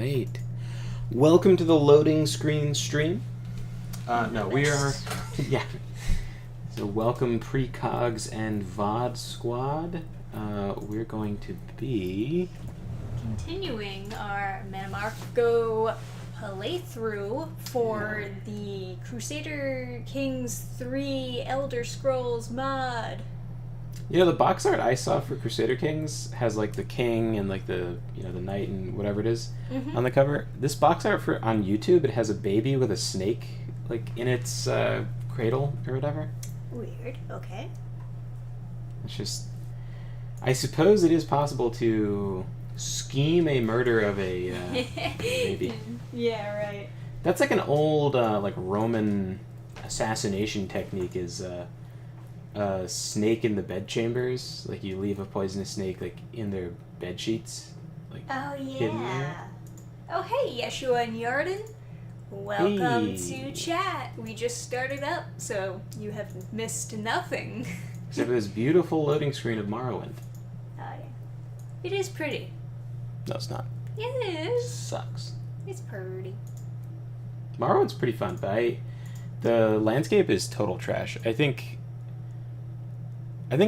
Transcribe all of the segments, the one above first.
right. Welcome to the loading screen stream. No, we are... Yeah. So welcome precogs and VOD squad. We're going to be... continuing our MANNIMARCO playthrough for the Crusader Kings 3 Elder Scrolls mod. You know, the box art I saw for Crusader Kings has like the king and like the, the knight and whatever it is on the cover. This box art for on YouTube, it has a baby with a snake like in its cradle or whatever. Weird. Okay. It's just, I suppose it is possible to scheme a murder of a baby. Yeah, right. That's like an old like Roman assassination technique is a snake in the bed chambers. Like you leave a poisonous snake like in their bed sheets. Like Oh hidden there. yeah. Oh hey, Yeshua and Yarden. Welcome Hey. to chat. We just started up, so you have missed nothing. Except for this beautiful loading screen of Morrowind. Oh yeah. It is pretty. No, it's not. It is. Sucks. It's pretty. Morrowind's pretty fun, but the landscape is total trash. I think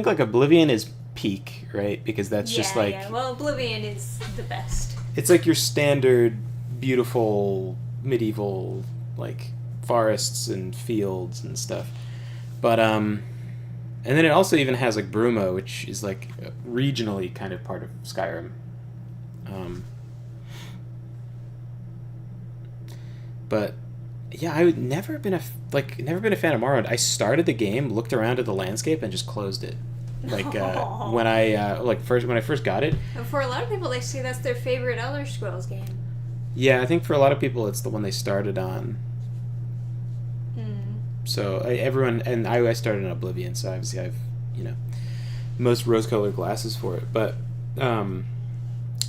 like Oblivion is peak, right? Because that's just like... Yeah, well, Oblivion is the best. It's like your standard beautiful medieval like forests and fields and stuff. But and then it also even has like Bruma, which is like regionally kind of part of Skyrim. But yeah, I would never been a fan of Morrowind. I started the game, looked around at the landscape, and just closed it. Like when I first got it. And for a lot of people, they say that's their favorite Elder Scrolls game. Yeah, I think for a lot of people, it's the one they started on. So I started in Oblivion, so obviously I've most rose-colored glasses for it. But no,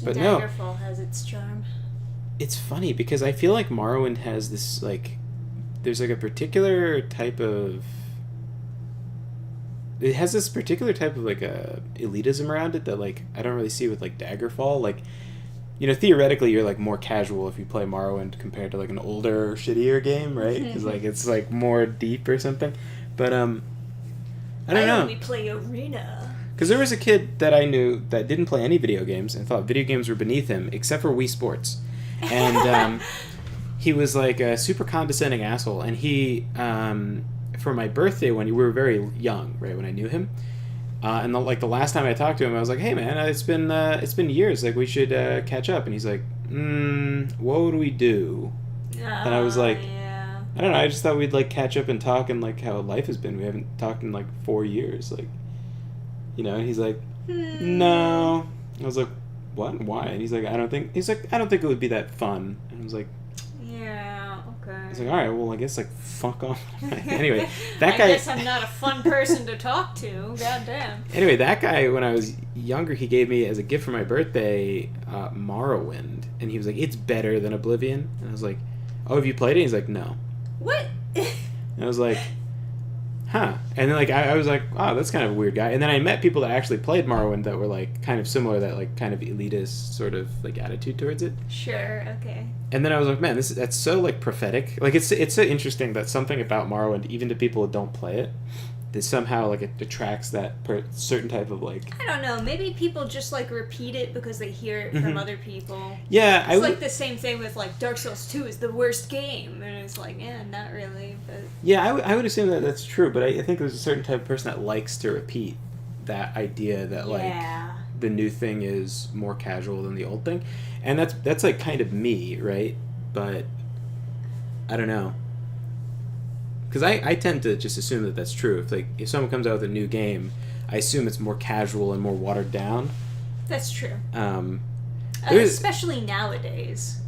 Daggerfall has its charm. it's funny because I feel like Morrowind has this like, there's like a particular type of. It has this particular type of like a elitism around it that like I don't really see with like Daggerfall. Like, theoretically you're like more casual if you play Morrowind compared to like an older, shittier game, right? Because like it's like more deep or something. But I don't know. only play Arena. Because there was a kid that I knew that didn't play any video games and thought video games were beneath him, except for Wii Sports. And he was like a super condescending asshole. And he, for my birthday when we were very young, right, when I knew him, and the last time I talked to him, I was like, "Hey man, it's been years. Like we should catch up." And he's like, "What would we do?" And I was like, yeah. I don't know. I just thought we'd like catch up and talk and like how life has been. We haven't talked in like 4 years, like, And he's like, "No." I was like, "What? Why?" And he's like, "I don't think." He's like, "I don't think it would be that fun." And I was like, Yeah, okay. I was like, "All right, well, I guess like fuck off." Anyway, that I guy. guess I'm not a fun person to talk to. Goddamn. Anyway, that guy, when I was younger, he gave me as a gift for my birthday Morrowind, and he was like, "It's better than Oblivion." And I was like, "Oh, have you played it?" And he's like, "No." What? And I was like, huh. And then like I was like, wow, that's kind of a weird guy. And then I met people that actually played Morrowind that were like kind of similar, that like kind of elitist sort of like attitude towards it. Sure, okay. And then I was like, man, that's so like prophetic. Like it's so interesting that something about Morrowind, even to people that don't play it, that somehow like it attracts that certain type of like. I don't know. Maybe people just like repeat it because they hear it from other people. Yeah, It's like the same thing with like Dark Souls 2 is the worst game, and it's like, yeah, not really. But yeah, I would assume that that's true, but I think there's a certain type of person that likes to repeat that idea that like the new thing is more casual than the old thing, and that's like kind of me, right? But I don't know. Because I tend to just assume that that's true. If someone comes out with a new game, I assume it's more casual and more watered down. That's true. There's- Especially nowadays.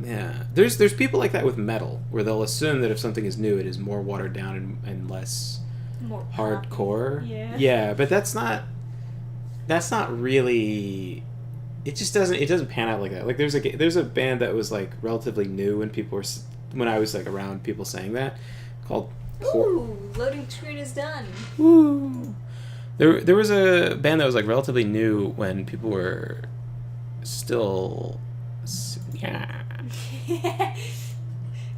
Yeah, there's people like that with metal, where they'll assume that if something is new, it is more watered down and less More hardcore. Yeah. Yeah, but that's not really. It just doesn't pan out like that. Like there's a band that was like relatively new when I was like around people saying that. Called Ooh, loading screen is done. Woo. There was a band that was like relatively new when people were still Yeah.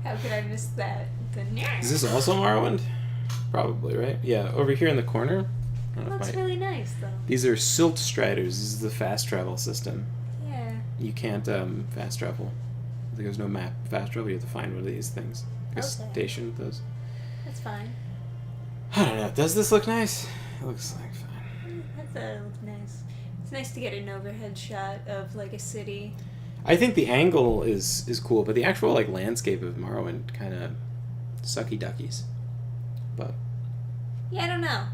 How could I miss that? Is this also Morrowind? Probably, right? Yeah, over here in the corner. Looks really nice, though. These are silt striders. This is the fast travel system. Yeah. You can't fast travel. There's no map fast travel. You have to find one of these things. Like a station with those. That's fine. I don't know. Does this look nice? It looks like fine. That looks nice. It's nice to get an overhead shot of like a city. I think the angle is cool, but the actual like landscape of Morrowind kind of sucky duckies. But yeah, I don't know.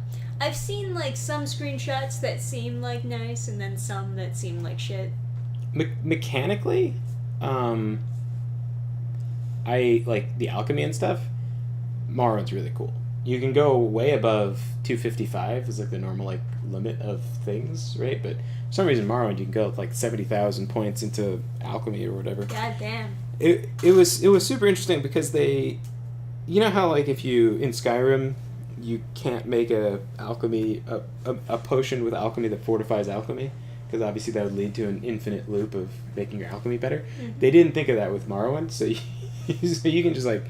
I've seen like some screenshots that seem like nice, and then some that seem like shit. Mechanically, I like the alchemy and stuff. Morrowind's really cool. You can go way above 255 is like the normal like limit of things, right? But for some reason Morrowind you can go with like 70,000 points into alchemy or whatever. God damn. It was super interesting because they, you know how like if you in Skyrim you can't make a potion with alchemy that fortifies alchemy because obviously that would lead to an infinite loop of making your alchemy better. Mm-hmm. They didn't think of that with Morrowind, so you can just like,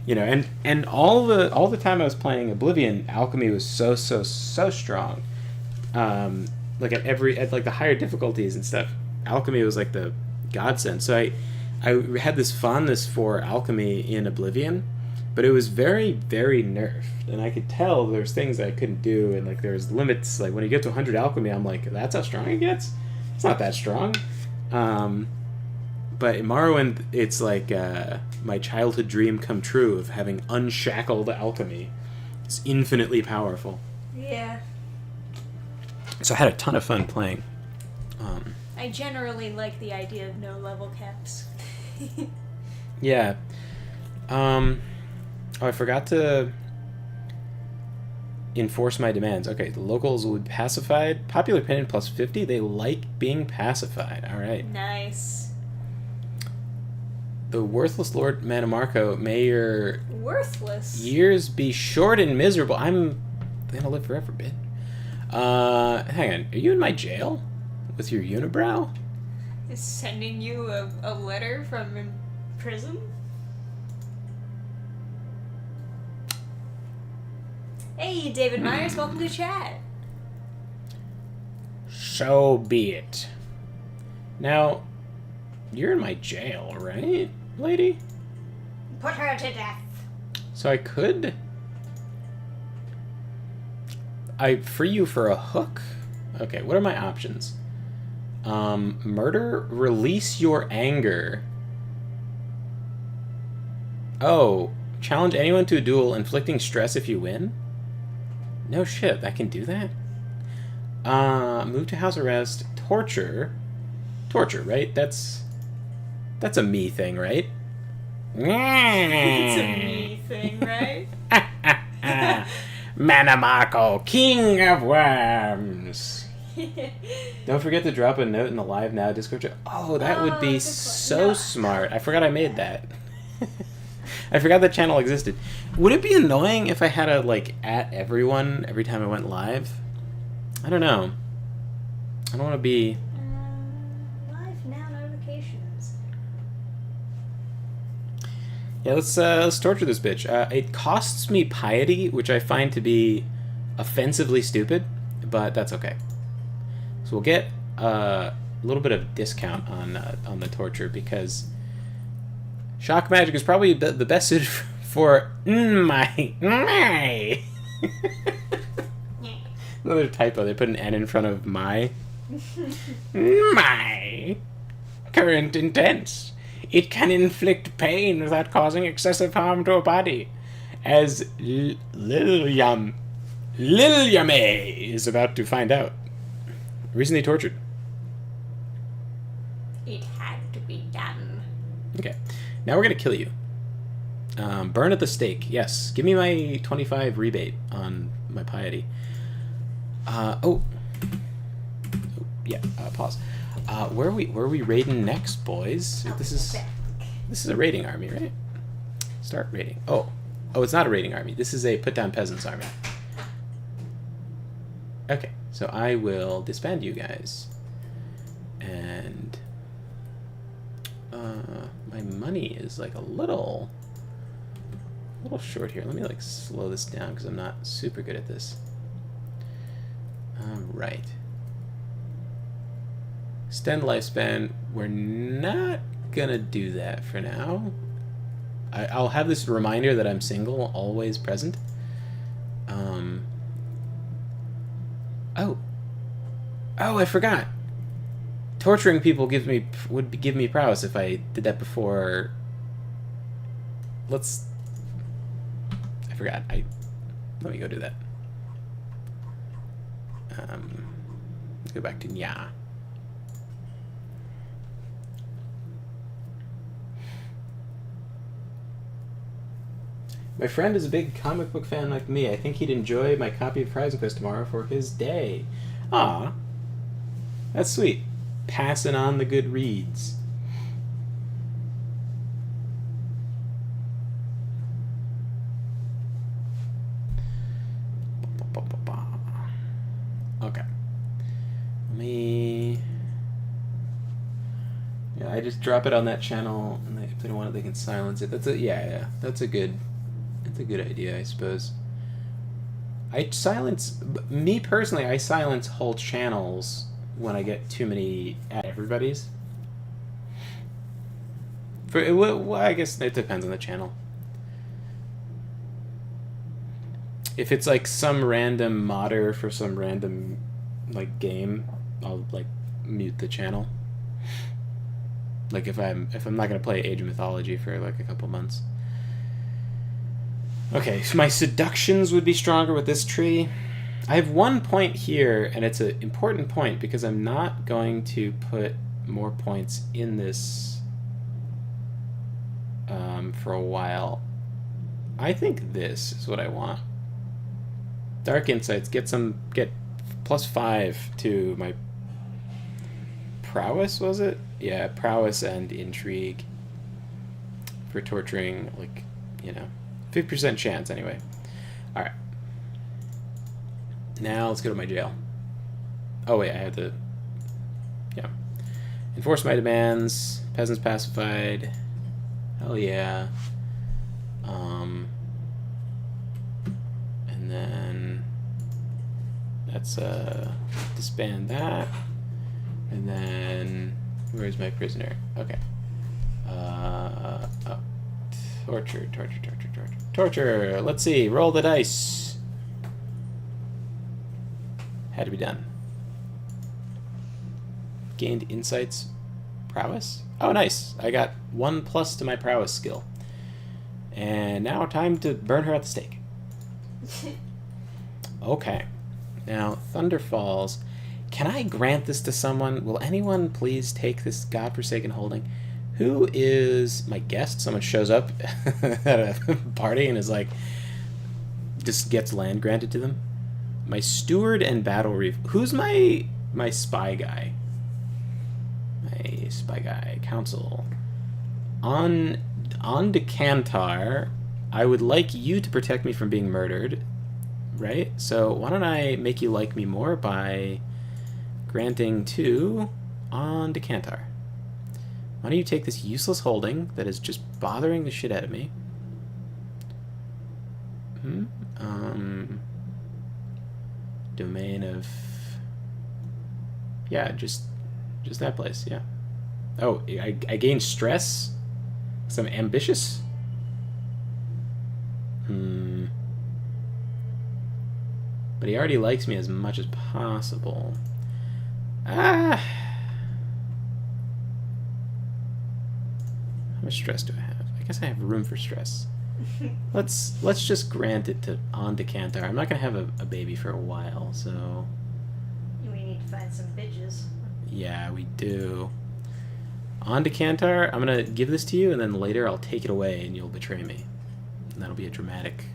you know, and all the time I was playing Oblivion, alchemy was so strong. Like at like the higher difficulties and stuff, alchemy was like the godsend. So I had this fondness for alchemy in Oblivion, but it was very, very nerfed, and I could tell there's things I couldn't do, and like there's limits. Like when you get to 100 alchemy, I'm like, that's how strong it gets. It's not that strong. But in Morrowind, it's like my childhood dream come true of having unshackled alchemy. It's infinitely powerful. Yeah. So I had a ton of fun playing. I generally like the idea of no level caps. Yeah. Oh, I forgot to enforce my demands. Okay, the locals will be pacified. Popular opinion plus 50. They like being pacified. All right. Nice. The worthless Lord MANNIMARCO, may your years be short and miserable. I'm gonna live forever, bitch. Hang on. Are you in my jail? With your unibrow? Is sending you a letter from prison? Hey, David Myers, welcome to chat. So be it. Now, you're in my jail, right, lady? Put her to death. So I could... I free you for a hook? Okay, what are my options? Murder, release your anger. Oh, challenge anyone to a duel, inflicting stress if you win? No shit, I can do that? Move to house arrest, torture. Torture, right? That's a me thing, right? It's a me thing, right? MANNIMARCO, king of worms. Don't forget to drop a note in the Live Now Discord chat. Oh, that would be so smart. I forgot I made that. I forgot that channel existed. Would it be annoying if I had to, like, at everyone every time I went live? I don't know. I don't want to be... Live Now notifications. Yeah, let's torture this bitch. It costs me piety, which I find to be offensively stupid, but that's okay. So we'll get a little bit of discount on the torture because shock magic is probably the best suited for my. Another typo. They put an N in front of my. My current intents. It can inflict pain without causing excessive harm to a body, as Lilyame is about to find out. Recently tortured. It had to be done. Okay. Now we're going to kill you. Burn at the stake. Yes. Give me my 25 rebate on my piety. Pause. Where are we raiding next, boys? This is a raiding army, right? Start raiding. Oh, it's not a raiding army. This is a put down peasants army. Okay, so I will disband you guys. And My money is like a little short here. Let me like slow this down because I'm not super good at this. All right. Extend lifespan. We're not gonna do that for now. I'll have this reminder that I'm single always present. Oh, I forgot. Torturing people would give me prowess if I did that before. I forgot. Let me go do that. Let's go back to Nya. My friend is a big comic book fan like me. I think he'd enjoy my copy of Horizon Quest tomorrow for his day. Aw. That's sweet. Passing on the good reads. Okay. Yeah, I just drop it on that channel, and if they don't want it, they can silence it. That's a good idea, I suppose. Me personally, I silence whole channels when I get too many at everybody's. Well, I guess it depends on the channel. If it's like some random modder for some random like game, I'll like mute the channel. Like if I'm not gonna play Age of Mythology for like a couple months. Okay, so my seductions would be stronger with this tree. I have 1 point here, and it's an important point because I'm not going to put more points in this for a while. I think this is what I want. Dark Insights, get +5 to my prowess, was it? Yeah, prowess and intrigue for torturing, like, 50% chance anyway. Alright. Now let's go to my jail. Oh wait, I have to... Yeah. Enforce my demands. Peasants pacified. Hell yeah. And then... Let's disband that. And then... Where's my prisoner? Okay. Oh. Torture. Let's see. Roll the dice. Had to be done. Gained insights. Prowess? Oh, nice. I got 1+ to my prowess skill. And now time to burn her at the stake. Okay. Now, Thunder Falls. Can I grant this to someone? Will anyone please take this godforsaken holding? Who is my guest? Someone shows up at a party and is like, just gets land granted to them. My steward and battle reef. Who's my spy guy? My spy guy. Council. On Decantar, I would like you to protect me from being murdered. Right? So why don't I make you like me more by granting to On Decantar. Why don't you take this useless holding that is just bothering the shit out of me? Domain of... Yeah, just that place, yeah. Oh, I gain stress? Because I'm ambitious? But he already likes me as much as possible. How much stress do I have? I guess I have room for stress. Let's just grant it to On Decantar. I'm not gonna have a baby for a while, so... We need to find some bitches. Yeah, we do. On Decantar, I'm gonna give this to you, and then later I'll take it away, and you'll betray me. And that'll be a dramatic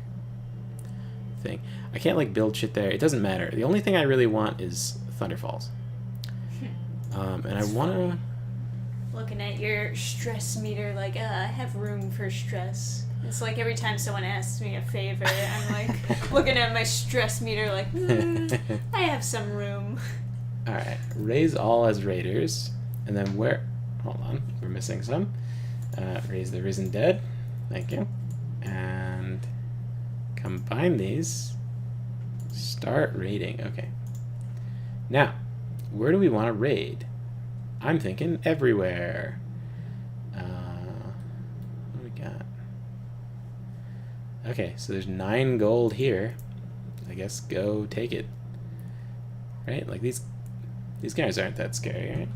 thing. I can't, like, build shit there. It doesn't matter. The only thing I really want is Thunder Falls. And I wanna... Looking at your stress meter, like, I have room for stress. It's like every time someone asks me a favor, I'm like looking at my stress meter like, I have some room. Alright, raise all as raiders. And then where... hold on, we're missing some. Raise the Risen Dead. Thank you. And combine these. Start raiding. Okay. Now, where do we want to raid? I'm thinking everywhere. What do we got? Okay, so there's 9 gold here. I guess go take it. Right? Like these guys aren't that scary, right?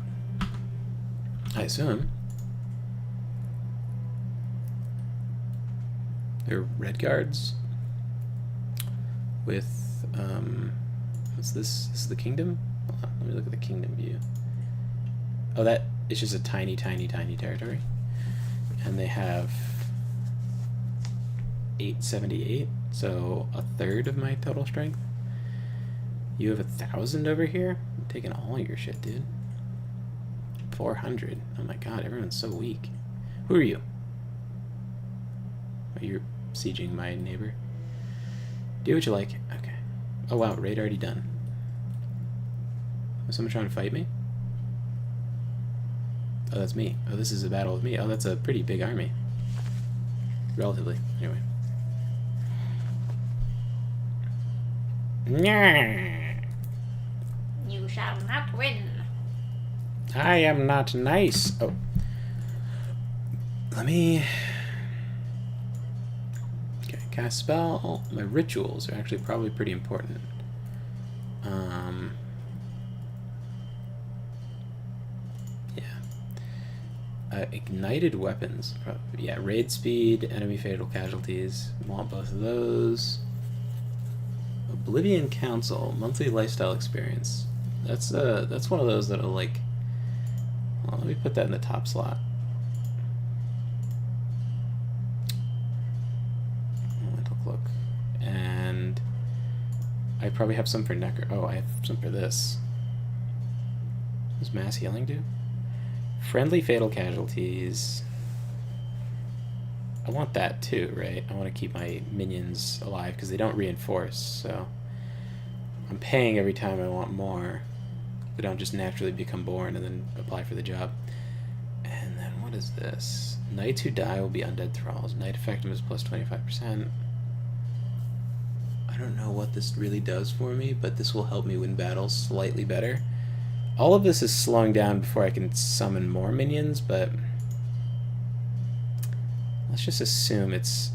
I assume. They're red guards with what's this? This is the kingdom? Hold on, let me look at the kingdom view. Oh, that it's just a tiny territory. And they have 878, so a third of my total strength. You have 1,000 over here? I'm taking all your shit, dude. 400. Oh my god, everyone's so weak. Who are you? Oh, you're sieging my neighbor. Do what you like. Okay. Oh wow, raid already done. Was someone trying to fight me? Oh, that's me. Oh, this is a battle with me. Oh, that's a pretty big army. Relatively. Anyway. You shall not win. I am not nice. Oh. Let me... Okay, cast spell. My rituals are actually probably pretty important. Yeah. Ignited weapons. Yeah, raid speed, enemy fatal casualties. Want both of those. Oblivion Council, monthly lifestyle experience. That's one of those that'll like... Well, let me put that in the top slot. Mental cloak. And I probably have some for Necro. Oh, I have some for this. What does mass healing do? Friendly fatal casualties. I want that too, right? I want to keep my minions alive because they don't reinforce, so I'm paying every time I want more. They don't just naturally become born and then apply for the job. And then what is this? Knights who die will be undead thralls. Knight effectiveness plus 25%. I don't know what this really does for me, but this will help me win battles slightly better. All of this is slowing down before I can summon more minions, but let's just assume it's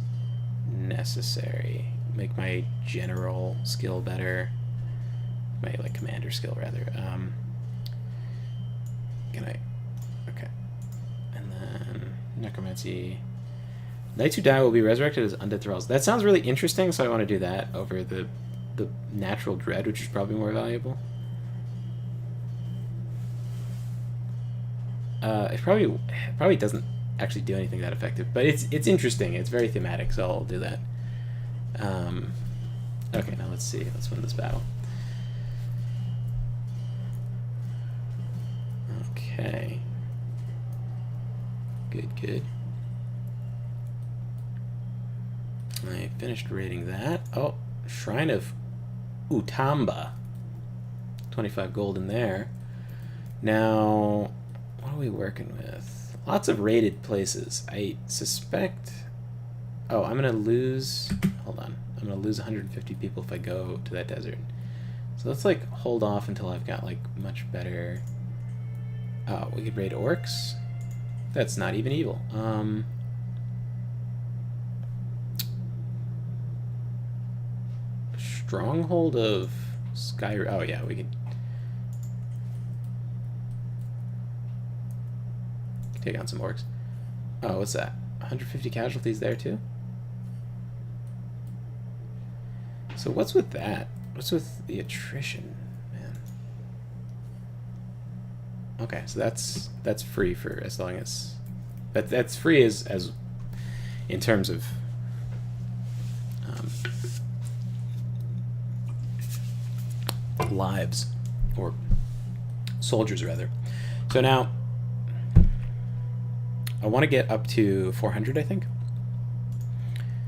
necessary. Make my general skill better. My like commander skill rather. Can I? Okay. And then necromancy. Knights who die will be resurrected as undead thralls. That sounds really interesting, so I want to do that over the natural dread, which is probably more valuable. It probably doesn't actually do anything that effective, but it's interesting. It's very thematic, so I'll do that. Okay, now let's see. Let's win this battle. Okay. Good. I finished raiding that. Oh, Shrine of Utamba. 25 gold in there. Now, what are we working with? Lots of raided places. I suspect... Oh, I'm going to lose... Hold on. I'm going to lose 150 people if I go to that desert. So let's, like, hold off until I've got, like, much better... Oh, we could raid orcs? That's not even evil. Stronghold of Sky... Oh, yeah, we could... Take on some orcs. Oh, what's that? 150 casualties there, too? So what's with that? What's with the attrition, man? Okay, so that's free for as long as... That's free as in terms of... lives. Or soldiers, rather. So now... I want to get up to 400, I think.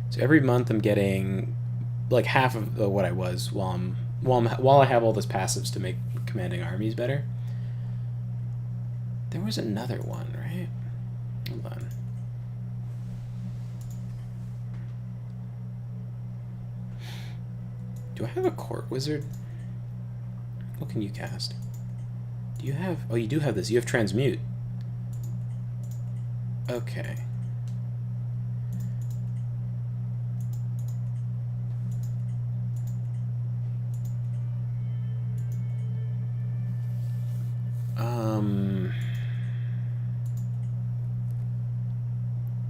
So every month I'm getting like half of what I was while I have all those passives to make commanding armies better. There was another one, right? Hold on. Do I have a court wizard? What can you cast? Do you have... Oh, you do have this. You have transmute. Okay.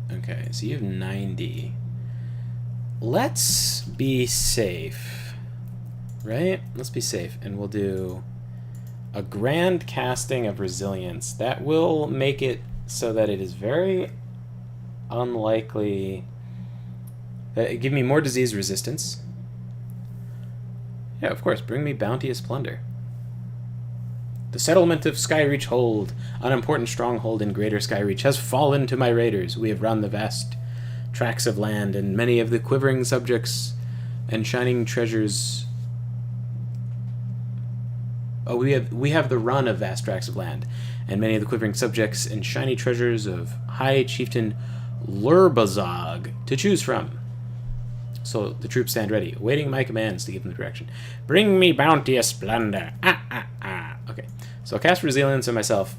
Okay, so you have 90. Let's be safe. Right? Let's be safe. And we'll do a grand casting of resilience. That will make it so that it is very unlikely... give me more disease resistance. Yeah, of course. Bring me bounteous plunder. The settlement of Skyreach Hold, an important stronghold in Greater Skyreach, has fallen to my raiders. We have run the vast tracts of land, and many of the quivering subjects and shining treasures... Oh, we have the run of vast tracts of land, and many of the quivering subjects and shiny treasures of High Chieftain Lurbazog to choose from. So the troops stand ready, awaiting my commands to give them the direction. Bring me bounteous splendor. Okay, so I'll cast Resilience on myself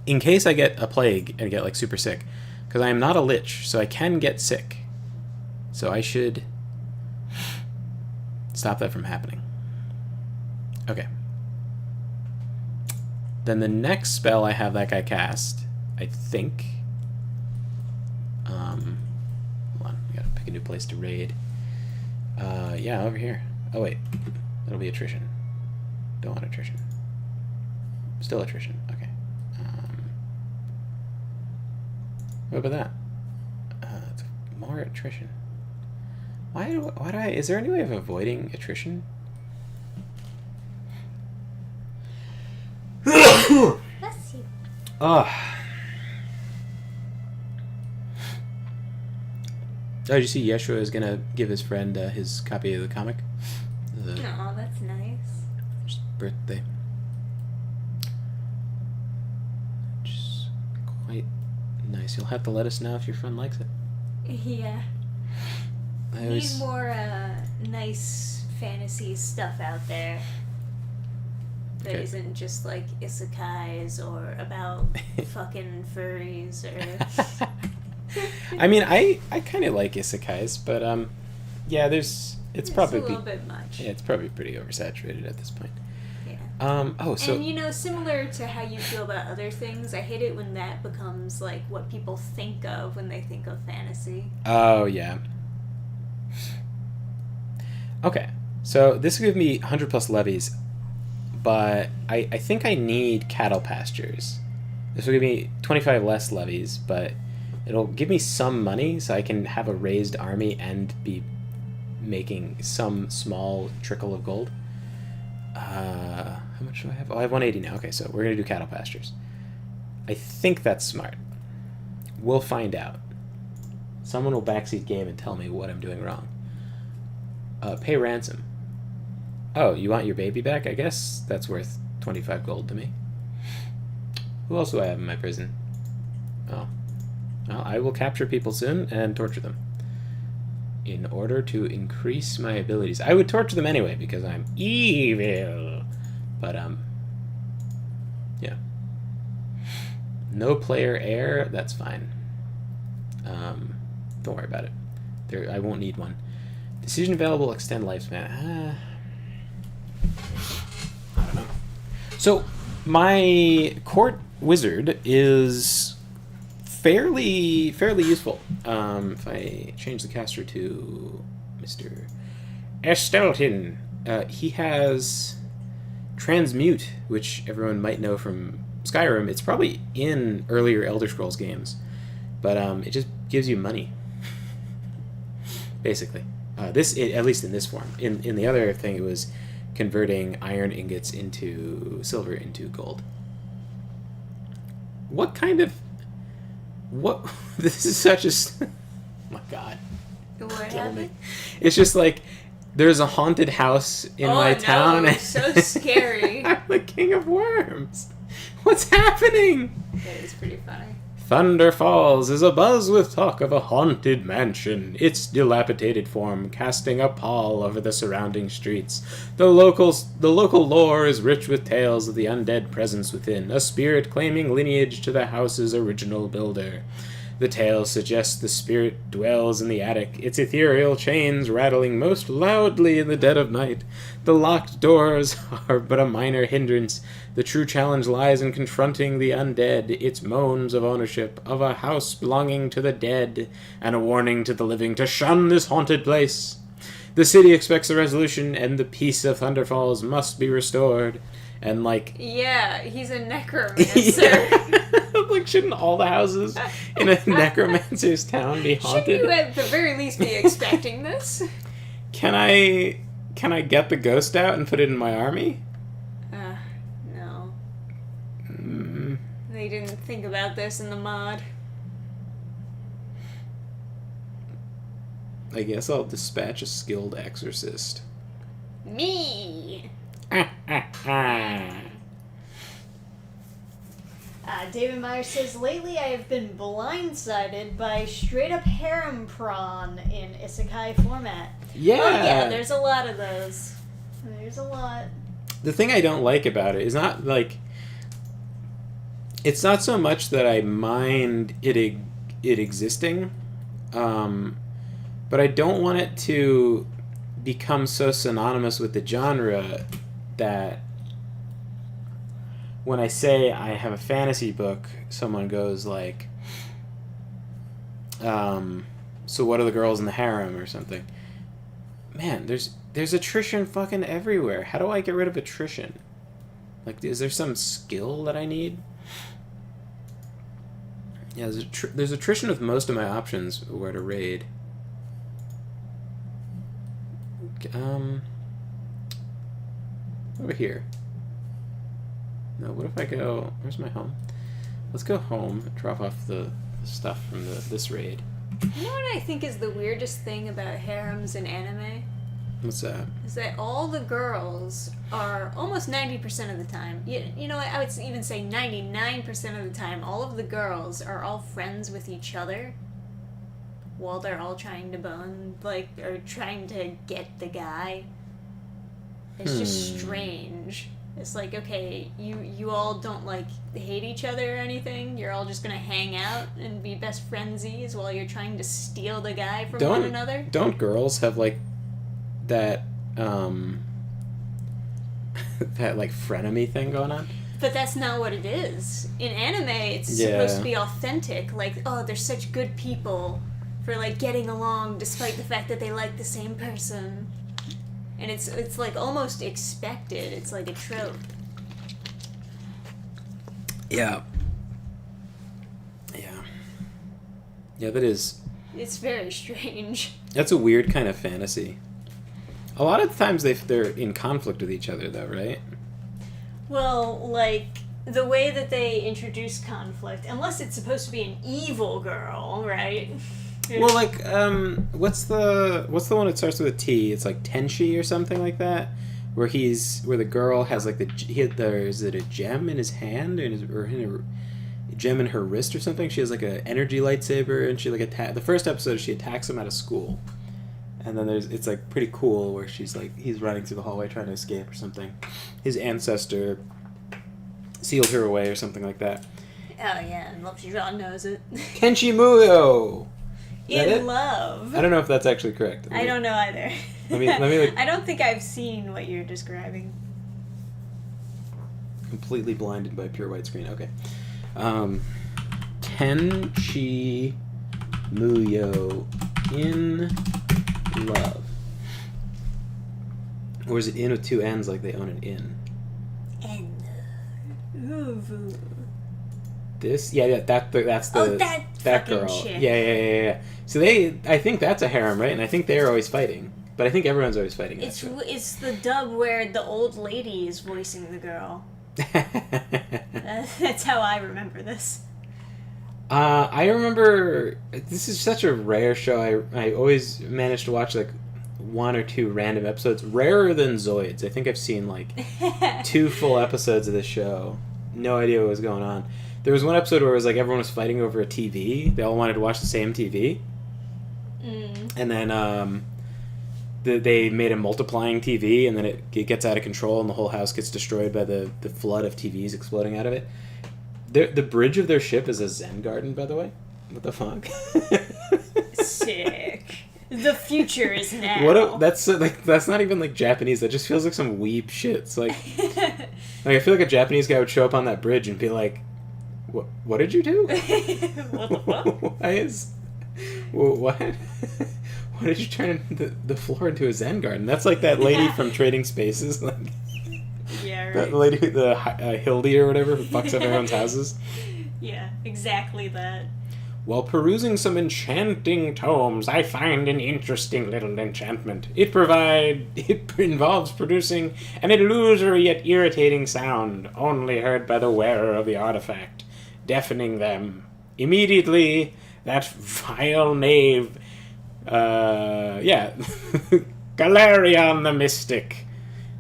in case I get a plague and get like super sick, because I am not a lich, so I can get sick. So I should stop that from happening. Okay. Then the next spell I have that guy cast, I think. Hold on, we gotta pick a new place to raid. Yeah, over here. Oh wait, that'll be attrition. Don't want attrition. Still attrition. Okay. What about that? It's more attrition. Why do I? Is there any way of avoiding attrition? Bless you. Oh, did you see Yeshua is gonna give his friend his copy of the comic? Oh, that's nice. His birthday. Just quite nice. You'll have to let us know if your friend likes it. Yeah. Need more nice fantasy stuff out there. That isn't just like isekais or about fucking furries or... I mean, I kind of like isekais, but yeah, it's probably a little bit much. Yeah, it's probably pretty oversaturated at this point. Yeah. So and similar to how you feel about other things, I hate it when that becomes like what people think of when they think of fantasy. Oh yeah. Okay, so this will give me 100 plus levies. But I think I need cattle pastures. This will give me 25 less levies, but it'll give me some money so I can have a raised army and be making some small trickle of gold. How much do I have? Oh, I have 180 now. Okay, so we're going to do cattle pastures. I think that's smart. We'll find out. Someone will backseat game and tell me what I'm doing wrong. Pay ransom. Oh, you want your baby back? I guess that's worth 25 gold to me. Who else do I have in my prison? Oh. Well, I will capture people soon and torture them. In order to increase my abilities. I would torture them anyway because I'm evil. But, yeah. No player heir, that's fine. Don't worry about it. I won't need one. Decision available, extend lifespan. I don't know. So, my court wizard is fairly useful. If I change the caster to Mr. Estelton, he has Transmute, which everyone might know from Skyrim. It's probably in earlier Elder Scrolls games, but it just gives you money, basically. At least in this form. In the other thing, it was converting iron ingots into silver into gold. What kind of... What... This is such a... Oh my god. What happened? It's just like, there's a haunted house in my town. Oh, no, so scary. I'm the king of worms. What's happening? That is pretty funny. Thunder Falls is abuzz with talk of a haunted mansion, its dilapidated form casting a pall over the surrounding streets. The local lore is rich with tales of the undead presence within, a spirit claiming lineage to the house's original builder. The tale suggests the spirit dwells in the attic, its ethereal chains rattling most loudly in the dead of night. The locked doors are but a minor hindrance. The true challenge lies in confronting the undead, its moans of ownership, of a house belonging to the dead, and a warning to the living to shun this haunted place. The city expects a resolution, and the peace of Thunder Falls must be restored. And, like... Yeah, he's a necromancer. Yeah. Like, shouldn't all the houses in a necromancer's town be haunted? Shouldn't you at the very least be expecting this? Can I get the ghost out and put it in my army? No. They didn't think about this in the mod. I guess I'll dispatch a skilled exorcist. Me! David Meyer says, lately I have been blindsided by straight-up harem prawn in isekai format. Yeah! Oh yeah, there's a lot of those. There's a lot. The thing I don't like about it is not, like... It's not so much that I mind it existing, but I don't want it to become so synonymous with the genre that when I say I have a fantasy book, someone goes like, so what are the girls in the harem or something? Man, there's attrition fucking everywhere. How do I get rid of attrition? Like, is there some skill that I need? Yeah, there's attrition with most of my options where to raid. Over here. No, what if I go... Where's my home? Let's go home, drop off the stuff from this raid. You know what I think is the weirdest thing about harems in anime? What's that? Is that all the girls are, almost 90% of the time, you know what, I would even say 99% of the time, all of the girls are all friends with each other while they're all trying to bone, like, or trying to get the guy. It's just strange. It's like, okay, you all don't, like, hate each other or anything. You're all just gonna hang out and be best friendsies while you're trying to steal the guy from one another. Don't girls have, like, that, that, like, frenemy thing going on? But that's not what it is. In anime, it's supposed to be authentic. Like, oh, they're such good people for, like, getting along despite the fact that they like the same person. And it's like almost expected. It's like a trope. Yeah. Yeah, that is... It's very strange. That's a weird kind of fantasy. A lot of times they're in conflict with each other, though, right? Well, like, the way that they introduce conflict, unless it's supposed to be an evil girl, right? Well, like, what's the one that starts with a T? It's like Tenchi or something like that, where the girl has like is it a gem in his hand or a gem in her wrist or something? She has like an energy lightsaber, and she like the first episode she attacks him out of school, and then it's like pretty cool where she's like he's running through the hallway trying to escape or something. His ancestor sealed her away or something like that. Oh yeah, and Love John knows it. Kenshi Muyo. In love. I don't know if that's actually correct. I don't know either. Let me I don't think I've seen what you're describing. Completely blinded by pure white screen. Okay. Tenchi Muyo in love. Or is it in with two N's like they own an inn? N. This? Yeah, that's the... Oh, that girl. Shit. Yeah. So I think that's a harem, right? And I think they're always fighting. But I think everyone's always fighting. It's the dub where the old lady is voicing the girl. That's how I remember this. I remember... This is such a rare show. I always manage to watch, like, one or two random episodes. Rarer than Zoids. I think I've seen, like, 2 full episodes of this show. no idea what was going on. There was one episode where it was like everyone was fighting over a TV. They all wanted to watch the same TV. And then they made a multiplying TV, and then it gets out of control, and the whole house gets destroyed by the flood of TVs exploding out of it. The bridge of their ship is a Zen garden, by the way. What the fuck? Sick. The future is now. That's not even like Japanese. That just feels like some weeb shit. It's like I feel like a Japanese guy would show up on that bridge and be like, "What did you do? What the fuck? What? Why did you turn the floor into a Zen garden?" That's like that lady from Trading Spaces, like yeah, right. that lady, the Hildy or whatever, who fucks up everyone's houses. Yeah, exactly that. While perusing some enchanting tomes, I find an interesting little enchantment. It involves producing an illusory yet irritating sound, only heard by the wearer of the artifact, deafening them. Immediately, that vile knave, Galerion the Mystic,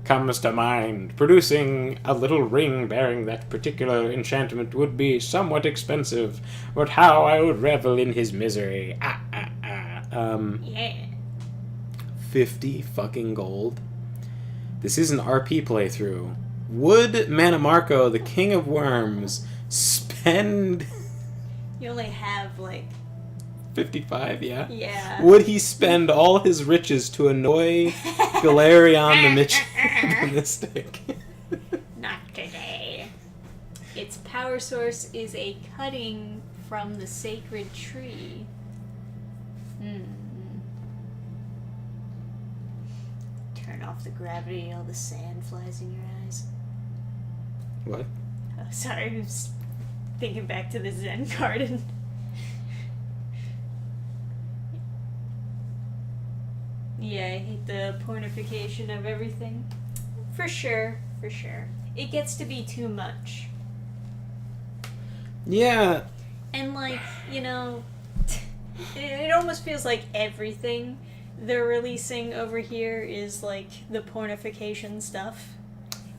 comes to mind. Producing a little ring bearing that particular enchantment would be somewhat expensive, but how I would revel in his misery. Yeah. 50 fucking gold. This is an RP playthrough. Would MANNIMARCO, the king of worms, spend... You only have, like... 55, yeah? Yeah. Would he spend all his riches to annoy Galerion the Mystic? Not today. Its power source is a cutting from the sacred tree. Turn off the gravity, all the sand flies in your eyes. What? Oh, sorry, I was thinking back to the Zen garden. Yeah, I hate the pornification of everything. For sure, for sure. It gets to be too much. Yeah. And, like, you know, it almost feels like everything they're releasing over here is, like, the pornification stuff.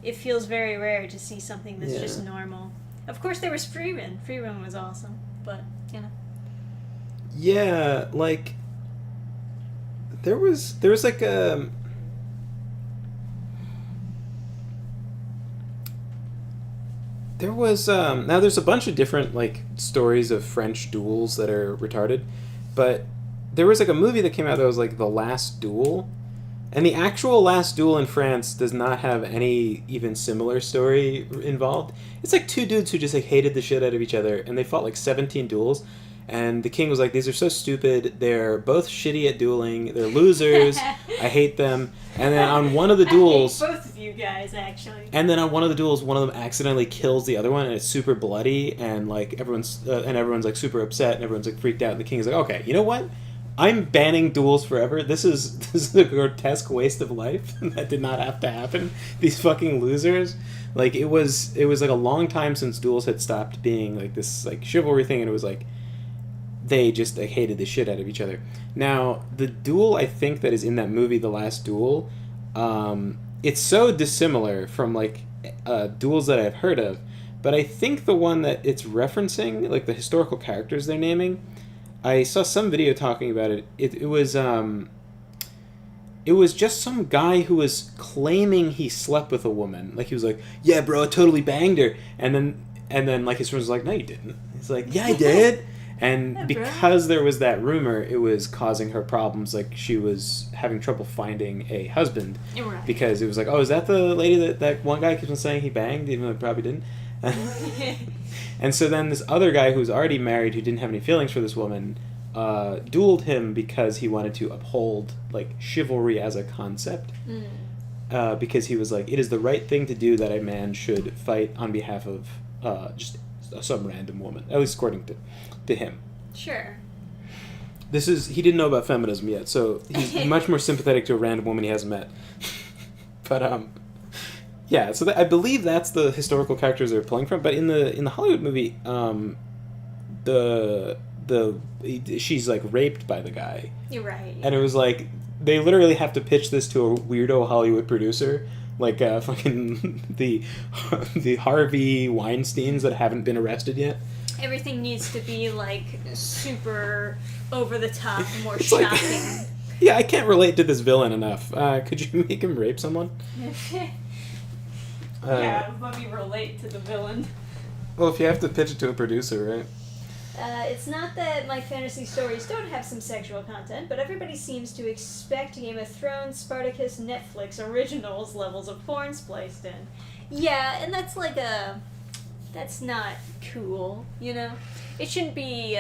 It feels very rare to see something that's just normal. Of course, there was Freeman. Freeman was awesome, but, you know. Yeah, like... There was like a... There was, now there's a bunch of different, like, stories of French duels that are retarded, but there was, like, a movie that came out that was, like, The Last Duel, and the actual Last Duel in France does not have any even similar story involved. It's, like, two dudes who just, like, hated the shit out of each other, and they fought, like, 17 duels. And the king was like, these are so stupid, they're both shitty at dueling, they're losers, I hate them. And then on one of the duels... I hate both of you guys, actually. And then on one of the duels, one of them accidentally kills the other one, and it's super bloody, and like everyone's like super upset, and everyone's like freaked out, and the king is like, okay, you know what? I'm banning duels forever. This is a grotesque waste of life. That did not have to happen. These fucking losers. Like, it was like a long time since duels had stopped being like this like chivalry thing, and it was like they just like hated the shit out of each other. Now, the duel I think that is in that movie, The Last Duel, it's so dissimilar from like duels that I've heard of, but I think the one that it's referencing, like the historical characters they're naming, I saw some video talking about it. It was just some guy who was claiming he slept with a woman. Like, he was like, yeah, bro, I totally banged her. And then like his friend was like, no, you didn't. He's like, yeah, I did. And Yeah, because there was that rumor, it was causing her problems. Like, she was having trouble finding a husband. Right. Because it was like, oh, is that the lady that one guy keeps on saying he banged, even though he probably didn't? And so then this other guy who was already married, who didn't have any feelings for this woman, dueled him because he wanted to uphold like chivalry as a concept. Because he was like, it is the right thing to do that a man should fight on behalf of just some random woman, at least according to him. Sure. He didn't know about feminism yet, so he's much more sympathetic to a random woman he hasn't met. But yeah, so I believe that's the historical characters they're pulling from. But in the Hollywood movie, she's like raped by the guy. You're right. And it was like they literally have to pitch this to a weirdo Hollywood producer Like fucking the Harvey Weinsteins that haven't been arrested yet. Everything needs to be like super over the top, more It's shocking. like, yeah, I can't relate to this villain enough. Could you make him rape someone? Yeah, let me relate to the villain. Well, if you have to pitch it to a producer, right? It's not that my fantasy stories don't have some sexual content, but everybody seems to expect Game of Thrones, Spartacus, Netflix originals levels of porn spliced in. Yeah, and that's like that's not cool, you know? It shouldn't be,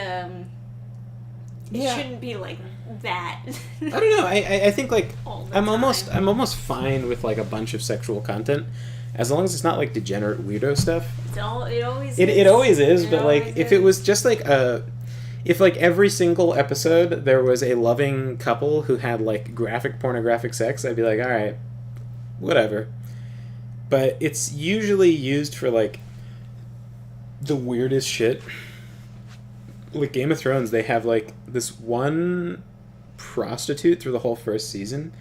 shouldn't be like that. I don't know. I think like All the I'm time. almost fine with like a bunch of sexual content, as long as it's not like degenerate weirdo stuff. It always is. It always is, It but like always if is. it was just like if like every single episode there was a loving couple who had like graphic pornographic sex, I'd be like, all right, whatever. But it's usually used for like the weirdest shit. With Game of Thrones, they have like this one prostitute through the whole first season,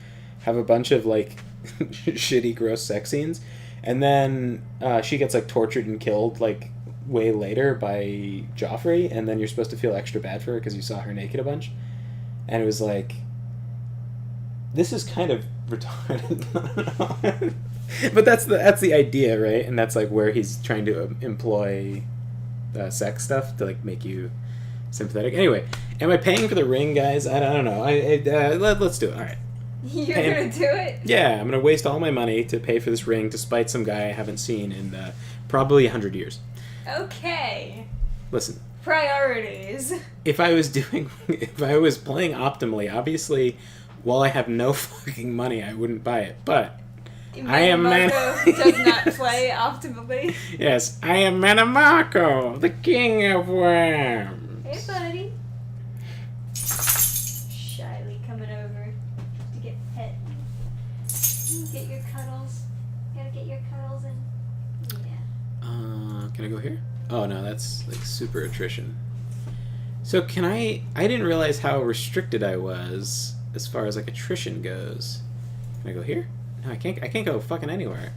have a bunch of like shitty, gross sex scenes, and then she gets like tortured and killed like way later by Joffrey, and then you're supposed to feel extra bad for her because you saw her naked a bunch, and it was like, this is kind of retarded. But that's the idea, right? And that's like where he's trying to employ sex stuff to like make you sympathetic. Anyway, am I paying for the ring, guys? I don't know. Let's do it. All right. You're gonna do it? Yeah, I'm gonna waste all my money to pay for this ring to spite some guy I haven't seen in probably 100 years. Okay. Listen, Priorities. if I was playing optimally, obviously, while I have no fucking money, I wouldn't buy it. But I am Marco does not play optimally. Yes, I am MANNIMARCO, the king of worms. Hey, buddy. Shyly coming over to get pet. Get your cuddles. Gotta get your cuddles in. Yeah. Can I go here? Oh no, that's like super attrition. So can I didn't realize how restricted I was as far as like attrition goes. Can I go here? No, I can't go fucking anywhere.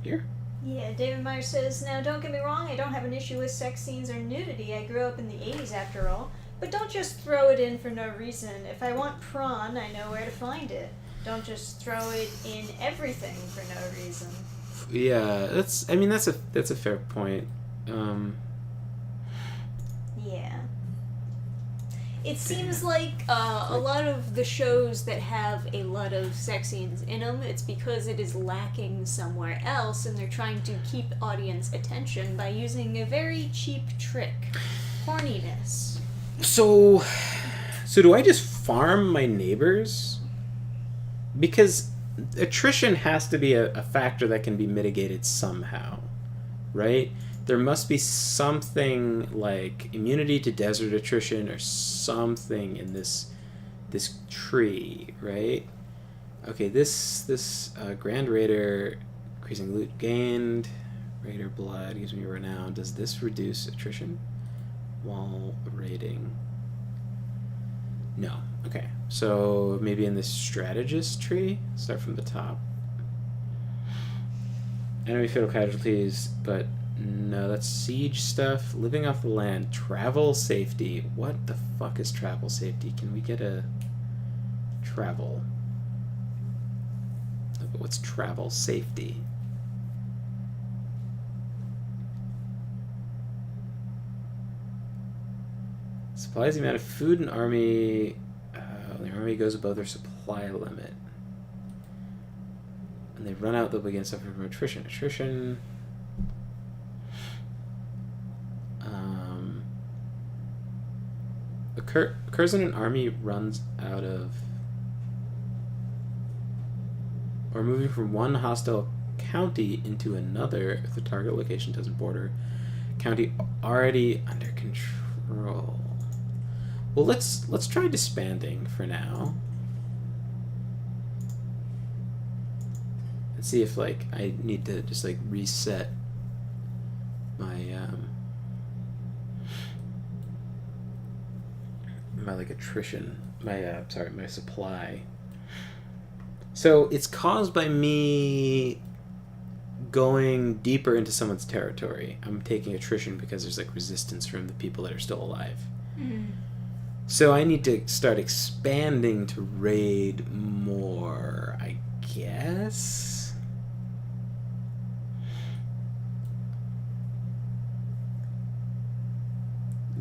Here? Yeah, David Meyer says, now don't get me wrong, I don't have an issue with sex scenes or nudity. I grew up in the 80s after all. But don't just throw it in for no reason. If I want prawn, I know where to find it. Don't just throw it in everything for no reason. Yeah, that's a fair point. Yeah. It seems like a lot of the shows that have a lot of sex scenes in them, it's because it is lacking somewhere else, and they're trying to keep audience attention by using a very cheap trick. Horniness. So do I just farm my neighbors? Because attrition has to be a factor that can be mitigated somehow, right? There must be something like immunity to desert attrition or something in this tree, right? Okay, this Grand Raider, increasing loot gained, Raider blood gives me renown. Does this reduce attrition while raiding? No. Okay, so maybe in this strategist tree, start from the top. Enemy fatal casualties, but no, that's siege stuff. Living off the land. Travel safety. What the fuck is travel safety? Can we get a travel? What's travel safety? Supplies the amount of food an army. The army goes above their supply limit. And they run out, they'll begin suffering from attrition. Attrition. Occurs when an army runs out of, or moving from one hostile county into another if the target location doesn't border county already under control. Well, let's try disbanding for now. And see if like I need to just like reset my my like attrition, my my supply. So it's caused by me going deeper into someone's territory. I'm taking attrition because there's like resistance from the people that are still alive. Mm. So I need to start expanding to raid more, I guess.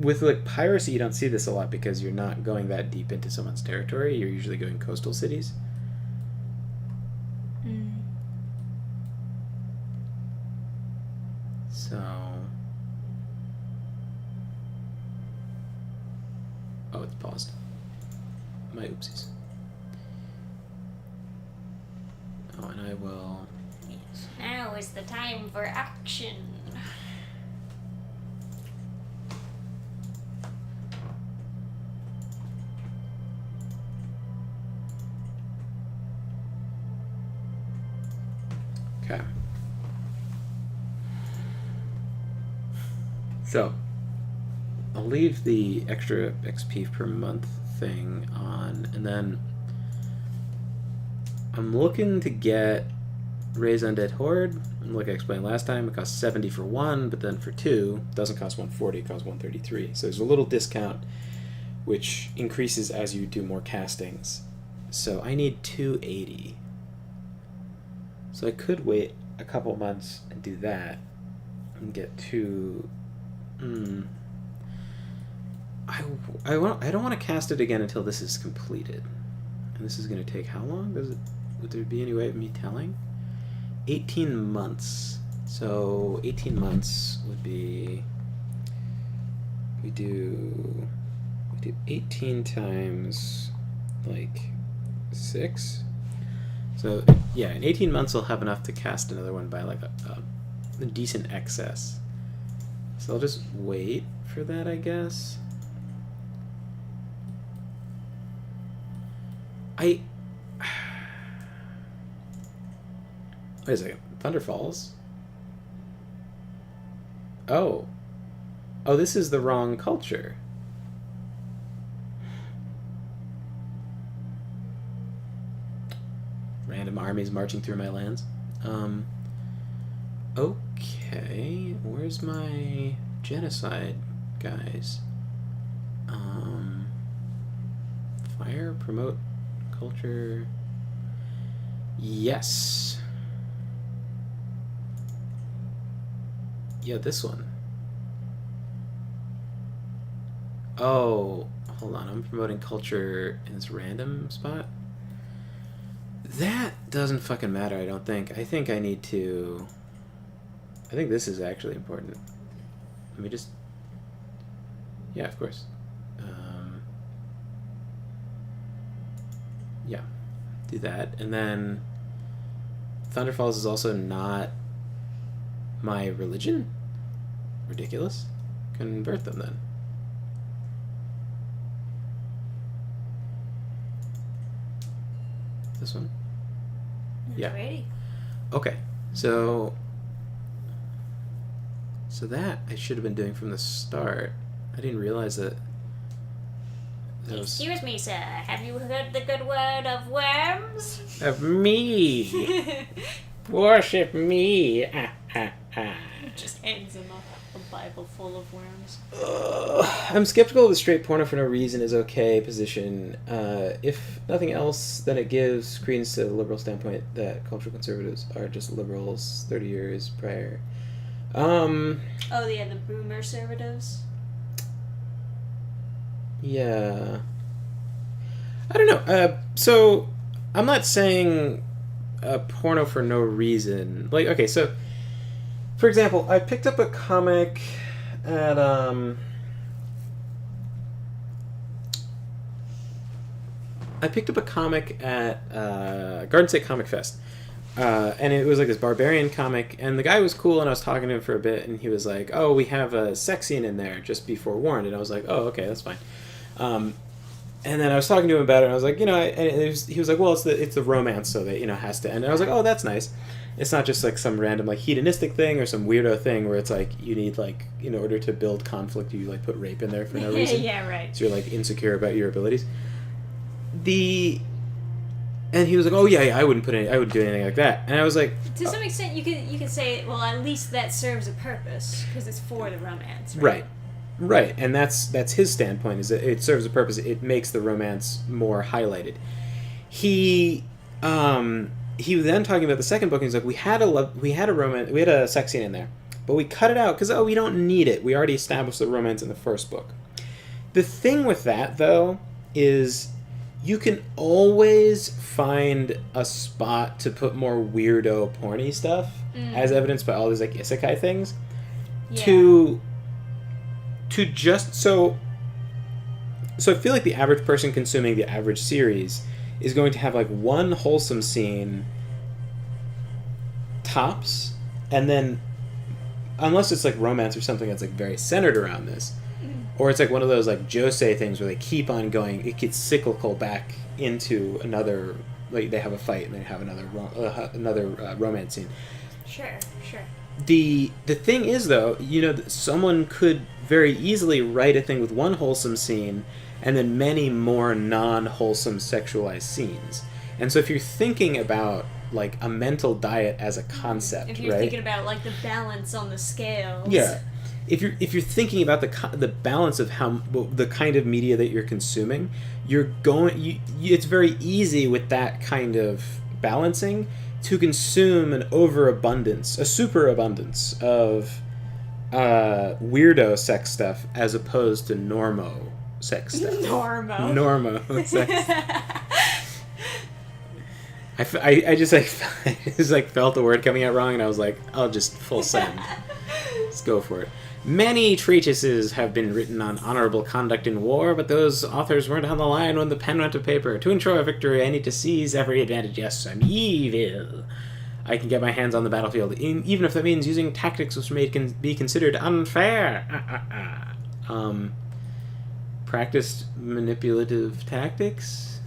With like piracy, you don't see this a lot because you're not going that deep into someone's territory. You're usually going coastal cities. Mm. So, oh, it's paused. My oopsies. Oh, and I will. Yes. Now is the time for action. Okay. So, I'll leave the extra XP per month thing on, and then I'm looking to get Raise Undead Horde. And like I explained last time, it costs 70 for one, but then for two, it doesn't cost 140, it costs 133. So there's a little discount, which increases as you do more castings. So I need 280. So I could wait a couple months and do that and get to. I don't want to cast it again until this is completed, and this is going to take how long? Would there be any way of me telling? 18 months. So 18 months would be. We do 18 times like 6. So, yeah, in 18 months I'll have enough to cast another one by, like, a decent excess. So I'll just wait for that, I guess. Wait a second. Thunder Falls? Oh. Oh, this is the wrong culture. Random armies marching through my lands. Okay, where's my genocide guys? Fire, promote culture. Yes. Yeah, this one. Oh, hold on, I'm promoting culture in this random spot. That doesn't fucking matter, I don't think. I think I need to. I think this is actually important. Let me just. Yeah, of course. Yeah, do that. And then. Thunderfalls is also not my religion. Ridiculous. Convert them then. This one? Yeah. Alrighty. Okay, so that I should have been doing from the start. I didn't realize that. Excuse me, sir. Have you heard the good word of worms? Of me. Worship me. Just hands him a Bible full of worms. I'm skeptical of the straight porno for no reason is okay position. If nothing else, then it gives credence to the liberal standpoint that cultural conservatives are just liberals 30 years prior. Oh, yeah, the boomer conservatives. Yeah. I don't know. So I'm not saying porno for no reason. Like, okay, so for example, I picked up a comic at Garden State Comic Fest. And it was like this barbarian comic, and the guy was cool, and I was talking to him for a bit, and he was like, oh, we have a sex scene in there, just be forewarned. And I was like, oh, okay, that's fine. And then I was talking to him about it, and I was like, you know, he was like, well, it's the romance, so that, you know, has to end. And I was like, oh, that's nice. It's not just like some random like hedonistic thing or some weirdo thing where it's like you need like in order to build conflict you like put rape in there for no reason. Yeah, right. So you're like insecure about your abilities. And he was like, "Oh yeah, I wouldn't do anything like that." And I was like, to some extent, you could say, well, at least that serves a purpose because it's for the romance, right, and that's his standpoint, is that it serves a purpose. It makes the romance more highlighted. He was then talking about the second book, and he's like, we had a sex scene in there, but we cut it out because we don't need it. We already established the romance in the first book. The thing with that, though, is you can always find a spot to put more weirdo porny stuff, as evidenced by all these like isekai things. Yeah. To just so I feel like the average person consuming the average series is going to have like one wholesome scene tops, and then unless it's like romance or something that's like very centered around this. Or it's like one of those like josei things where they keep on going. It gets cyclical back into another. Like they have a fight and they have another romance scene. Sure. The thing is, though, someone could very easily write a thing with one wholesome scene and then many more non-wholesome sexualized scenes. And so if you're thinking about like a mental diet as a concept, if you're thinking about like the balance on the scales, yeah. If you're thinking about the balance of the kind of media that you're consuming, it's very easy with that kind of balancing to consume a superabundance of weirdo sex stuff as opposed to normo sex stuff. Normo sex. I just like felt the word coming out wrong, and I was like, I'll just full send. Let's go for it. Many treatises have been written on honorable conduct in war, but those authors weren't on the line when the pen went to paper. To ensure a victory, I need to seize every advantage. Yes, I'm evil. I can get my hands on the battlefield, even if that means using tactics which may be considered unfair. Practiced manipulative tactics.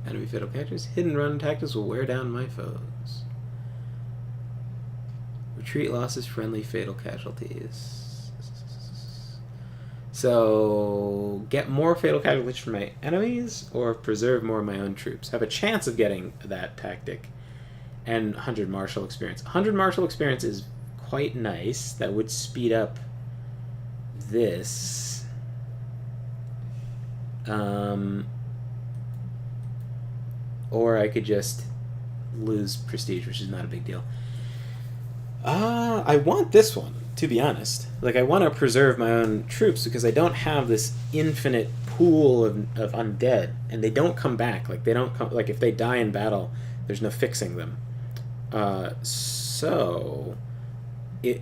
Enemy fatal characters. Hidden run tactics will wear down my foes. Retreat losses, friendly fatal casualties. So, get more fatal casualties from my enemies, or preserve more of my own troops. Have a chance of getting that tactic. And 100 martial experience. 100 martial experience is quite nice. That would speed up this. Or I could just lose prestige, which is not a big deal. I want this one, to be honest. Like, I want to preserve my own troops because I don't have this infinite pool of undead, and they don't come back. Like, they don't come. Like, if they die in battle, there's no fixing them.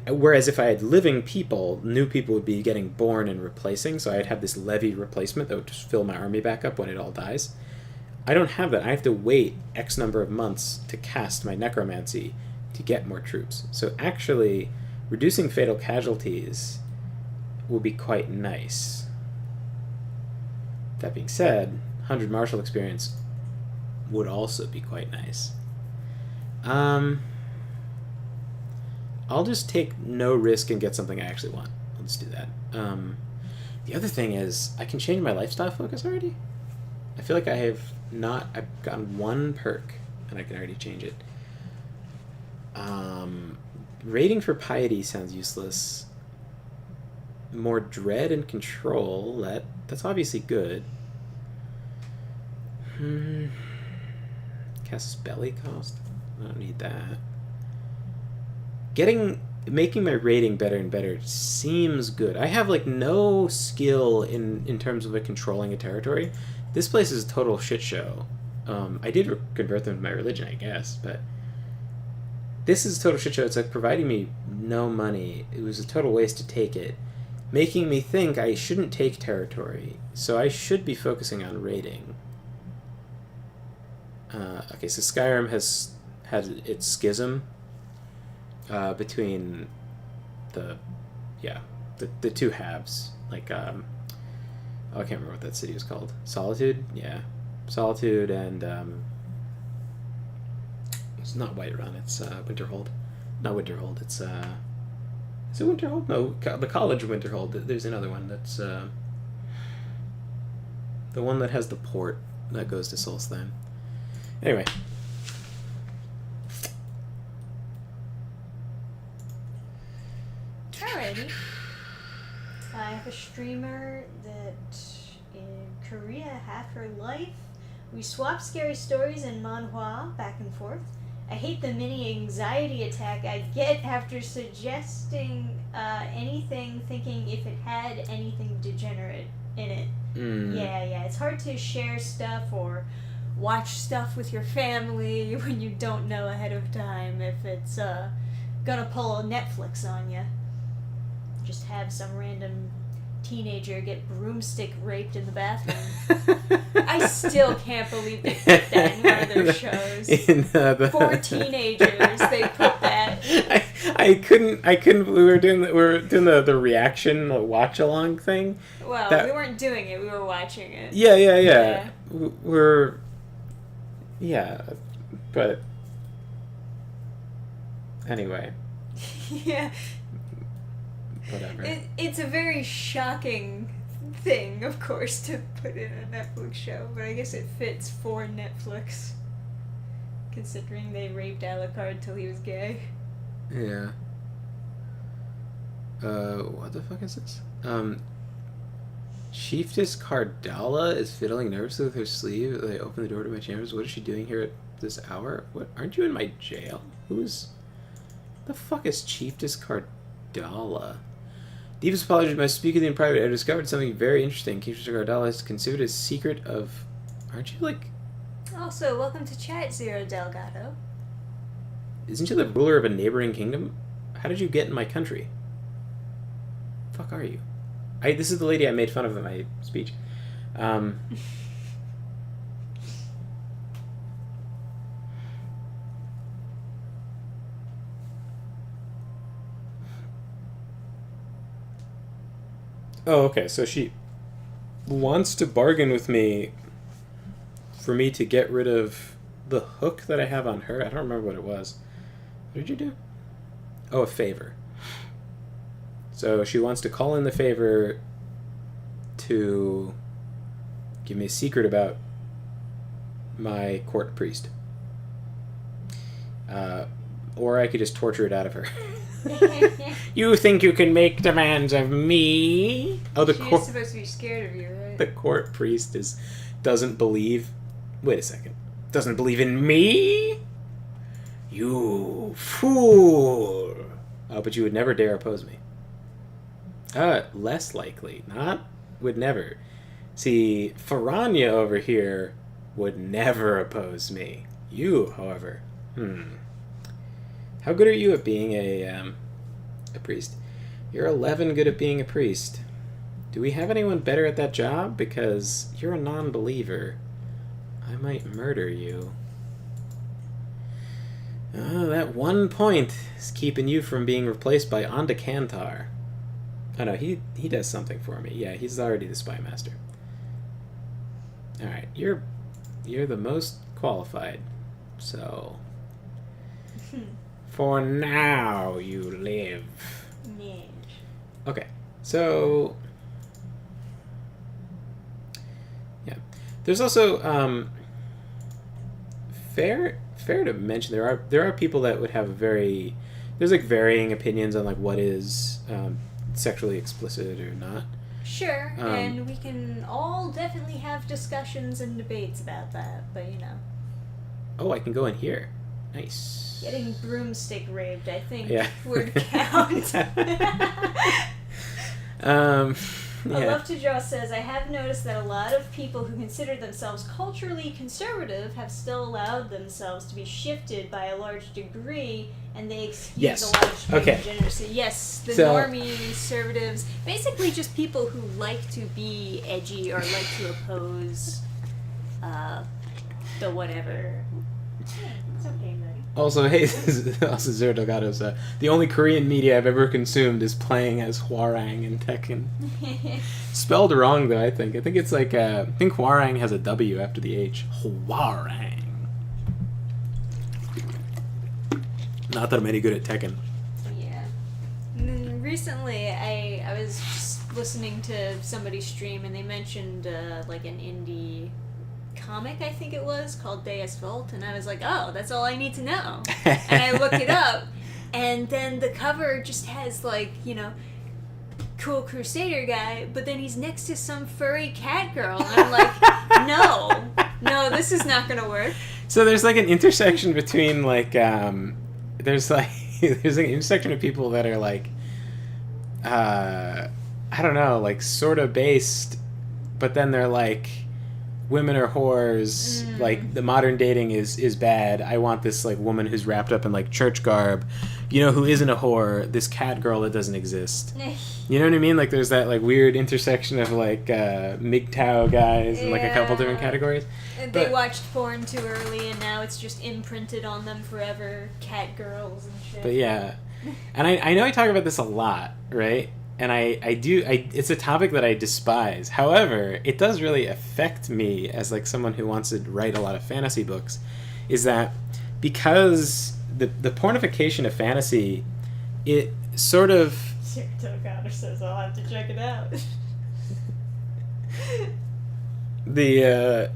Whereas if I had living people, new people would be getting born and replacing, so I'd have this levy replacement that would just fill my army back up when it all dies. I don't have that. I have to wait X number of months to cast my necromancy to get more troops. So actually, reducing fatal casualties will be quite nice. That being said, 100 martial experience would also be quite nice. I'll just take no risk and get something I actually want. I'll just do that. The other thing is, I can change my lifestyle focus already. I feel like I've gotten one perk, and I can already change it. Rating for piety sounds useless. More dread and control, that's obviously good. Cast belly cost? I don't need that. Making my rating better and better seems good. I have like no skill in terms of controlling a territory. This place is a total shit show. I did convert them to my religion, I guess, but this is a total shit show. It's like providing me no money. It was a total waste to take it, making me think I shouldn't take territory, so I should be focusing on raiding. Okay, so Skyrim has had its schism between the two halves. Like, I can't remember what that city was called. Solitude? Yeah. Solitude and, it's not Whiterun, it's Winterhold. Not Winterhold, it's, is it Winterhold? No, the College of Winterhold. There's another one that's, the one that has the port that goes to Solstheim. Anyway. Alrighty. I have a streamer that in Korea half her life. We swap scary stories and manhwa back and forth. I hate the mini anxiety attack I get after suggesting anything, thinking if it had anything degenerate in it. Yeah, it's hard to share stuff or watch stuff with your family when you don't know ahead of time if it's gonna pull a Netflix on you. Just have some random teenager get broomstick raped in the bathroom. I still can't believe they put that in one of their shows. For teenagers, they put that. I couldn't believe we were doing the reaction, the watch along thing. Well, we weren't doing it; we were watching it. Yeah. But anyway. Yeah. Whatever. It's a very shocking thing, of course, to put in a Netflix show, but I guess it fits for Netflix, considering they raped Alucard till he was gay. Yeah. What the fuck is this? Chiefess Cardala is fiddling nervously with her sleeve. They open the door to my chambers. What is she doing here at this hour? What? Aren't you in my jail? The fuck is Chiefess Cardala? Deepest apologies, my speaking in private. I discovered something very interesting. Chiefess Cardala is considered a secret of... Aren't you like... Also, welcome to chat, Zero Delgado. Isn't you the ruler of a neighboring kingdom? How did you get in my country? Fuck are you? This is the lady I made fun of in my speech. Oh, okay, so she wants to bargain with me for me to get rid of the hook that I have on her. I don't remember what it was. What did you do? Oh, a favor. So she wants to call in the favor to give me a secret about my court priest. Or I could just torture it out of her. You think you can make demands of me? Oh, She's supposed to be scared of you, right? The court priest doesn't believe... Wait a second. Doesn't believe in me? You fool! Oh, but you would never dare oppose me. Less likely. Not would never. See, Faranya over here would never oppose me. You, however, How good are you at being a priest? You're 11 good at being a priest. Do we have anyone better at that job? Because you're a non-believer. I might murder you. Oh, that one point is keeping you from being replaced by Onda Kantar. Oh no, he does something for me. Yeah, he's already the spy master. Alright, you're the most qualified. So... For now, you live. Yes. Okay, so... Yeah. There's also, fair to mention, there are people that would have there's like varying opinions on like what is sexually explicit or not. Sure, and we can all definitely have discussions and debates about that, but you know. Oh, I can go in here. Nice. Getting broomstick raped, I think, Yeah. would count. Yeah. Love to Draw says, I have noticed that a lot of people who consider themselves culturally conservative have still allowed themselves to be shifted by a large degree, and they excuse a large degree of degeneracy. Yes, the normie conservatives, basically just people who like to be edgy or like to oppose the whatever. Yeah, it's okay, buddy. Also, hey, also Zero Delgado's, the only Korean media I've ever consumed is playing as Hwarang in Tekken. Spelled wrong, though, I think. I think it's like, I think Hwarang has a W after the H. Hwarang. Not that I'm any good at Tekken. Yeah. And then recently, I was just listening to somebody stream, and they mentioned, like, an indie comic, I think it was, called Deus Vult, and I was like, oh, that's all I need to know. And I looked it up, and then the cover just has, like, you know, cool Crusader guy, but then he's next to some furry cat girl, and I'm like, no, this is not gonna work. So there's like an intersection between like there's like there's an intersection of people that are like I don't know, like sort of based, but then they're like women are whores, like the modern dating is bad. I want this like woman who's wrapped up in like church garb, you know, who isn't a whore, this cat girl that doesn't exist. You know what I mean? Like there's that like weird intersection of like MGTOW guys and like a couple different categories. And they watched porn too early, and now it's just imprinted on them forever. Cat girls and shit. But yeah, and I know I talk about this a lot, right? And I do it's a topic that I despise. However, it does really affect me as like someone who wants to write a lot of fantasy books, is that because the pornification of fantasy, it sort of Connor says I'll have to check it out. the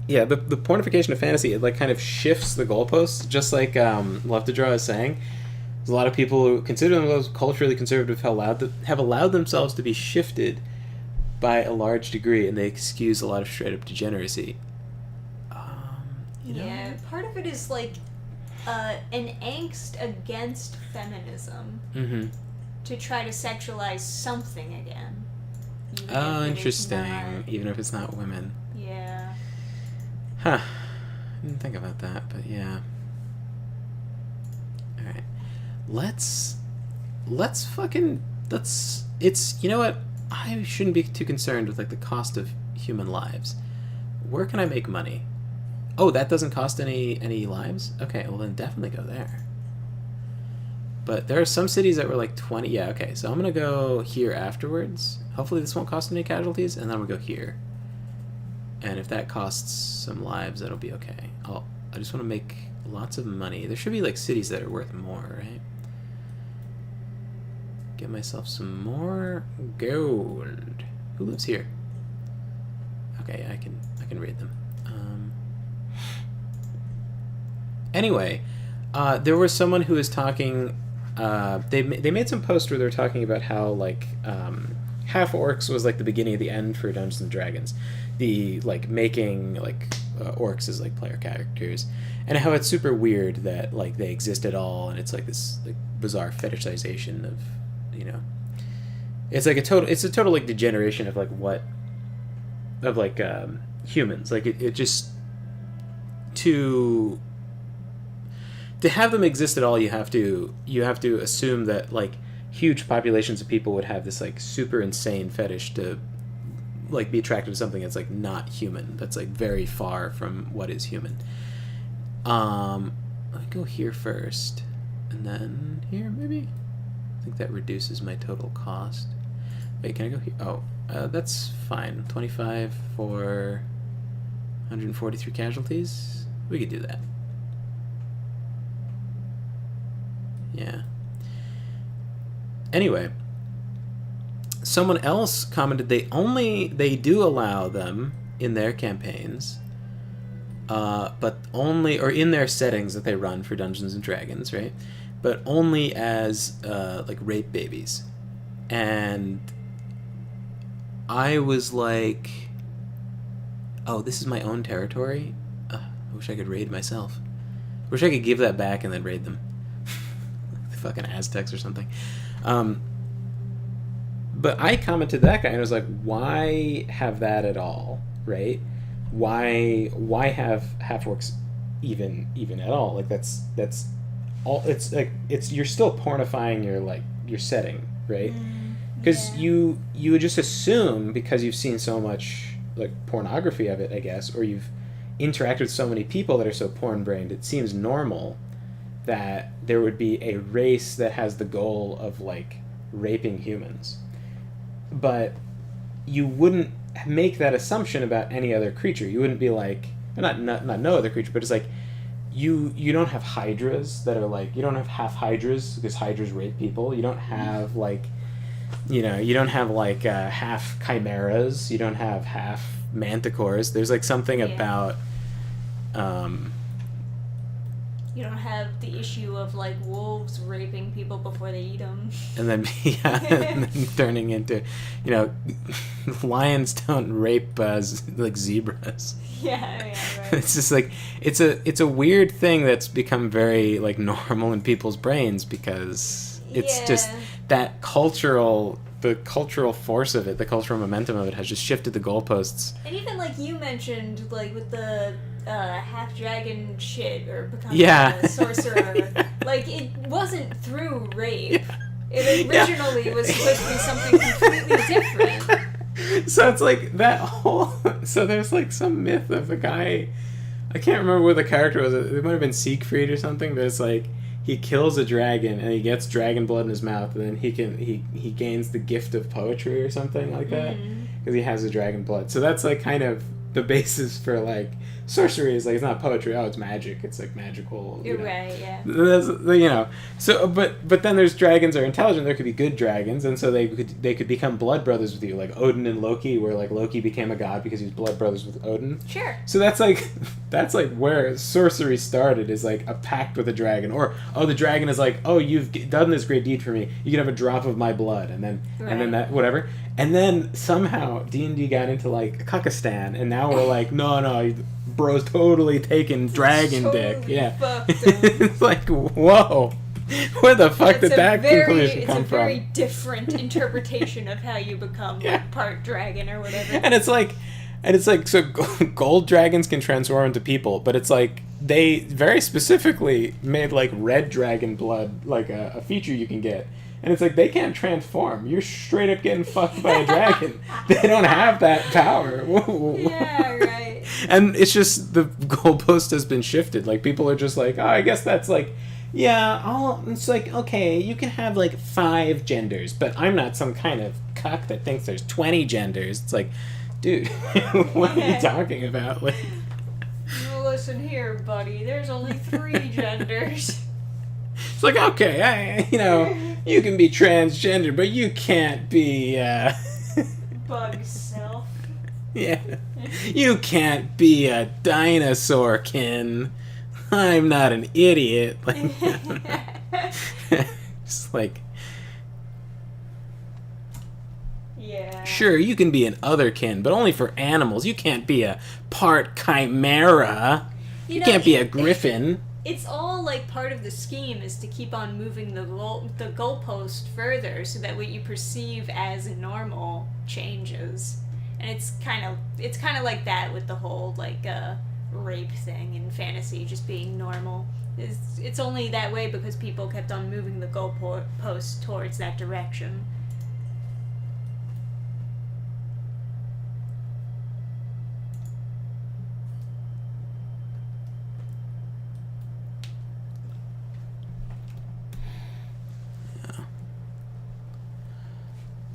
pornification of fantasy, it like kind of shifts the goalposts, just like Love to Draw is saying. There's a lot of people who consider themselves culturally conservative have allowed themselves to be shifted by a large degree, and they excuse a lot of straight up degeneracy. You know? Yeah, part of it is like an angst against feminism to try to sexualize something again. Oh, interesting. Even if it's not women. Yeah. Huh. I didn't think about that, but yeah. Alright. Let's you know what? I shouldn't be too concerned with like the cost of human lives. Where can I make money? Oh, that doesn't cost any lives? Okay, well then definitely go there. But there are some cities that were like 20. Yeah, okay, so I'm gonna go here afterwards. Hopefully this won't cost any casualties, and then we'll go here. And if that costs some lives, that'll be okay. I just want to make lots of money. There should be like cities that are worth more, right? Get myself some more gold. Who lives here? Okay, I can read them. Anyway, there was someone who was talking. They made some post where they were talking about how like half orcs was like the beginning of the end for Dungeons and Dragons, the like making like orcs as like player characters, and how it's super weird that like they exist at all, and it's like this like bizarre fetishization of, you know, it's like a total like degeneration of like what of like humans, like it just to have them exist at all, you have to assume that like huge populations of people would have this like super insane fetish to like be attracted to something that's like not human, that's like very far from what is human. I go here first and then here maybe. I think that reduces my total cost. Wait, can I go here? Oh, that's fine. 25 for 143 casualties. We could do that. Yeah. Anyway, someone else commented they do allow them in their campaigns, but only, or in their settings that they run for Dungeons and Dragons, right? But only as like rape babies. And I was like, oh, this is my own territory? I wish I could raid myself. I wish I could give that back and then raid them. Fucking Aztecs or something. But I commented to that guy and I was like, why have that at all, right? Why have half-orcs even at all? Like that's all. It's like you're still pornifying your setting, right? Because you would just assume, because you've seen so much like pornography of it, I guess, or you've interacted with so many people that are so porn-brained, it seems normal that there would be a race that has the goal of like raping humans. But you wouldn't make that assumption about any other creature. You wouldn't be like, not no other creature, but it's like you don't have hydras that are like, you don't have half hydras because hydras rape people. You don't have like you don't have like half chimeras, you don't have half manticores. There's like something about you don't have the issue of like wolves raping people before they eat them, and then and then turning into, lions don't rape like zebras. Yeah, right. It's just like it's a weird thing that's become very like normal in people's brains, because it's just that the cultural force of it, the cultural momentum of it has just shifted the goalposts. And even like you mentioned, like with the half dragon shit or becoming a sorcerer, like it wasn't through rape. It originally was supposed to be something completely different. So it's like that whole. So there's like some myth of a guy. I can't remember what the character was. It might have been Siegfried or something. But it's like he kills a dragon and he gets dragon blood in his mouth, and then he gains the gift of poetry or something like that, because he has the dragon blood. So that's like kind of the basis for like sorcery. Is like, it's not poetry. Oh, it's magic. It's like magical. You're right. Yeah. That's, So, but then there's dragons are intelligent. There could be good dragons, and so they could become blood brothers with you, like Odin and Loki, where like Loki became a god because he was blood brothers with Odin. Sure. So that's like where sorcery started, is like a pact with a dragon, or the dragon is like, oh, you've done this great deed for me. You can have a drop of my blood, and then that whatever. And then somehow D&D got into like Kakistan, and now we're like, no, bro's totally taking dragon dick. Yeah. It's like, whoa. Where the fuck did that conclusion come from? It's a very different interpretation of how you become like part dragon or whatever. And it's like, so gold dragons can transform into people, but it's like they very specifically made like red dragon blood like a feature you can get. And it's like, they can't transform. You're straight up getting fucked by a dragon. They don't have that power. Yeah, right. And it's just, the goalpost has been shifted. Like, people are just like, oh, I guess that's like, it's like, okay, you can have like 5 genders, but I'm not some kind of cuck that thinks there's 20 genders. It's like, dude, what are you talking about? Like, well, listen here, buddy. There's only 3 genders. It's like, okay, you can be transgender, but you can't be, bug self. Yeah. You can't be a dinosaur kin. I'm not an idiot. Like, it's like, yeah. Sure, you can be an otherkin, but only for animals. You can't be a part chimera. You can't be a griffin. It's all like part of the scheme is to keep on moving the goalpost further, so that what you perceive as normal changes. And it's kind of like that with the whole like rape thing in fantasy just being normal. It's only that way because people kept on moving the goalpost towards that direction.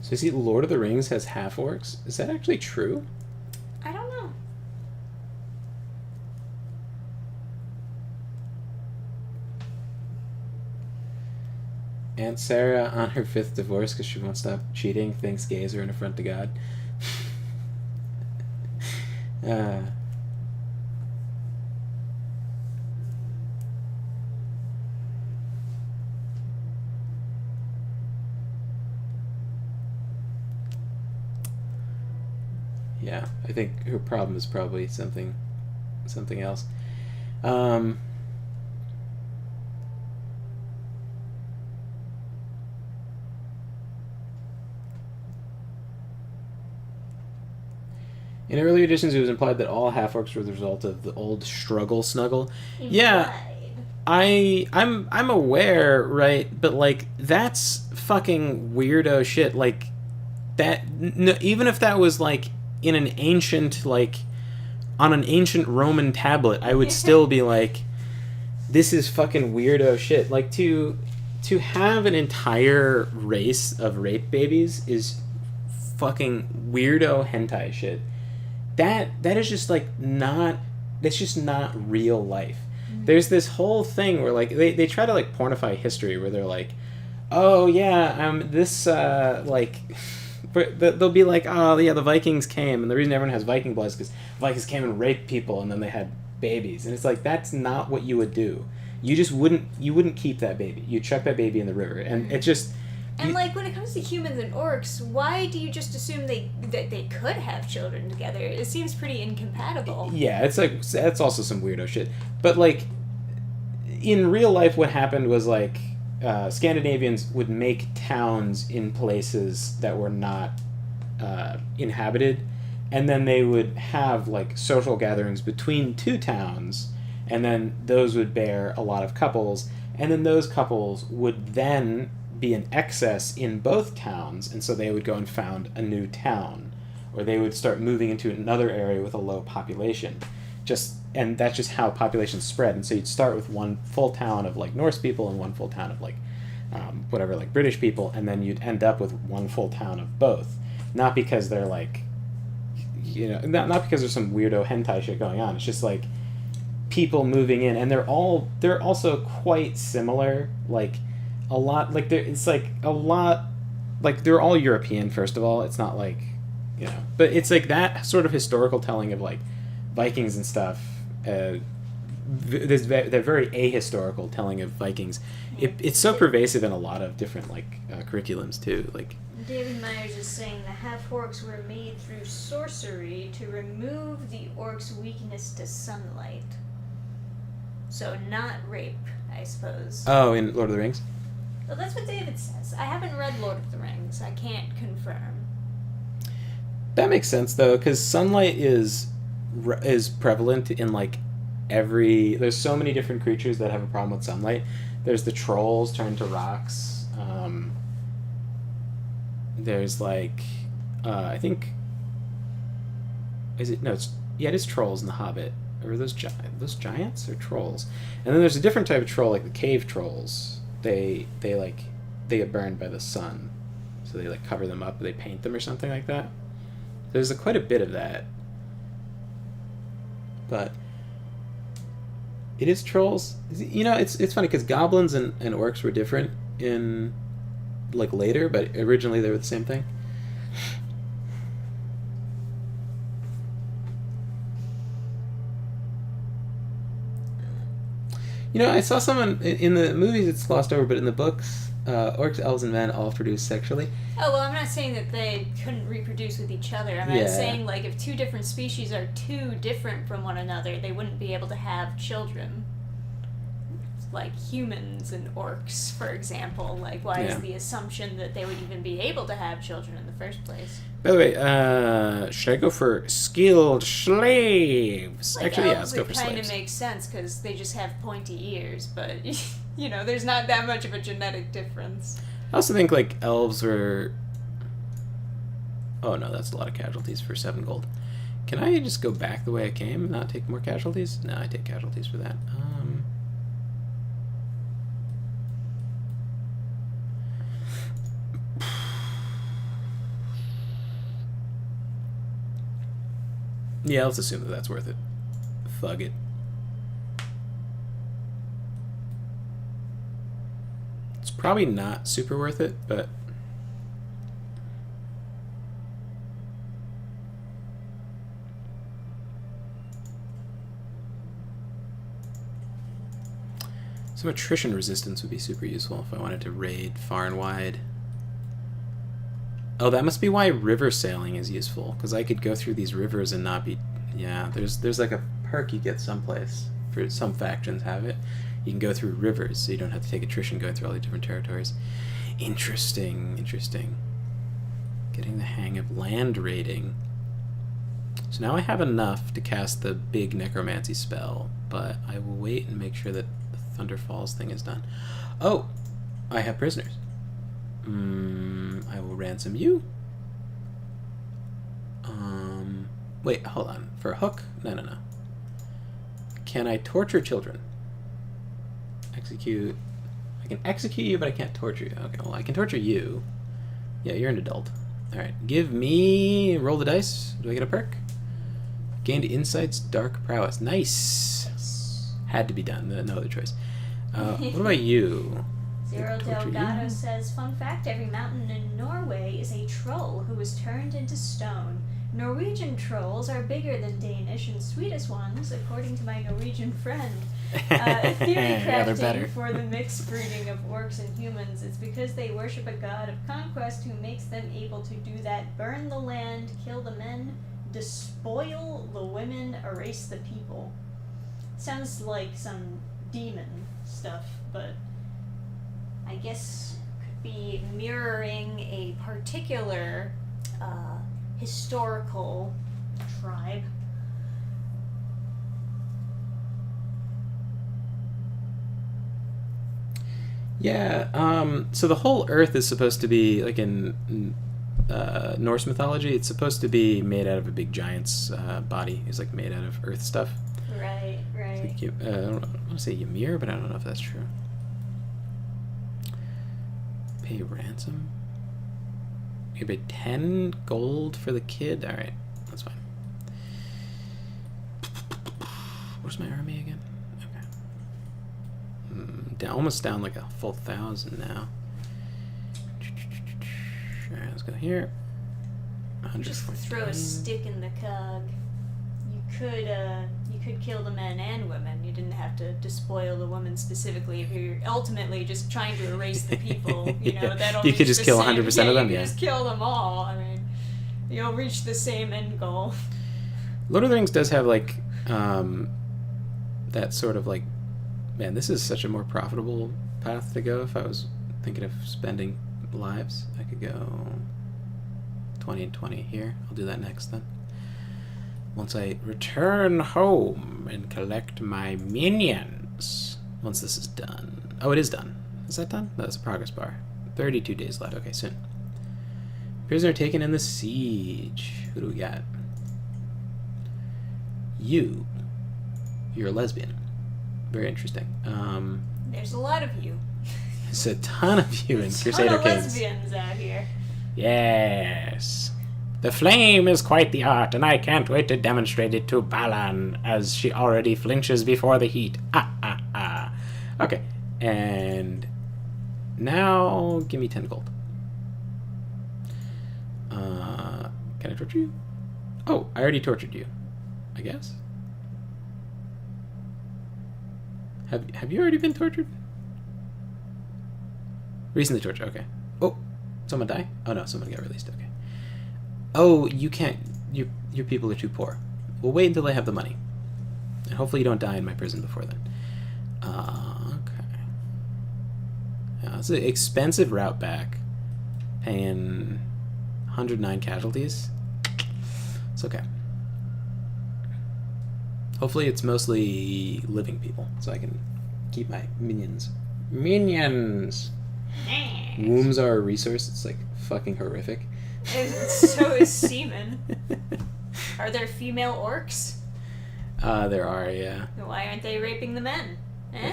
So you see, Lord of the Rings has half-orcs? Is that actually true? I don't know. Aunt Sarah on her 5th divorce because she won't stop cheating, thinks gays are an affront to God. Yeah, I think her problem is probably something else. In earlier editions, it was implied that all half-orcs were the result of the old struggle snuggle. Implied. Yeah, I'm aware, right? But like, that's fucking weirdo shit. Like that. Even if that was like in an ancient, like, on an ancient Roman tablet, I would still be like, this is fucking weirdo shit. Like, to have an entire race of rape babies is fucking weirdo hentai shit. That is just like that's just not real life. There's this whole thing where like they try to like pornify history where they're like, oh yeah, this like, they'll be like, oh yeah, the Vikings came, and the reason everyone has Viking blood is because Vikings came and raped people, and then they had babies, and it's like that's not what you would do. You just wouldn't keep that baby. You chuck that baby in the river, and it just. And like when it comes to humans and orcs, why do you just assume that they could have children together? It seems pretty incompatible. Yeah, it's like that's also some weirdo shit. But like in real life, what happened was like Scandinavians would make towns in places that were not inhabited, and then they would have like social gatherings between two towns, and then those would bear a lot of couples, and then those couples would then be in excess in both towns, and so they would go and found a new town, or they would start moving into another area with a low population. And that's just how populations spread. And so you'd start with one full town of like Norse people and one full town of like whatever, like British people, and then you'd end up with one full town of both. Not because they're like, not because there's some weirdo hentai shit going on. It's just like people moving in, and they're also quite similar. Like a lot, like it's like a lot, like they're all European. First of all, it's not like, but it's like that sort of historical telling of like Vikings and stuff. There's that very ahistorical telling of Vikings. It's so pervasive in a lot of different like curriculums too. Like David Myers is saying the half-orcs were made through sorcery to remove the orcs' weakness to sunlight. So not rape, I suppose. Oh, in Lord of the Rings? Well, that's what David says. I haven't read Lord of the Rings. I can't confirm. That makes sense though, because sunlight is prevalent in like there's so many different creatures that have a problem with sunlight. There's the trolls turned to rocks. There's like I think it is trolls in the Hobbit. Or those giants or trolls? And then there's a different type of troll, like the cave trolls. They get burned by the sun, so they like cover them up, they paint them or something like that. There's quite a bit of that. But it is trolls. It's funny because goblins and orcs were different in like later, but originally they were the same thing. I saw someone in the movies it's glossed over, but in the books, orcs, elves, and men all produce sexually. Oh, well, I'm not saying that they couldn't reproduce with each other. I'm not saying, like, if two different species are too different from one another, they wouldn't be able to have children. Like humans and orcs, for example. Like, why is the assumption that they would even be able to have children in the first place? By the way, should I go for skilled slaves? Like, actually, let's go for slaves. It kind of makes sense because they just have pointy ears, but there's not that much of a genetic difference. I also think like elves were. Oh no, that's a lot of casualties for 7 gold. Can I just go back the way I came and not take more casualties? No, I take casualties for that. Yeah, let's assume that that's worth it. Thug it. It's probably not super worth it, but... Some attrition resistance would be super useful if I wanted to raid far and wide. Oh, that must be why river sailing is useful, because I could go through these rivers and not be... Yeah, there's like a perk you get someplace. For some factions have it. You can go through rivers, so you don't have to take attrition going through all the different territories. Interesting. Getting the hang of land raiding. So now I have enough to cast the big necromancy spell, but I will wait and make sure that the Thunder Falls thing is done. Oh! I have prisoners. I will ransom you. Wait, hold on. For a hook? No. Can I torture children? Execute. I can execute you, but I can't torture you. Okay, well, I can torture you. Yeah, you're an adult. Alright, give me... Roll the dice. Do I get a perk? Gained insights, dark prowess. Nice! Had to be done. No other choice. What about you? Zero Torture Delgado you. says, fun fact, every mountain in Norway is a troll who was turned into stone. Norwegian trolls are bigger than Danish and Swedish ones, according to my Norwegian friend. Theory Yeah, they're better. crafting for the mixed breeding of orcs and humans. It's because they worship a god of conquest who makes them able to do that. Burn the land, kill the men, despoil the women, erase the people. Sounds like some demon stuff, but I guess could be mirroring a particular historical tribe. Yeah, so the whole Earth is supposed to be, like in Norse mythology, it's supposed to be made out of a big giant's body. It's like made out of Earth stuff. Right. Like I don't want to say Ymir, but I don't know if that's true. Pay ransom? You pay 10 gold for the kid? Alright, that's fine. Where's my army again? Okay. Almost down like a full 1,000 now. Alright, let's go here. Just throw a stick in the cog. You could kill the men and women. You didn't have to despoil the women specifically. If you're ultimately just trying to erase the people, Yeah. that'll You reach could just the kill same- 100% of them, You yeah. could just kill them all. I mean, you'll reach the same end goal. Lord of the Rings does have like that sort of like, man, this is such a more profitable path to go. If I was thinking of spending lives, I could go 20 and 20 here. I'll do that next then. Once I return home and collect my minions. Once this is done. Oh, it is done. Is that done? No, that's a progress bar. 32 days left. Okay, soon. Prisoner taken in the siege. Who do we got? You're a lesbian. Very interesting. There's a lot of you. There's a ton of you in There's Crusader a ton of Kings. lesbians out here. Yes. The flame is quite the art, and I can't wait to demonstrate it to Balan, as she already flinches before the heat. Okay, and now give me 10 gold. Can I torture you? Oh, I already tortured you, I guess. Have you already been tortured? Recently tortured, okay. Oh, someone die? Oh no, someone got released, okay. Oh, you can't. Your people are too poor. We'll wait until they have the money. And hopefully you don't die in my prison before then. Okay. Yeah, it's an expensive route back. Paying 109 casualties. It's okay. Hopefully it's mostly living people, so I can keep my minions. Minions! Wombs are a resource. It's like fucking horrific. So is semen. Are there female orcs? There are, yeah. Why aren't they raping the men? Eh?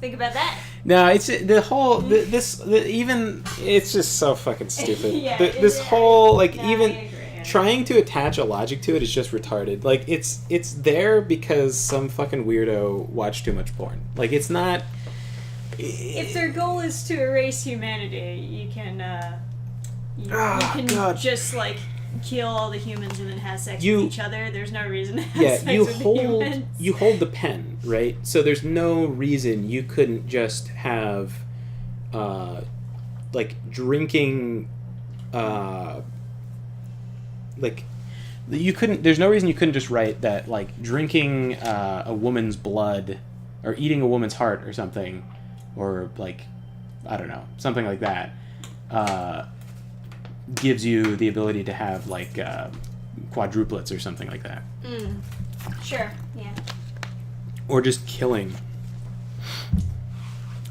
Think about that. No, it's the whole even it's just so fucking stupid. Yeah, This yeah. whole like No, I even agree. trying to attach a logic to it is just retarded. Like it's there because some fucking weirdo watched too much porn. Like it's not. If their goal is to erase humanity, you can God. just like kill all the humans and then have sex You- with each other. There's no reason to have Yeah, sex you with the hold humans. you hold the pen, right? So there's no reason you couldn't just have like drinking like you couldn't there's no reason you couldn't just write that like drinking a woman's blood or eating a woman's heart or something, or like I don't know, something like that gives you the ability to have like quadruplets or something like that. Sure, yeah. Or just killing.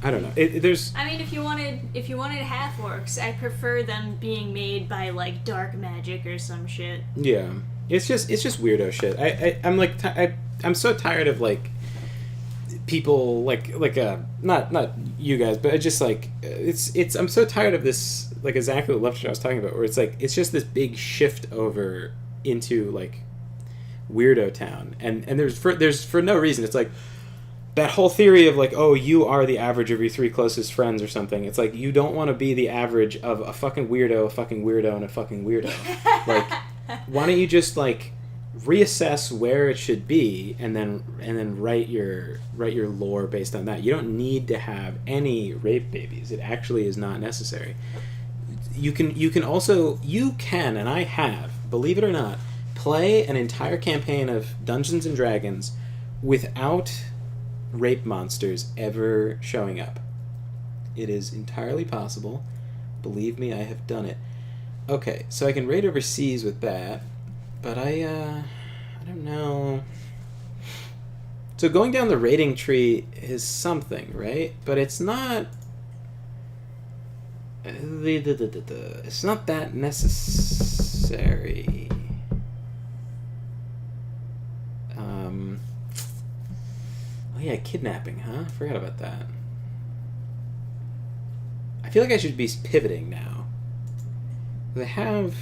I don't know. There's I mean, if you wanted half orcs, I prefer them being made by like dark magic or some shit. yeah. It's just weirdo shit. I'm like I'm so tired of like people like not you guys, but I just like it's I'm so tired of this, like exactly what Left I was talking about, where it's like it's just this big shift over into like weirdo town, and there's for no reason. It's like that whole theory of like, oh, you are the average of your 3 closest friends or something. It's like you don't want to be the average of a fucking weirdo, a fucking weirdo, and a fucking weirdo. Like, why don't you just like reassess where it should be and then write your lore based on that. You don't need to have any rape babies. It actually is not necessary. You can and I have, believe it or not, play an entire campaign of Dungeons and Dragons without rape monsters ever showing up. It is entirely possible. Believe me, I have done it. Okay, so I can raid overseas with that, but I don't know. So going down the rating tree is something, right? But it's not. It's not that necessary. Oh yeah, kidnapping, huh? I forgot about that. I feel like I should be pivoting now. I have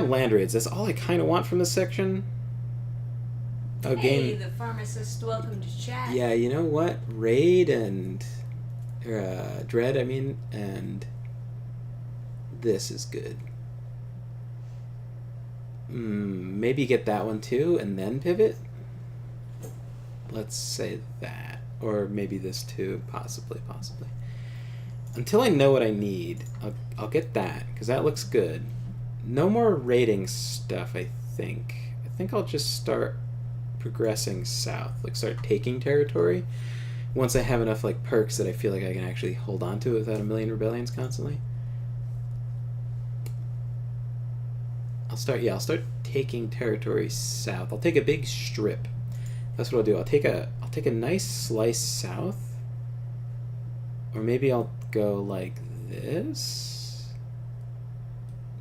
land raids. That's all I kind of want from this section. Oh, hey, the pharmacist, welcome to chat. Yeah, you know what? Raid and Dread, I mean, and this is good. Maybe get that one too, and then pivot. Let's say that, or maybe this too, possibly. Until I know what I need, I'll get that because that looks good. No more raiding stuff, I think. I think I'll just start progressing south, like start taking territory once I have enough like perks that I feel like I can actually hold on to without a million rebellions constantly. I'll start taking territory south. I'll take a big strip. That's what I'll do. I'll take a nice slice south. Or maybe I'll go like this.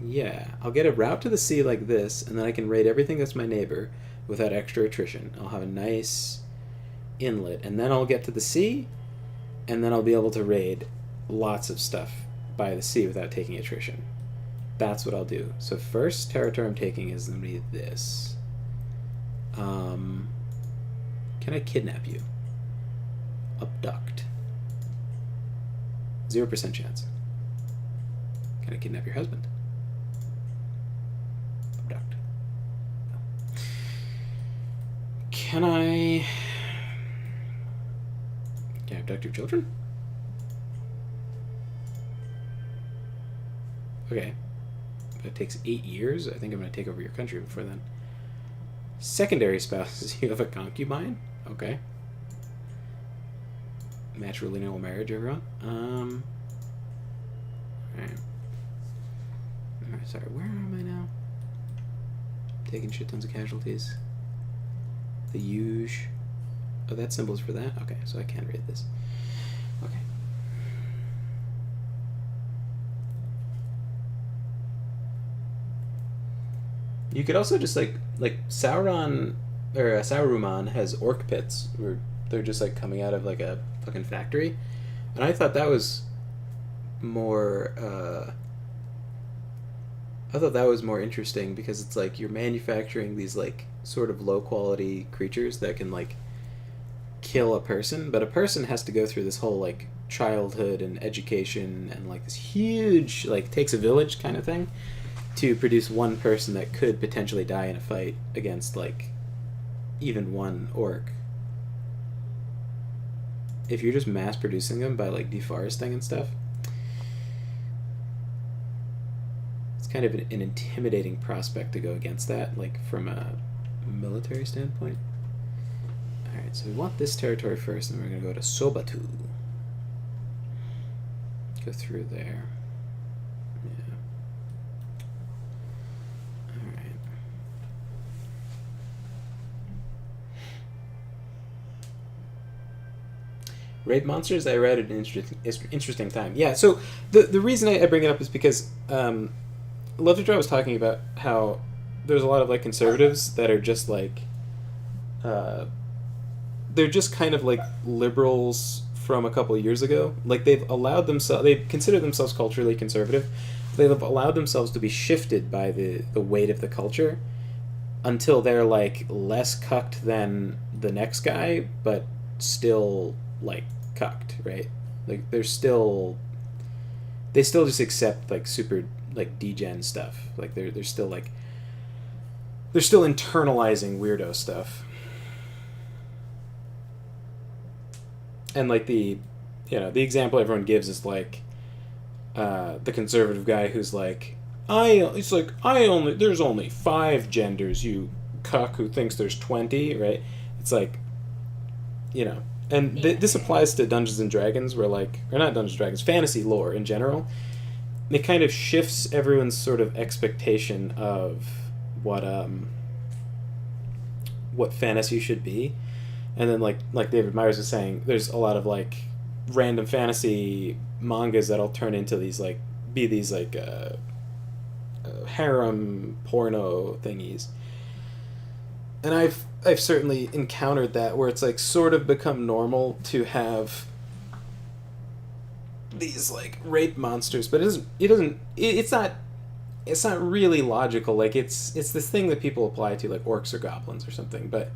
Yeah, I'll get a route to the sea like this, and then I can raid everything that's my neighbor without extra attrition. I'll have a nice inlet, and then I'll get to the sea, and then I'll be able to raid lots of stuff by the sea without taking attrition. That's what I'll do. So first territory I'm taking is going to be this. Can I kidnap you? Abduct. 0% chance. Can I kidnap your husband? Abduct. No. Can I abduct your children? Okay. But it takes 8 years. I think I'm going to take over your country before then. Secondary spouses. You have a concubine? Okay. Matrilineal marriage, everyone. Alright. Alright, sorry. Where am I now? Taking shit tons of casualties. The huge. Oh, that symbol's for that? Okay, so I can read this. Okay. You could also just like Sauron or Saruman has orc pits where they're just like coming out of like a fucking factory, and I thought that was more. I thought that was more interesting because it's like you're manufacturing these like sort of low quality creatures that can like kill a person, but a person has to go through this whole like childhood and education and like this huge like takes a village kind of thing to produce one person that could potentially die in a fight against like even one orc. If you're just mass producing them by like deforesting and stuff, it's kind of an intimidating prospect to go against that, like from a military standpoint. Alright, so we want this territory first, and we're going to go to Sobatu. Go through there. Yeah. Alright. Raid monsters, I read at an interesting time. Yeah, so the reason I bring it up is because Lovedraw was talking about how there's a lot of like conservatives that are just like they're just kind of like liberals from a couple of years ago. Like they've considered themselves culturally conservative. They've allowed themselves to be shifted by the weight of the culture until they're like less cucked than the next guy, but still like cucked, right? Like they still just accept like super like degen stuff. Like they're still like they're still internalizing weirdo stuff. And like the example everyone gives is like the conservative guy who's like, there's only 5 genders, you cuck who thinks there's 20, right? It's like, and this applies to Dungeons and Dragons, where like, or not Dungeons and Dragons, fantasy lore in general. It kind of shifts everyone's sort of expectation of what fantasy should be. And then like David Myers was saying, there's a lot of like random fantasy mangas that'll turn into these like harem porno thingies. And I've certainly encountered that, where it's like sort of become normal to have these like rape monsters, but it's not really logical. Like it's this thing that people apply to like orcs or goblins or something, but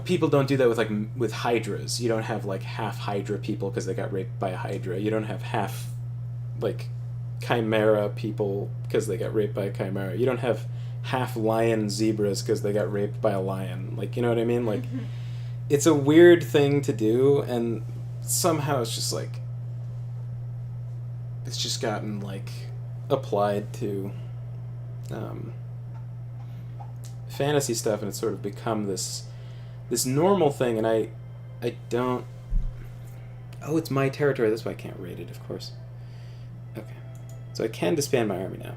people don't do that with hydras. You don't have like half hydra people because they got raped by a hydra. You don't have half like chimera people because they got raped by a chimera. You don't have half lion zebras because they got raped by a lion. Like, you know what I mean? Like, it's a weird thing to do, and somehow it's just like it's just gotten like applied to fantasy stuff, and it's sort of become this normal thing. And I don't. Oh, it's my territory. That's why I can't raid it, of course. Okay, so I can disband my army now.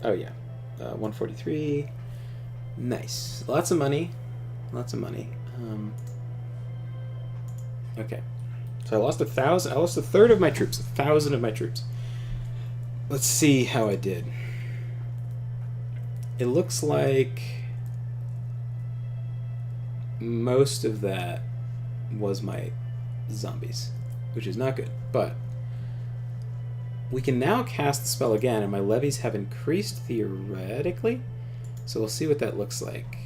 Oh yeah, 143. Nice, lots of money. Okay, so I lost 1,000. I lost a third of my troops. 1,000 of my troops. Let's see how I did. It looks like most of that was my zombies, which is not good. But we can now cast the spell again, and my levies have increased theoretically. So we'll see what that looks like.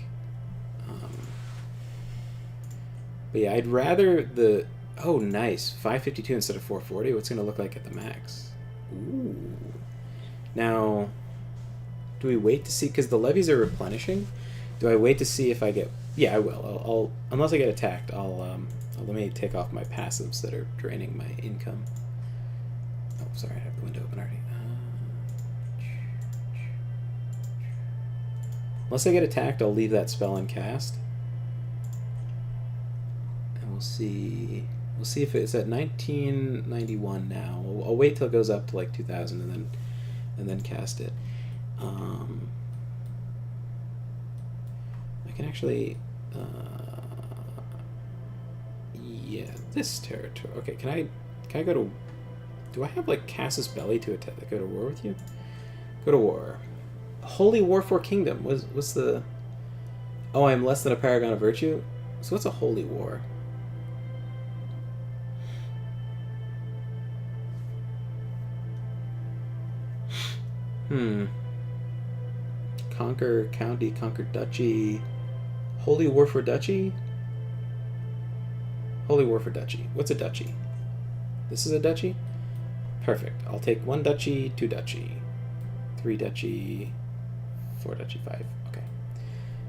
But yeah, I'd rather the... Oh, nice. 552 instead of 440. What's going to look like at the max? Ooh. Now, do we wait to see? Because the levies are replenishing. Do I wait to see if I get... Yeah, I will. I'll unless I get attacked, I'll let me take off my passives that are draining my income. Oh, sorry, I have the window open already. Unless I get attacked, I'll leave that spell uncast. And we'll see if it's at 1991 now. I'll wait till it goes up to like 2000 and then cast it. I can actually yeah, this territory. Okay, can I go to... Do I have like Casus Belli to attack? Go to war with you? Go to war. Holy War for Kingdom. What's the... Oh, I'm less than a paragon of virtue? So what's a holy war? Conquer county, conquer duchy. Holy War for duchy? Holy War for duchy. What's a duchy? This is a duchy? Perfect. I'll take 1 duchy, 2 duchy, 3 duchy, 4 duchy, 5. Okay.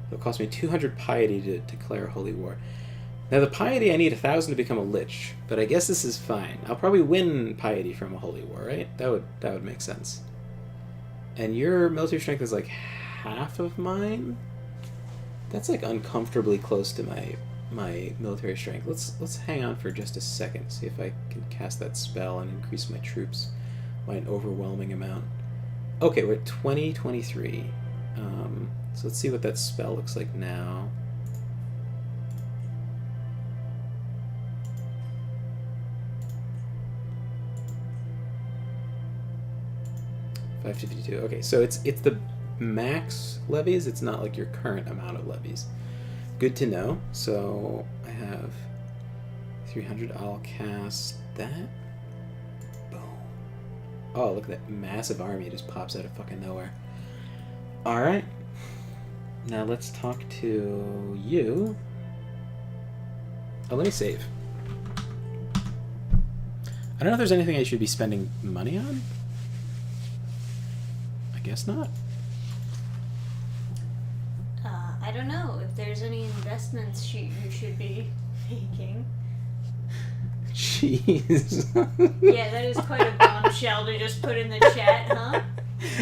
It'll cost me 200 piety to declare holy war. Now the piety, I need 1,000 to become a lich, but I guess this is fine. I'll probably win piety from a holy war, right? That would make sense. And your military strength is like half of mine? That's like uncomfortably close to my military strength. Let's hang on for just a second, see if I can cast that spell and increase my troops by an overwhelming amount. Okay, we're at 2023. So let's see what that spell looks like now. $552. Okay, so it's the max levies. It's not like your current amount of levies. Good to know. So I have 300. I'll cast that. Boom. Oh, look at that massive army. It just pops out of fucking nowhere. Alright. Now let's talk to you. Oh, let me save. I don't know if there's anything I should be spending money on. I guess not. I don't know if there's any investments you should be making. Jeez. Yeah, that is quite a bombshell to just put in the chat, huh?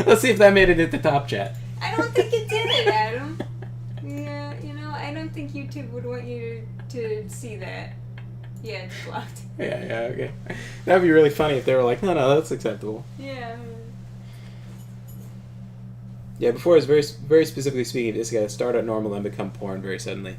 Let's see if that made it at the top chat. I don't think it did it, Adam. Yeah, I don't think YouTube would want you to see that. Yeah, it's blocked. Yeah, okay. That would be really funny if they were like, no, that's acceptable. Yeah. Yeah, before I was very, very specifically speaking of this guy, start at normal and become porn very suddenly.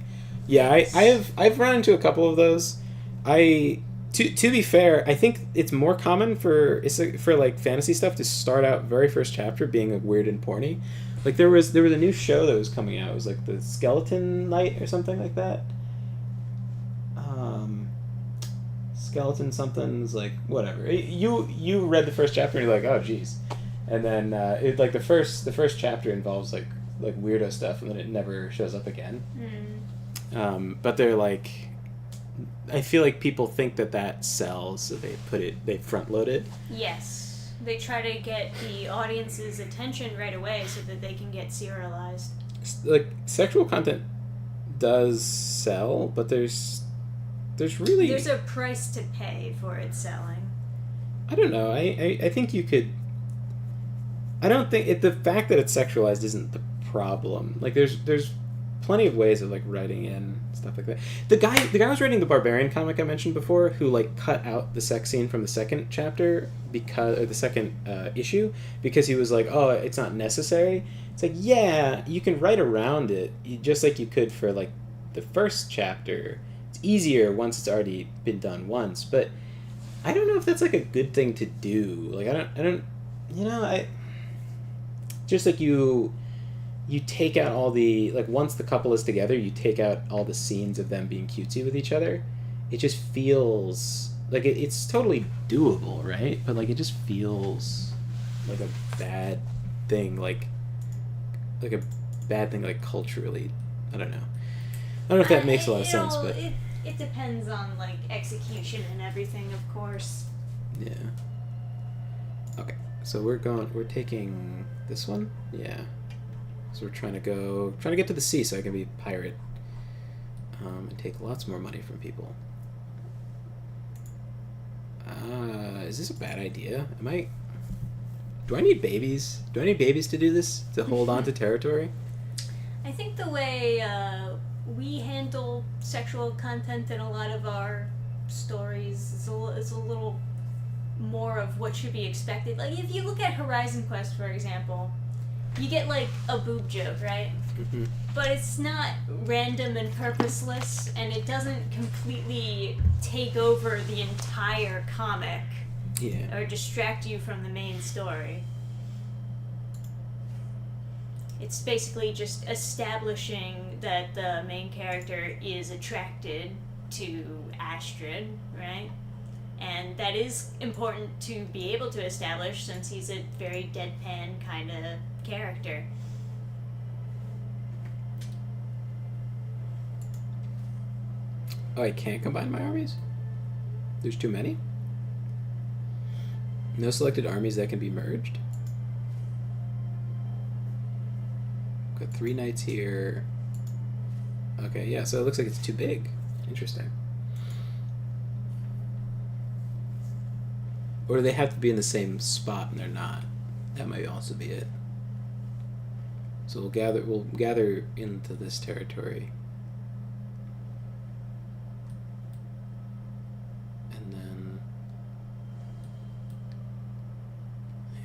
Yeah, I've run into a couple of those. To be fair, I think it's more common for like fantasy stuff to start out very first chapter being like weird and porny. Like there was a new show that was coming out. It was like the Skeleton Knight or something like that. Skeleton something's like whatever. You read the first chapter and you're like, oh geez, and then it like the first chapter involves like weirdo stuff and then it never shows up again. But they're like, I feel like people think that sells, so they front load it. Yes, they try to get the audience's attention right away so that they can get serialized. Like sexual content does sell, but there's a price to pay for it selling. I don't know. I think you could. I don't think the fact that it's sexualized isn't the problem. Like there's plenty of ways of like writing in stuff like that. The guy was writing the Barbarian comic I mentioned before, who like cut out the sex scene from the second chapter or the second issue because he was like, oh, it's not necessary. It's like, yeah, you can write around it just like you could for like the first chapter. It's easier once it's already been done once, but I don't know if that's like a good thing to do. Like I don't just like you take out all the, like, once the couple is together, you take out all the scenes of them being cutesy with each other. It just feels like it's totally doable, right? But like it just feels like a bad thing, like a bad thing, like culturally. I don't know if that makes a lot of sense, but it depends on like execution and everything, of course. Yeah. Okay, so we're taking this one, yeah. So we're trying to get to the sea so I can be a pirate, and take lots more money from people. Is this a bad idea? Do I need babies? Do I need babies to do this, to hold on to territory? I think the way we handle sexual content in a lot of our stories is a little more of what should be expected. Like if you look at Horizon Quest, for example, you get like a boob joke, right? Mm-hmm. But it's not random and purposeless, and it doesn't completely take over the entire comic. Yeah. Or distract you from the main story. It's basically just establishing that the main character is attracted to Astrid, right? And that is important to be able to establish since he's a very deadpan kind of character. Oh, I can't combine my armies? There's too many? No selected armies that can be merged? Got 3 knights here. Okay, yeah, so it looks like it's too big. Interesting. Or do they have to be in the same spot and they're not? That might also be it. So we'll gather into this territory. And then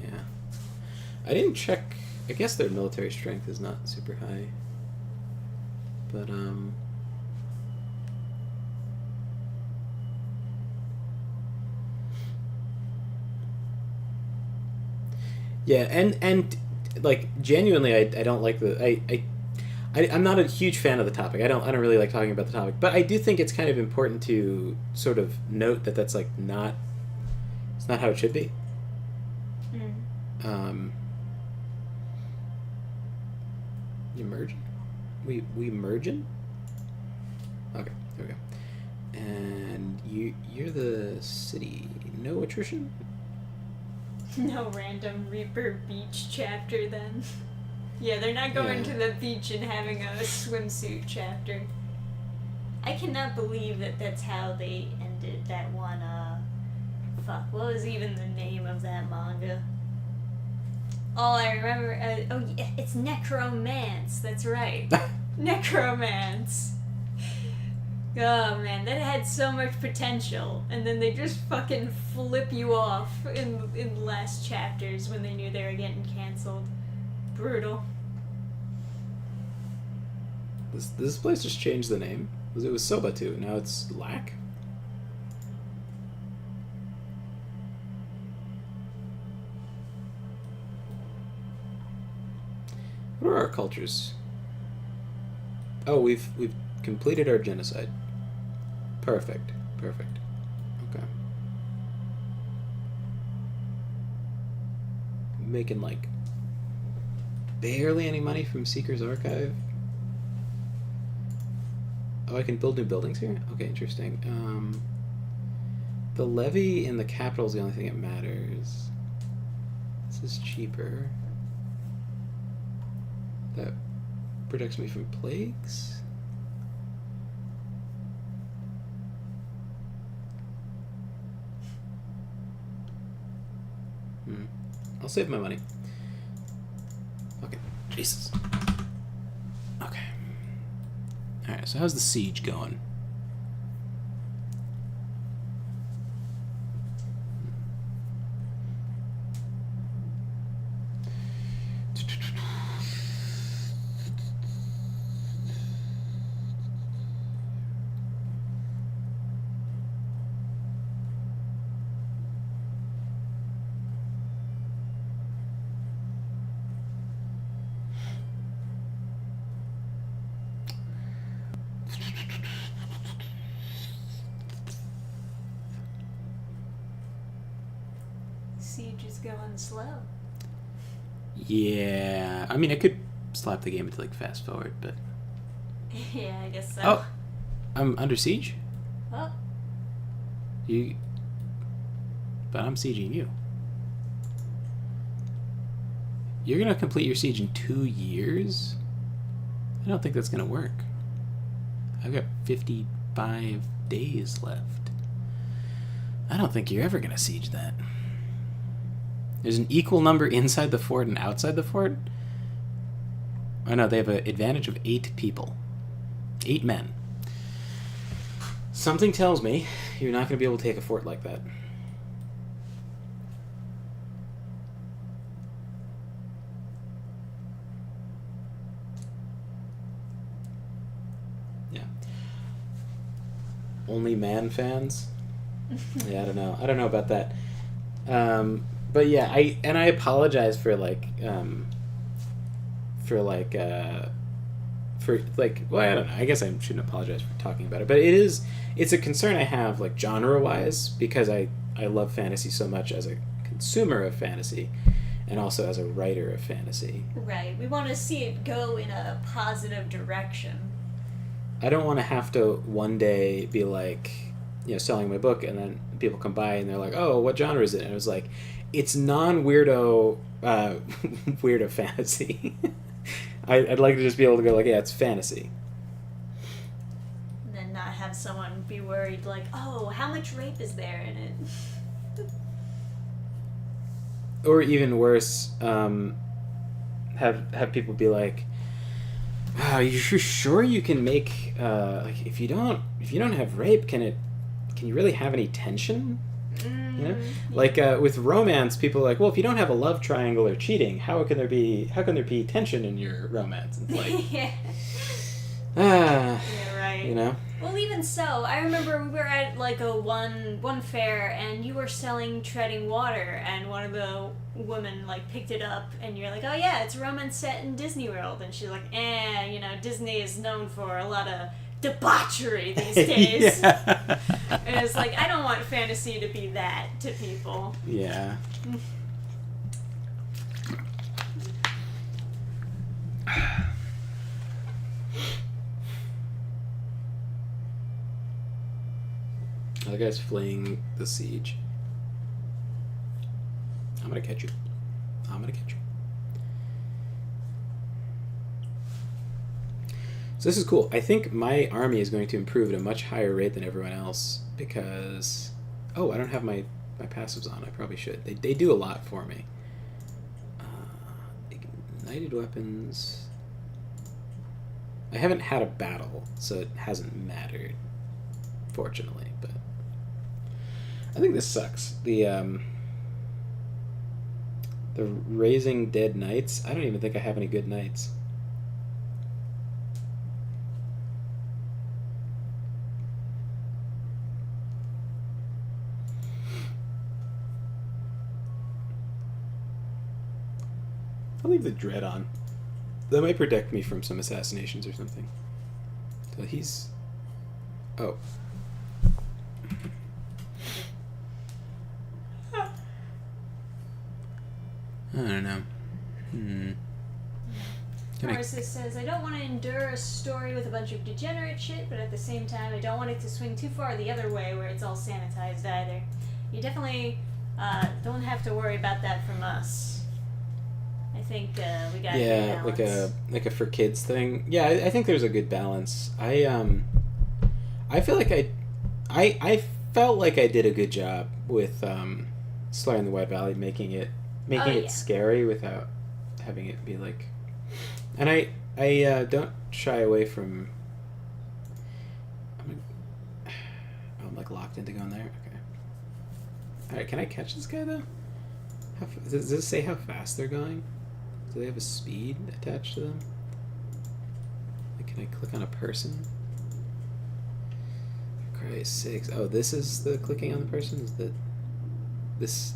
yeah. I didn't check. I guess their military strength is not super high. But yeah, and like genuinely, I don't like I'm not a huge fan of the topic. I don't really like talking about the topic, but I do think it's kind of important to sort of note that that's like it's not how it should be. Mm. You merge? we merging? Okay, there we go. And you're the city. No attrition? No random Reaper Beach chapter then. Yeah, they're not going to the beach and having a swimsuit chapter. I cannot believe that that's how they ended that one, fuck, what was even the name of that manga? All I remember, oh yeah, it's Necromance, that's right. Necromance. Oh man, that had so much potential, and then they just fucking flip you off in the last chapters when they knew they were getting canceled. Brutal. This place just changed the name. It was Sobatu, now it's Lack? What are our cultures? Oh, we've completed our genocide. Perfect. Okay. Making like barely any money from Seeker's Archive. Oh, I can build new buildings here? Okay, interesting. The levy in the capital is the only thing that matters. This is cheaper. That protects me from plagues. I'll save my money. Okay. Jesus. Okay. Alright, so how's the siege going? Siege is going slow. Yeah, I mean, I could slap the game into like fast forward, but Yeah, I guess so. oh, I'm under siege. Oh, But I'm sieging you. You're gonna complete your siege in 2 years? I don't think that's gonna work. I've got 55 days left. I don't think you're ever gonna siege that. There's an equal number inside the fort and outside the fort. Oh no, they have an advantage of 8 people. 8 men. Something tells me you're not going to be able to take a fort like that. Yeah. Only man fans? Yeah, I don't know. I don't know about that. But yeah, I apologize for well, I don't know. I guess I shouldn't apologize for talking about it, but it's a concern I have, like, genre-wise, because I love fantasy so much as a consumer of fantasy and also as a writer of fantasy. right. We want to see it go in a positive direction. I don't want to have to one day be like, selling my book, and then people come by and they're like, oh, what genre is it? And it was like, it's non-weirdo weirdo fantasy. I'd like to just be able to go like, yeah, it's fantasy. And then not have someone be worried like, oh, how much rape is there in it? Or even worse, have people be like, wow, you're sure you can make like, if you don't have rape, can you really have any tension? Like with romance, people are like, well, if you don't have a love triangle or cheating, how can there be tension in your romance? And it's like, yeah. Yeah, right. Well, even so, I remember we were at like a one fair, and you were selling treading water, and one of the women like picked it up, and you're like, oh yeah, it's romance set in Disney World, and she's like, Disney is known for a lot of debauchery these days. Yeah. And it's like, I don't want fantasy to be that to people. Yeah. The guy's fleeing the siege. I'm gonna catch you. I'm gonna catch you. So this is cool. I think my army is going to improve at a much higher rate than everyone else because... Oh, I don't have my passives on. I probably should. They do a lot for me. Ignited weapons... I haven't had a battle, so it hasn't mattered, fortunately, but... I think this sucks. The Raising Dead Knights, I don't even think I have any good knights. I'll leave the dread on. That might protect me from some assassinations or something. So he's... Oh. I don't know. Narcissus says, I don't want to endure a story with a bunch of degenerate shit, but at the same time, I don't want it to swing too far the other way where it's all sanitized either. You definitely don't have to worry about that from us. I think we got a good balance. like a for kids thing. Yeah, I think there's a good balance. I feel like I felt like I did a good job with Slayer in the White Valley, making it scary without having it be like. And I don't shy away from. I'm like locked into going there. Okay. All right, can I catch this guy though? Does it say how fast they're going? Do they have a speed attached to them? Like, can I click on a person? For Christ's sakes. Oh, this is the clicking on the person? Is that this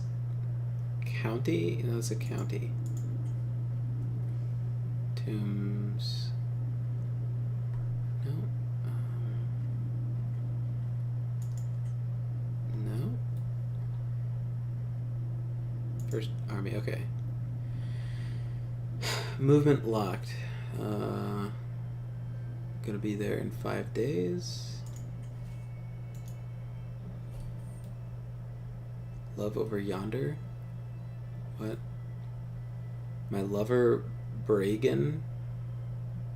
county? No, it's a county. Tombs. No. No. First army, okay. Movement locked. Gonna be there in 5 days. Love over yonder. What? My lover Bragan?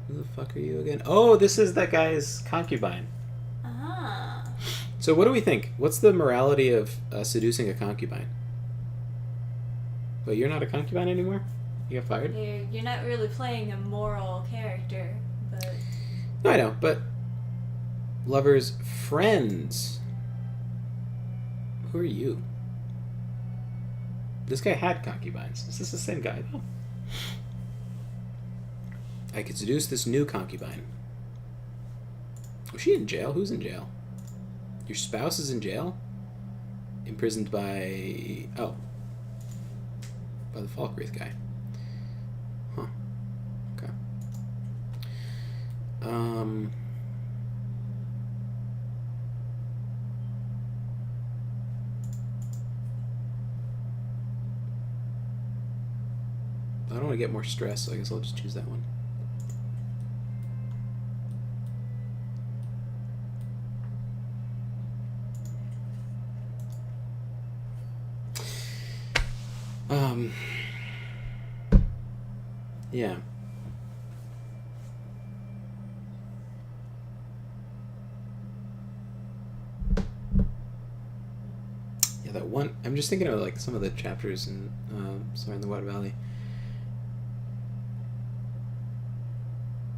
Who the fuck are you again? Oh, this is that guy's concubine. Ah. So what do we think? What's the morality of seducing a concubine? Well, you're not a concubine anymore? You got fired? You're not really playing a moral character, but... No, I know, but... Lovers, friends. Who are you? This guy had concubines. Is this the same guy, though? I could seduce this new concubine. Was she in jail? Who's in jail? Your spouse is in jail? Imprisoned by... Oh. By the Falkreath guy. Huh. Okay. I don't want to get more stress, so I guess I'll just choose that one. Yeah. Yeah, that one. I'm just thinking about like some of the chapters in Slayer in the White Valley.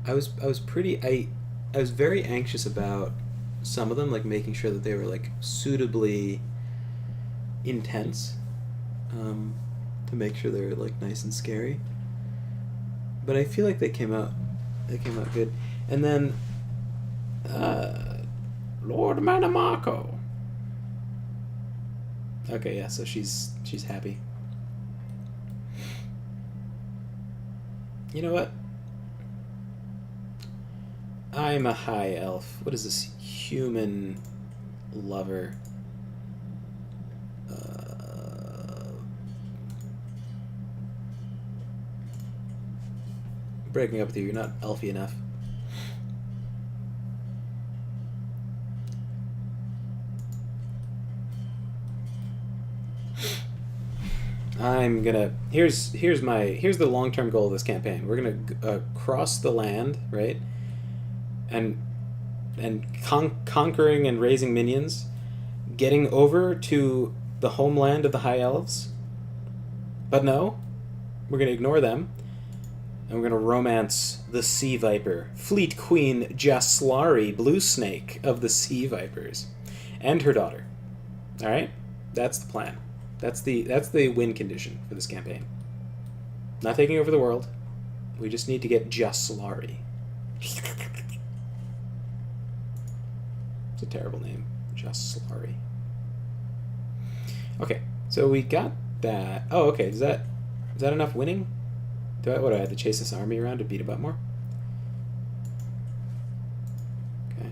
I was very anxious about some of them, like making sure that they were like suitably intense, to make sure they were like nice and scary. But I feel like they came out good. And then Lord MANNIMARCO. Okay, yeah, so she's happy. You know what? I'm a high elf. What is this? Human lover. Breaking up with you. You're not elfy enough. I'm gonna. Here's the long-term goal of this campaign. We're gonna cross the land, right? And conquering and raising minions, getting over to the homeland of the High Elves. But no, we're gonna ignore them, and we're gonna romance the Sea Viper, Fleet Queen Jaslari, Blue Snake of the Sea Vipers, and her daughter. All right, that's the plan. That's the win condition for this campaign. Not taking over the world. We just need to get Jaslari. It's a terrible name, Jaslari. Okay, so we got that. Oh, okay. Is that enough winning? Do I have to chase this army around to beat it up more? Okay.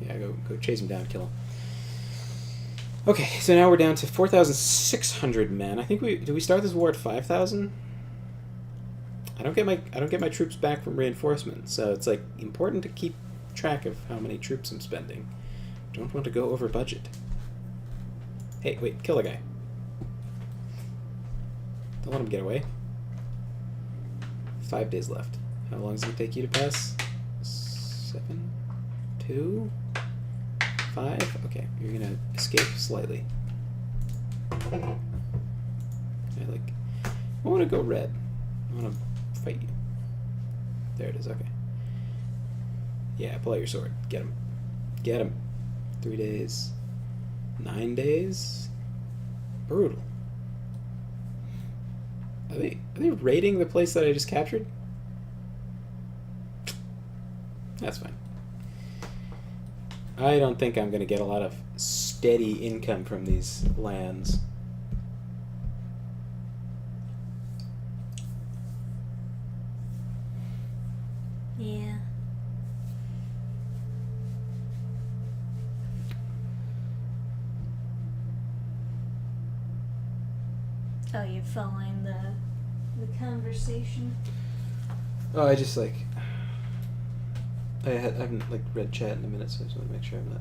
Yeah, go chase him down, kill him. Okay, so now we're down to 4,600 men. I think did we start this war at 5,000? I don't get my troops back from reinforcement, so it's like important to keep track of how many troops I'm spending. Don't want to go over budget. Hey, wait, kill the guy. Don't let him get away. 5 days left. How long does it take you to pass? 7, 2, 5. Okay, you're gonna escape slightly. I want to go red. I want to fight you. There it is. Okay. Yeah, pull out your sword. Get him. Get him. 3 days. 9 days. Brutal. Are they raiding the place that I just captured? That's fine. I don't think I'm going to get a lot of steady income from these lands. Yeah. Oh, you're following the conversation? Oh, I just I haven't read chat in a minute, so I just want to make sure I'm not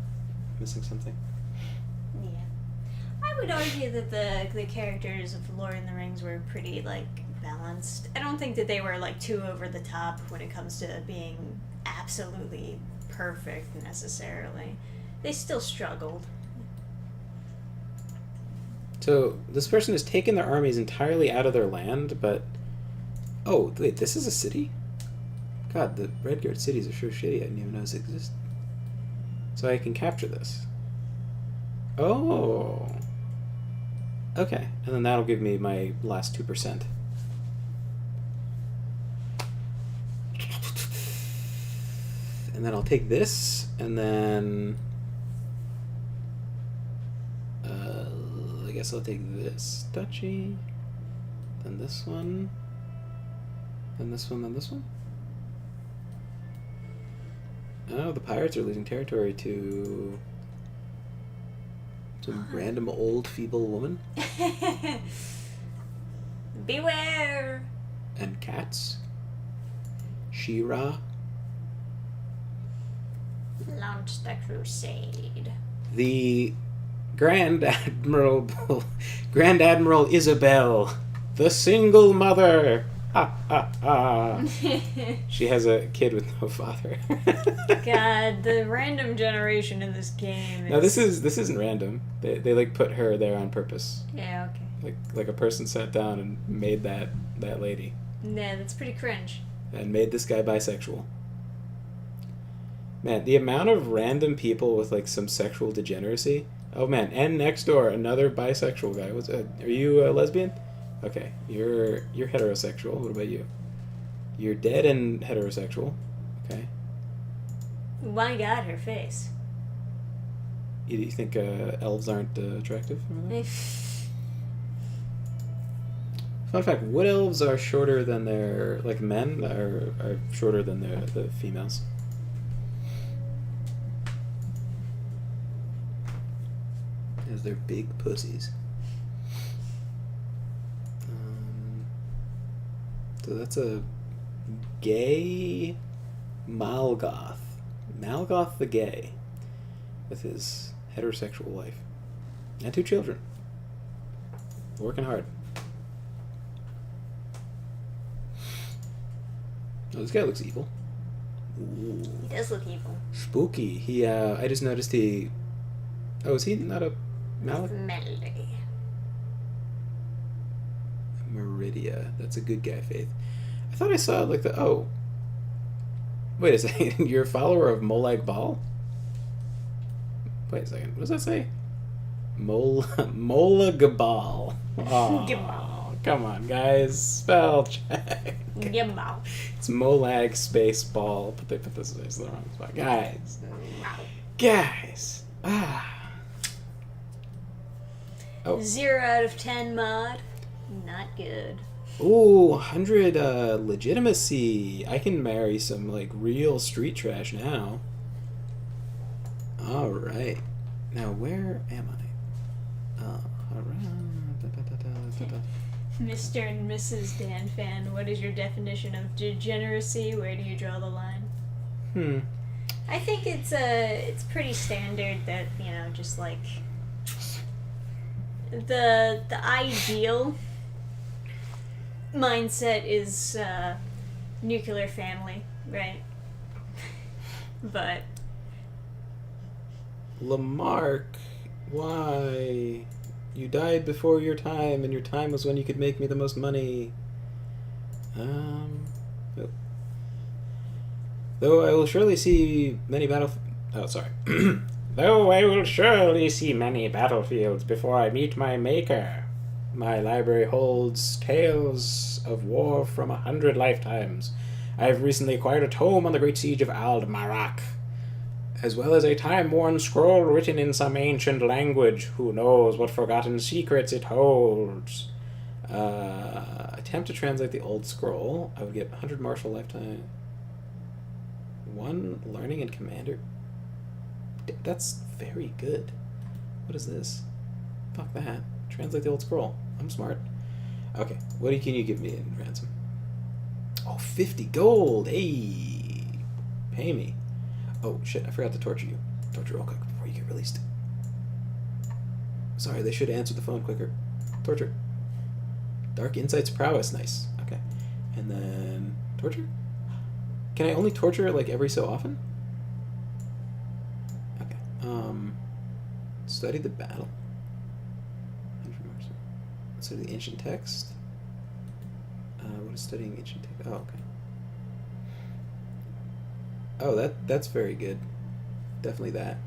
missing something. Yeah. I would argue that the characters of Lord of the Rings were pretty balanced. I don't think that they were too over the top when it comes to being absolutely perfect necessarily. They still struggled. So this person has taken their armies entirely out of their land, but oh wait, this is a city? God, the Redguard cities are so shitty. I didn't even know this existed. So I can capture this. Oh. Okay, and then that'll give me my last 2%. And then I'll take this, and then I guess I'll take this duchy, then this one, then this one, then this one. Oh, the pirates are losing territory to some random old feeble woman. Beware! And cats. She-Ra. Launch the crusade. The Grand Admiral Isabel, the single mother. Ha ha ha. She has a kid with no father. God, the random generation in this game is... No, this isn't random. They put her there on purpose. Yeah, okay. Like a person sat down and made that lady. Yeah, that's pretty cringe. And made this guy bisexual. Man, the amount of random people with some sexual degeneracy. Oh man, and next door another bisexual guy. Are you a lesbian? Okay, you're heterosexual. What about you? You're dead and heterosexual. Okay. My God, her face. You think elves aren't attractive? Fun fact: wood elves are shorter than their men are shorter than the females. Because they're big pussies. So that's a gay Malgoth. Malgoth the Gay. With his heterosexual wife. And 2 children. Working hard. Oh, this guy looks evil. Ooh. He does look evil. Spooky. He, I just noticed he... Oh, is he not a Malik? Melody. Meridia. That's a good guy, Faith. I thought I saw, like, the... Oh. Wait a second. You're a follower of Molag Bal? Wait a second. What does that say? Molag Bal. Oh, come on, guys. Spell check. Gimbal. It's Molag space ball, but they put this in the wrong spot. Guys. Guys. Ah. Oh. 0 out of 10 mod. Not good. Ooh, 100 legitimacy. I can marry some, like, real street trash now. Alright. Now, where am I? Mr. and Mrs. Dan Fan, what is your definition of degeneracy? Where do you draw the line? I think it's pretty standard that, you know, just like the ideal mindset is nuclear family, right? But Lamarck, why? You died before your time, and your time was when you could make me the most money. Oh. Though I will surely see many Though I will surely see many battlefields before I meet my maker. My library holds tales of war from 100 lifetimes. I have recently acquired a tome on the Great Siege of Ald-Marak, as well as a time-worn scroll written in some ancient language. Who knows what forgotten secrets it holds? Attempt to translate the old scroll. I would get 100 martial lifetime. 1 learning and commander. That's very good. What is this? Fuck that. Translate the old scroll. I'm smart. Okay, what can you give me in ransom? Oh, 50 gold! Hey! Pay me. Oh, shit, I forgot to torture you. Torture real quick before you get released. Sorry, they should have answered the phone quicker. Torture. Dark Insights Prowess, nice. Okay. And then... torture? Can I only torture, like, every so often? Okay. Study the battle. Study the ancient text. What is studying ancient text? Oh, okay. Oh, that's very good. Definitely that.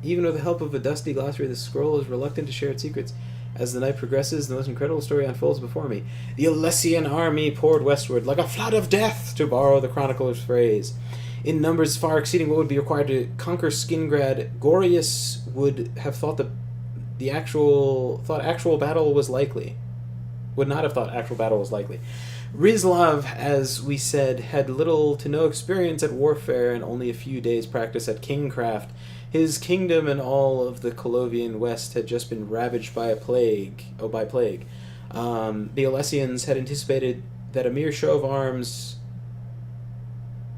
Even with the help of a dusty glossary, the scroll is reluctant to share its secrets. As the night progresses, the most incredible story unfolds before me. The Alessian army poured westward like a flood of death, to borrow the chronicler's phrase. In numbers far exceeding what would be required to conquer Skingrad, Gorius would have thought actual battle was likely. Would not have thought actual battle was likely. Rizlav, as we said, had little to no experience at warfare and only a few days' practice at kingcraft. His kingdom and all of the Colovian West had just been ravaged by plague. The Alessians had anticipated that a mere show of arms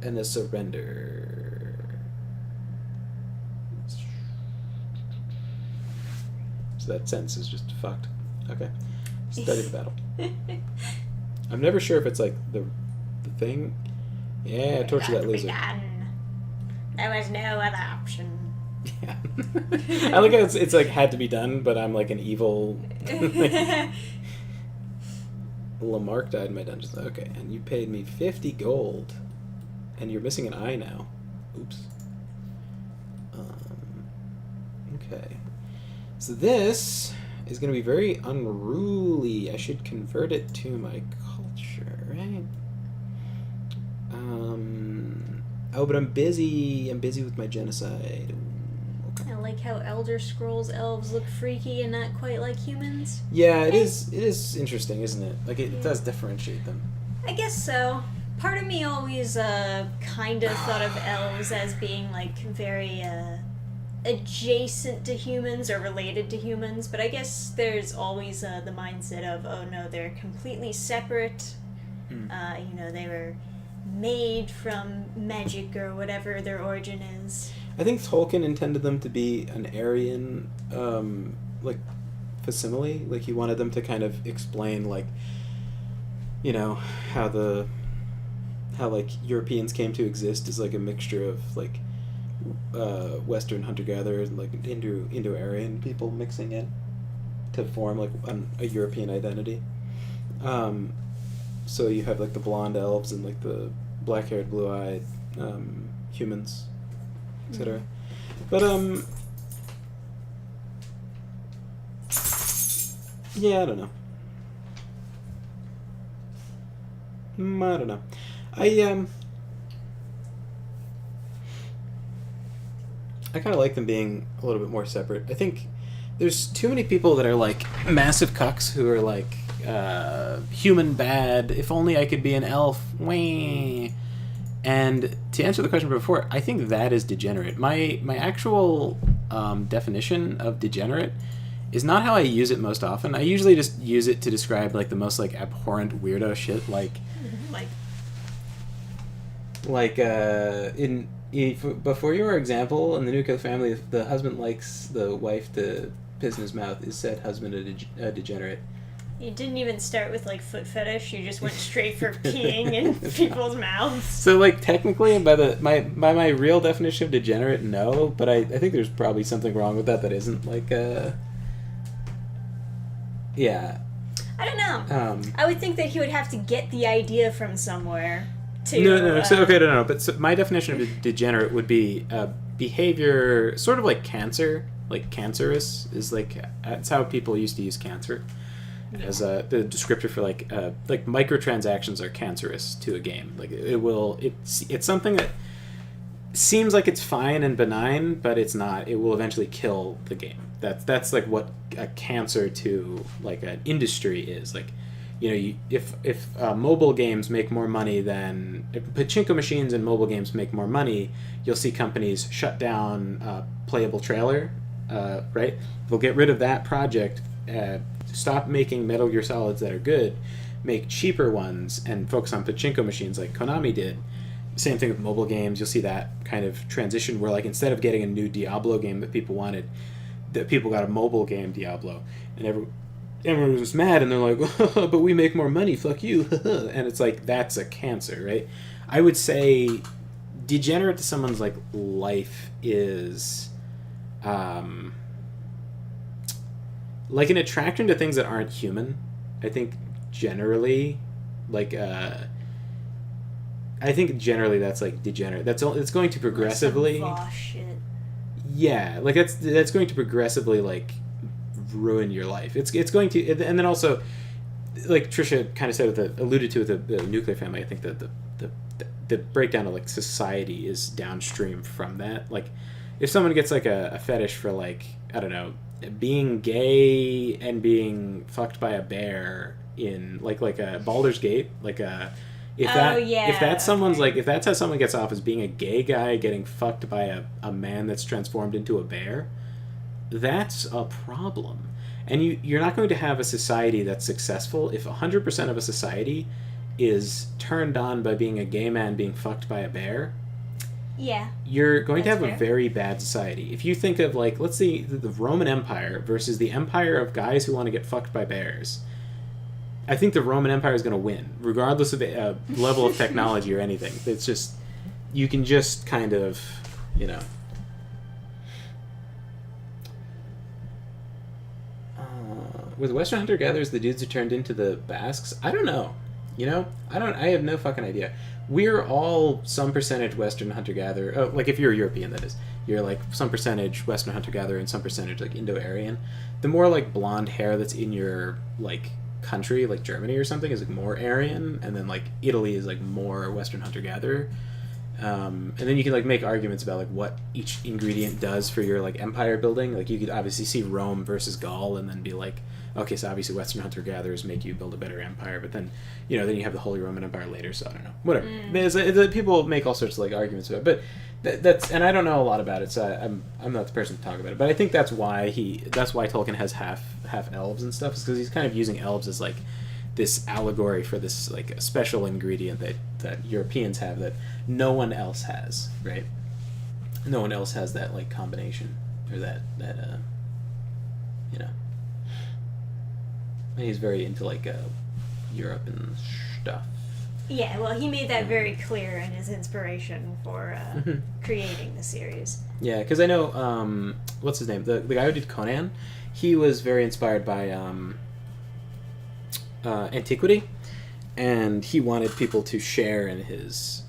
and a surrender. So that sentence is just fucked. Okay. Study the battle. I'm never sure if it's like the thing. Yeah, torture that loser. There was no other option. Yeah. I like how it's like had to be done, but I'm like an evil. Lamarck died in my dungeon. Okay, and you paid me 50 gold, and you're missing an eye now. Oops. Okay. So this is going to be very unruly. I should convert it to my culture, right? Oh, but I'm busy. I'm busy with my genocide. Okay. I like how Elder Scrolls elves look freaky and not quite like humans. Yeah, it is. It is interesting, isn't it? Like it does differentiate them. I guess so. Part of me always kind of thought of elves as being like very adjacent to humans or related to humans, but I guess there's always the mindset of, oh no, they're completely separate. They were made from magic or whatever their origin is. I think Tolkien intended them to be an Aryan, like, facsimile. Like, he wanted them to kind of explain, like, you know, how like Europeans came to exist as like a mixture of like Western hunter-gatherers and like Indo-Aryan people mixing in to form like a European identity. So you have like the blonde elves and like the black-haired, blue-eyed humans, etc. But yeah, I don't know. I don't know. I kind of like them being a little bit more separate. I think there's too many people that are like massive cucks who are like human bad. If only I could be an elf. Wah. And to answer the question before, I think that is degenerate. My actual definition of degenerate is not how I use it most often. I usually just use it to describe like the most like abhorrent weirdo shit, before your example in the nuclear family, if the husband likes the wife to piss in his mouth, is said husband a degenerate? You didn't even start with like foot fetish. You just went straight for peeing in people's mouths. So like technically, by my real definition of degenerate, no. But I think there's probably something wrong with that isn't like yeah. I don't know. I would think that he would have to get the idea from somewhere. No. No. But so my definition of degenerate would be behavior, sort of like cancer, like cancerous is like that's how people used to use cancer as the descriptor for like microtransactions are cancerous to a game. Like it's something that seems like it's fine and benign, but it's not. It will eventually kill the game. That's like what a cancer to like an industry is. Like, you know, if mobile games make more money than if pachinko machines and mobile games make more money, you'll see companies shut down playable trailer, right? They'll get rid of that project, stop making Metal Gear Solids that are good, make cheaper ones, and focus on pachinko machines like Konami did. Same thing with mobile games. You'll see that kind of transition where like instead of getting a new Diablo game that people wanted, that people got a mobile game Diablo, and everyone was mad, and they're like, oh, but we make more money, fuck you. And it's like, that's a cancer, right? I would say degenerate to someone's like life is like an attraction to things that aren't human. I think generally that's like degenerate. It's going to progressively shit. Yeah, like that's going to progressively like ruin your life. It's going to, and then also, like Trisha kind of said alluded to with the nuclear family. I think that the breakdown of like society is downstream from that. Like, if someone gets like a fetish for like, I don't know, being gay and being fucked by a bear in like a Baldur's Gate, like a if that's someone's like, if that's how someone gets off as being a gay guy getting fucked by a man that's transformed into a bear, that's a problem. And you're not going to have a society that's successful if 100% of a society is turned on by being a gay man being fucked by a bear. Yeah. You're going to have fair. a very bad society. If you think of like, let's see, the Roman Empire versus the empire of guys who want to get fucked by bears, I think the Roman Empire is going to win, regardless of the level of technology or anything. It's just, you can just kind of, you know. With Western hunter-gatherers, the dudes who turned into the Basques, I don't know. You know? I have no fucking idea. We're all some percentage Western hunter-gatherer. Oh, like if you're a European, that is. You're like some percentage Western hunter-gatherer and some percentage like Indo-Aryan. The more like blonde hair that's in your like country, like Germany or something, is like more Aryan, and then like Italy is like more Western hunter-gatherer. And then you can like make arguments about like what each ingredient does for your like empire building. Like you could obviously see Rome versus Gaul and then be like, okay, so obviously Western hunter-gatherers make you build a better empire, but then, you know, then you have the Holy Roman Empire later, so I don't know. Whatever. People make all sorts of like arguments about it, but that's, and I don't know a lot about it, so I'm not the person to talk about it, but I think that's why Tolkien has half elves and stuff, is because he's kind of using elves as like this allegory for this like a special ingredient that Europeans have that no one else has, right? no one else has that like combination or that you know. And he's very into like Europe and stuff. Yeah, well, he made that very clear in his inspiration for creating the series. Yeah, because I know what's his name, the guy who did Conan. He was very inspired by antiquity, and he wanted people to share in his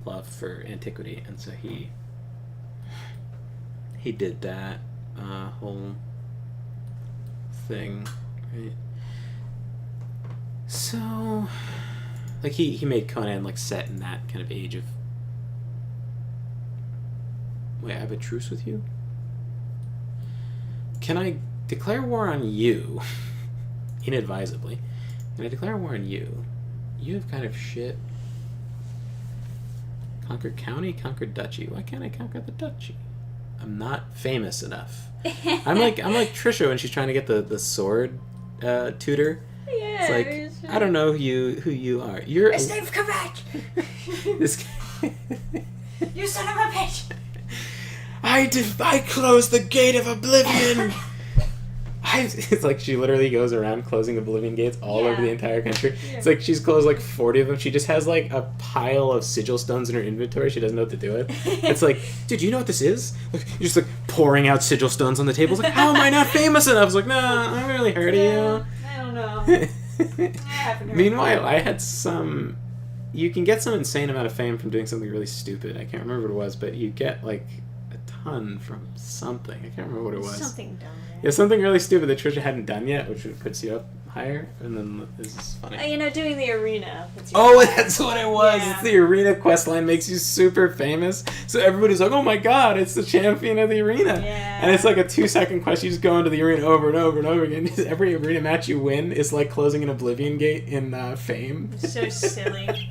love for antiquity, and so he did that whole thing. Right? So, like he made Conan like set in that kind of age of. Wait, I have a truce with you? Can I declare war on you? Inadvisably. Can I declare war on you? You have kind of shit. Conquered county, conquered duchy. Why can't I conquer the duchy? I'm not famous enough. I'm like Trisha when she's trying to get the sword tutor. Yeah, It's like I don't know who you are. You're a slave courage. This guy. You son of a bitch. I closed the gate of oblivion. It's like she literally goes around closing oblivion gates all over the entire country. Yeah. It's like she's closed like 40 of them. She just has like a pile of sigil stones in her inventory. She doesn't know what to do with. It's like, dude, you know what this is? Like, you're just like pouring out sigil stones on the table. It's like, how am I not famous enough? It's like, nah, I'm really hurting you. I don't know. Meanwhile, I had some. You can get some insane amount of fame from doing something really stupid. I can't remember what it was, but you get like a ton from something. I can't remember what it was. Something dumb. Yeah, something really stupid that Trisha hadn't done yet, which puts you up higher. And then this is funny. You know, doing the arena. Oh, that's what it was. Yeah. It's the arena quest line makes you super famous. So everybody's like, oh my god, it's the champion of the arena. Yeah. And it's like a 2-second quest. You just go into the arena over and over and over again. Every arena match you win is like closing an oblivion gate in fame. So silly.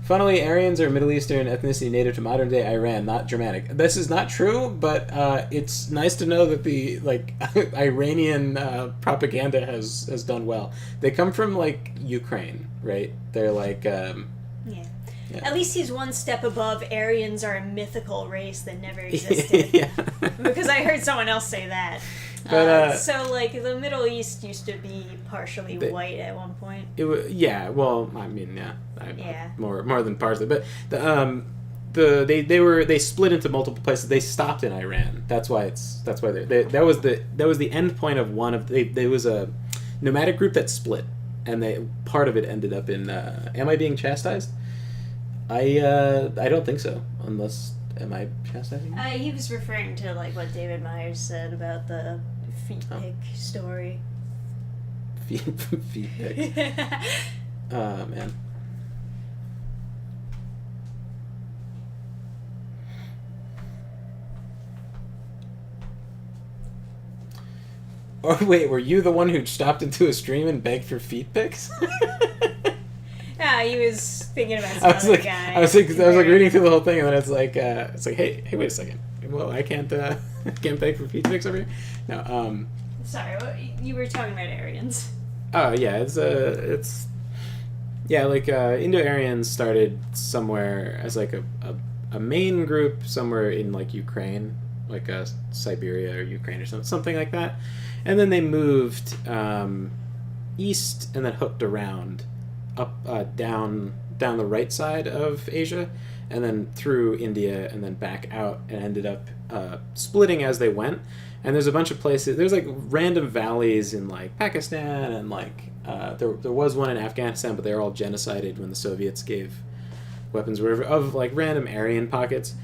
Funnily, Aryans are a Middle Eastern ethnicity native to modern-day Iran, not Germanic. This is not true, but it's nice to know that the like Iranian propaganda has done well. They come from like Ukraine, right? They're like yeah. At least he's one step above Aryans are a mythical race that never existed. Yeah. Because I heard someone else say that. But, so, like, the Middle East used to be partially white at one point. It was, yeah. Well, I mean, yeah. More than partially, but they split into multiple places. They stopped in Iran. That's why that was the end point of one of there was a nomadic group that split, and part of it ended up in. Am I being chastised? I don't think so. Unless am I chastising? He was referring to like what David Myers said about the feet pick story. Feet pick. Oh man. Or wait, were you the one who stopped into a stream and begged for feet pics? Yeah, he was thinking about some other guy. I was reading through the whole thing, and then it's like, hey, wait a second. Well, I can't beg for feet pics over here. No, Sorry, you were talking about Aryans. Oh yeah, it's like Indo-Aryans started somewhere as like a main group somewhere in like Ukraine, like Siberia or Ukraine or something like that, and then they moved east and then hooked around up down the right side of Asia, and then through India, and then back out, and ended up splitting as they went. And there's a bunch of places. There's like random valleys in like Pakistan, and like there was one in Afghanistan, but they were all genocided when the Soviets gave weapons, whatever, of like random Aryan pockets.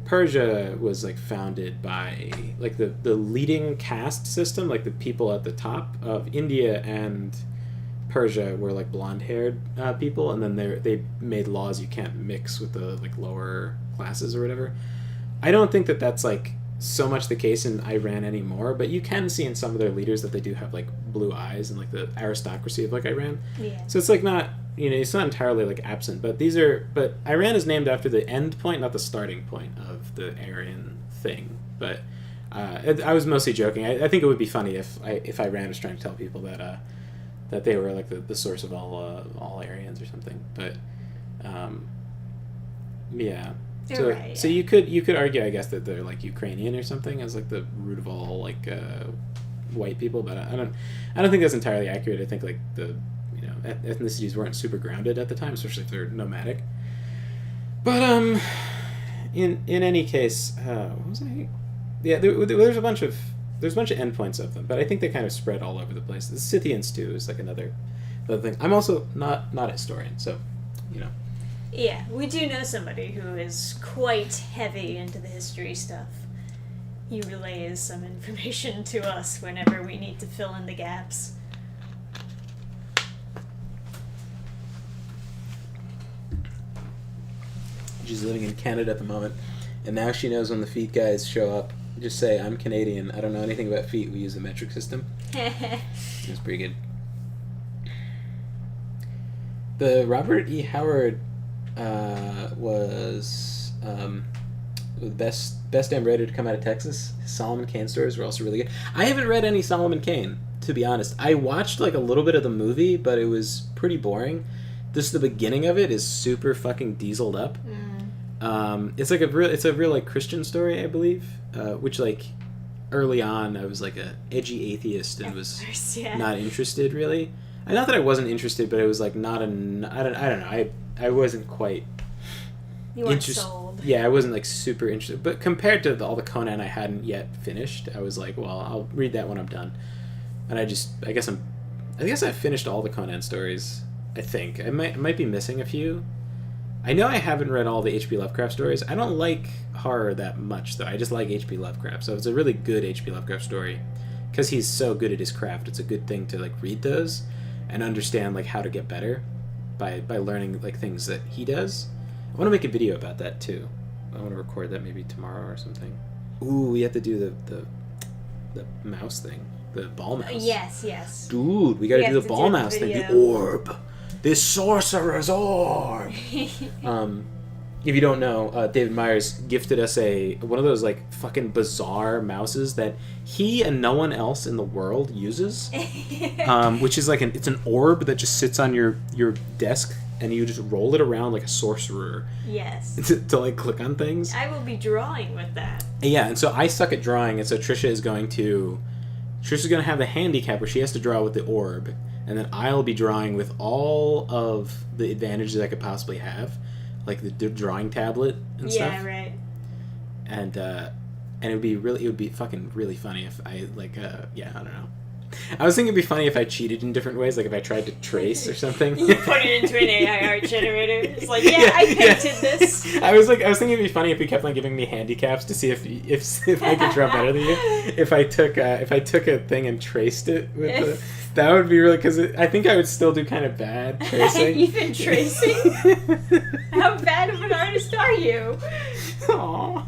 Persia was like founded by like the leading caste system, like the people at the top of India and Persia were like blonde-haired people, and then they made laws you can't mix with the like lower classes or whatever. I don't think that that's like so much the case in Iran anymore, but you can see in some of their leaders that they do have like blue eyes and like the aristocracy of like Iran. Yeah. So it's like not, it's not entirely like absent, but Iran is named after the end point, not the starting point of the Aryan thing. But I was mostly joking. I think it would be funny if Iran was trying to tell people that that they were like the source of all Aryans or something. But yeah. So Right, so yeah. you could argue, I guess, that they're like Ukrainian or something as like the root of all like white people, but I don't think that's entirely accurate. I think like the ethnicities weren't super grounded at the time, especially if they're nomadic. But in any case, what was I? Yeah, there's a bunch of endpoints of them, but I think they kind of spread all over the place. The Scythians too is like another thing. I'm also not a historian, so you know. Yeah, we do know somebody who is quite heavy into the history stuff. He relays some information to us whenever we need to fill in the gaps. She's living in Canada at the moment, and now she knows when the feet guys show up. Just say, I'm Canadian. I don't know anything about feet. We use the metric system. It's pretty good. The Robert E. Howard was the best damn writer to come out of Texas. His Solomon Kane stories were also really good. I haven't read any Solomon Kane, to be honest. I watched like a little bit of the movie, but it was pretty boring. The beginning of it is super fucking dieseled up. It's like it's a real like Christian story, I believe. Which like early on I was like a edgy atheist and was not interested really. Not that I wasn't interested, but it was like not an I don't know. I wasn't quite. You weren't sold. Yeah, I wasn't like super interested. But compared to all the Conan I hadn't yet finished, I was like, well, I'll read that when I'm done. And I guess I finished all the Conan stories. I think I might be missing a few. I know I haven't read all the H.P. Lovecraft stories. I don't like horror that much, though. I just like H.P. Lovecraft. So it's a really good H.P. Lovecraft story. Because he's so good at his craft, it's a good thing to like read those and understand like how to get better by learning like things that he does. I want to make a video about that, too. I want to record that maybe tomorrow or something. Ooh, we have to do the mouse thing. The ball mouse. Yes. Dude, we gotta do the ball mouse thing. The orb. This sorcerer's orb. If you don't know, David Myers gifted us one of those like fucking bizarre mouses that he and no one else in the world uses. Which is like it's an orb that just sits on your desk and you just roll it around like a sorcerer. Yes. To like click on things. I will be drawing with that. Yeah, and so I suck at drawing, and so Trisha's going to have the handicap where she has to draw with the orb, and then I'll be drawing with all of the advantages I could possibly have, like the drawing tablet and stuff. Yeah, right. And it would be fucking really funny if I like I don't know. I was thinking it'd be funny if I cheated in different ways, like if I tried to trace or something. You put it into an AI art generator. It's like, I painted this. I was thinking it'd be funny if he kept on giving me handicaps to see if I could draw better than you. If I took a thing and traced it with that would be really, because I think I would still do kind of bad tracing. Even tracing? How bad of an artist are you? Aww.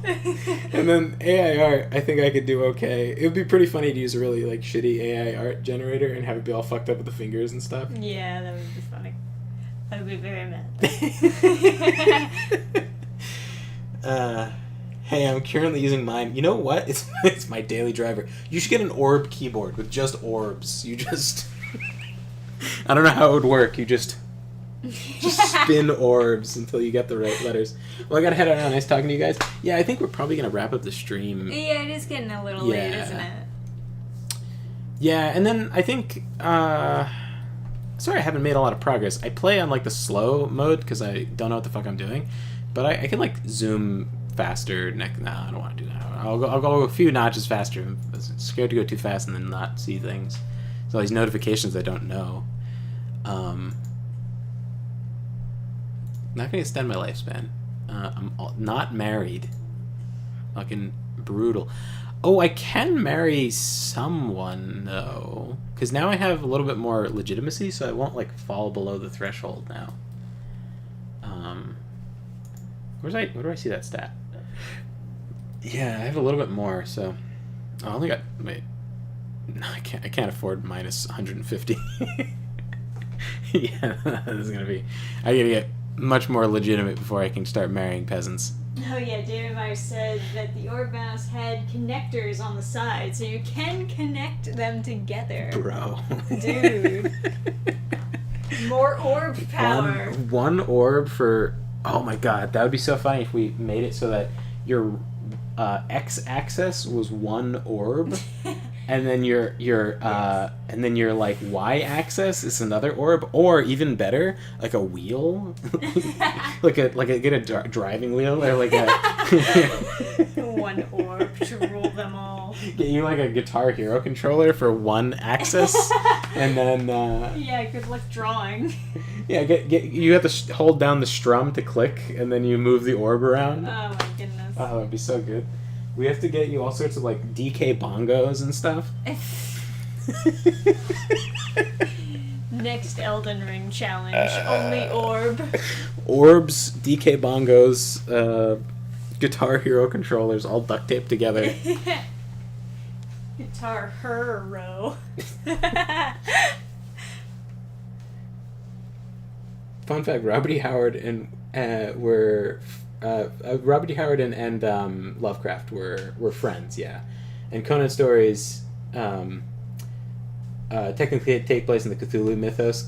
And then AI art, I think I could do okay. It would be pretty funny to use a really like shitty AI art generator and have it be all fucked up with the fingers and stuff. Yeah, that would be funny. I would be very mad. Hey, I'm currently using mine. You know what? It's my daily driver. You should get an orb keyboard with just orbs. You just... I don't know how it would work. You just spin orbs until you get the right letters. Well, I gotta head out now. Nice talking to you guys. Yeah, I think we're probably gonna wrap up the stream. Yeah, it is getting a little late, isn't it? Yeah, and then I think... sorry I haven't made a lot of progress. I play on like the slow mode because I don't know what the fuck I'm doing. But I can like zoom faster. No, I don't want to do that. I'll go a few notches faster. I'm scared to go too fast and then not see things. So all these notifications I don't know. Not gonna extend my lifespan. I'm not married. Fucking brutal. Oh, I can marry someone though, because now I have a little bit more legitimacy, so I won't like fall below the threshold now. Where do I see that stat? Yeah, I have a little bit more, so I only got wait. No, I can't afford minus 150. Yeah, this is gonna be. I gotta get much more legitimate before I can start marrying peasants. Oh yeah, David Meyer said that the orb mouse had connectors on the side, so you can connect them together. Bro. Dude. More orb power. One orb for... Oh my god, that would be so funny if we made it so that your x-axis was one orb, and then your and then your like y-axis is another orb, or even better, like a wheel, like a driving wheel, or like a one orb to rule them all. Get you like a Guitar Hero controller for one axis, and then yeah, good luck drawing. Yeah, get you have to hold down the strum to click, and then you move the orb around. Oh my goodness. Oh, that'd be so good. We have to get you all sorts of like DK bongos and stuff. Next Elden Ring challenge, only orb. Orbs, DK bongos, Guitar Hero controllers, all duct taped together. Guitar Hero. Fun fact: Robert E. Howard and Robert E. Howard and Lovecraft were friends, yeah. And Conan stories technically take place in the Cthulhu mythos.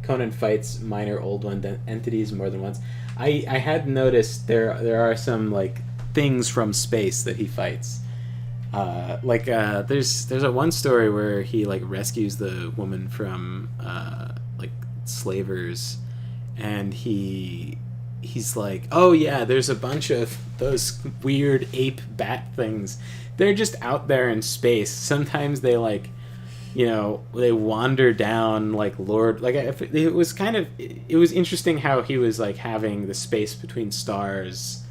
Conan fights minor Old One entities more than once. I had noticed there are some like things from space that he fights. There's a one story where he like rescues the woman from like slavers, and he's like, oh yeah, there's a bunch of those weird ape bat things. They're just out there in space. Sometimes they like, you know, they wander down like Lord. Like it was interesting how he was like having the space between stars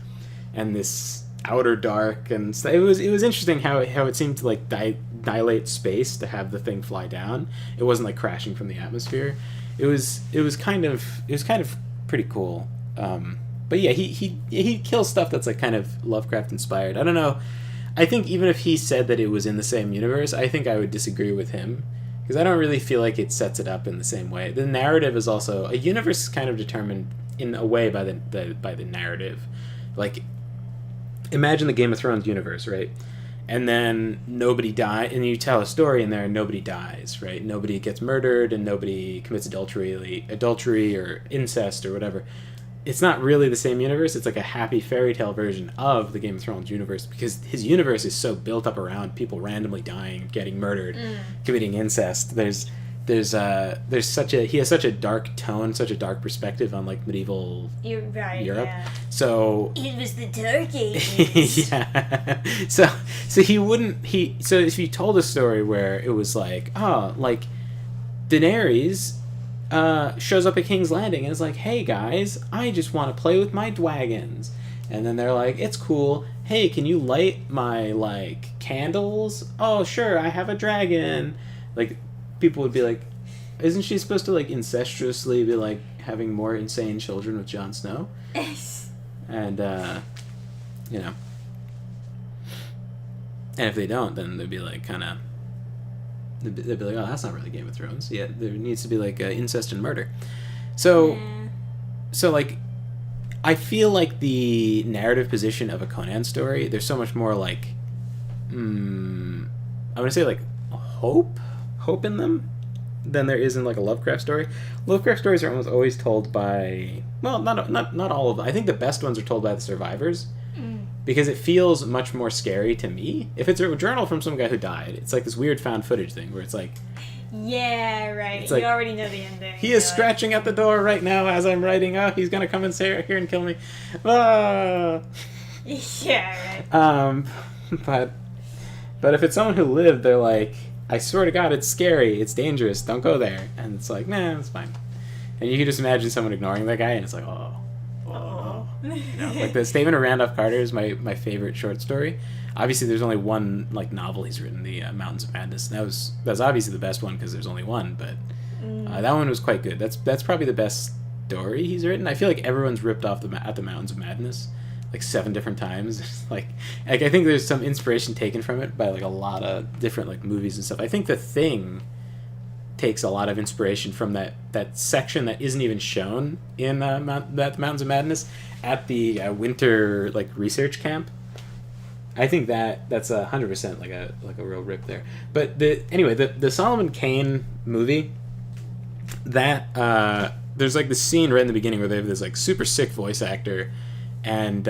and this outer dark, and it was interesting how it seemed to like dilate space to have the thing fly down. It wasn't like crashing from the atmosphere. It was kind of pretty cool. But yeah, he kills stuff that's like kind of Lovecraft inspired. I don't know. I think even if he said that it was in the same universe, I think I would disagree with him, because I don't really feel like it sets it up in the same way. The narrative is also a universe is kind of determined in a way by the narrative. Like, imagine the Game of Thrones universe, right? And then nobody dies, and you tell a story in there, and nobody dies, right? Nobody gets murdered, and nobody commits adultery or incest or whatever. It's not really the same universe. It's like a happy fairy tale version of the Game of Thrones universe, because his universe is so built up around people randomly dying, getting murdered, committing incest. He has such a dark tone, such a dark perspective on like medieval Europe. Yeah. So it was the Dark Ages. Yeah. So if you told a story where it was like, oh, like Daenerys shows up at King's Landing and is like, hey guys, I just want to play with my dragons. And then they're like, it's cool. Hey, can you light my like candles? Oh, sure, I have a dragon. Like, people would be like, isn't she supposed to like incestuously be like having more insane children with Jon Snow? And you know, and if they don't, then they'd be like they'd be like, oh, that's not really Game of Thrones. Yeah, there needs to be like incest and murder. So like, I feel like the narrative position of a Conan story, there's so much more like, I'm gonna say like hope in them than there is in like a Lovecraft story. Lovecraft stories are almost always told by, well, not all of them. I think the best ones are told by the survivors, because it feels much more scary to me. If it's a journal from some guy who died, it's like this weird found footage thing where it's like, yeah, right. It's like, you already know the ending. He is scratching at the door right now as I'm writing. Oh, he's gonna come and stay here and kill me. Ah. Yeah, right. But if it's someone who lived, they're like, I swear to God, it's scary, it's dangerous, don't go there. And it's like, nah, it's fine. And you can just imagine someone ignoring that guy, and it's like, oh. You know, like the Statement of Randolph Carter is my favorite short story. Obviously, there's only one like novel he's written, the Mountains of Madness. And that's obviously the best one because there's only one, but that one was quite good. That's probably the best story he's written. I feel like everyone's ripped off at the Mountains of Madness like 7 different times. like I think there's some inspiration taken from it by like a lot of different like movies and stuff. I think The Thing takes a lot of inspiration from that section that isn't even shown in the Mountains of Madness at the winter like research camp. I think that's 100% like a real rip there. But the Solomon Kane movie, that there's like this scene right in the beginning where they have this like super sick voice actor, and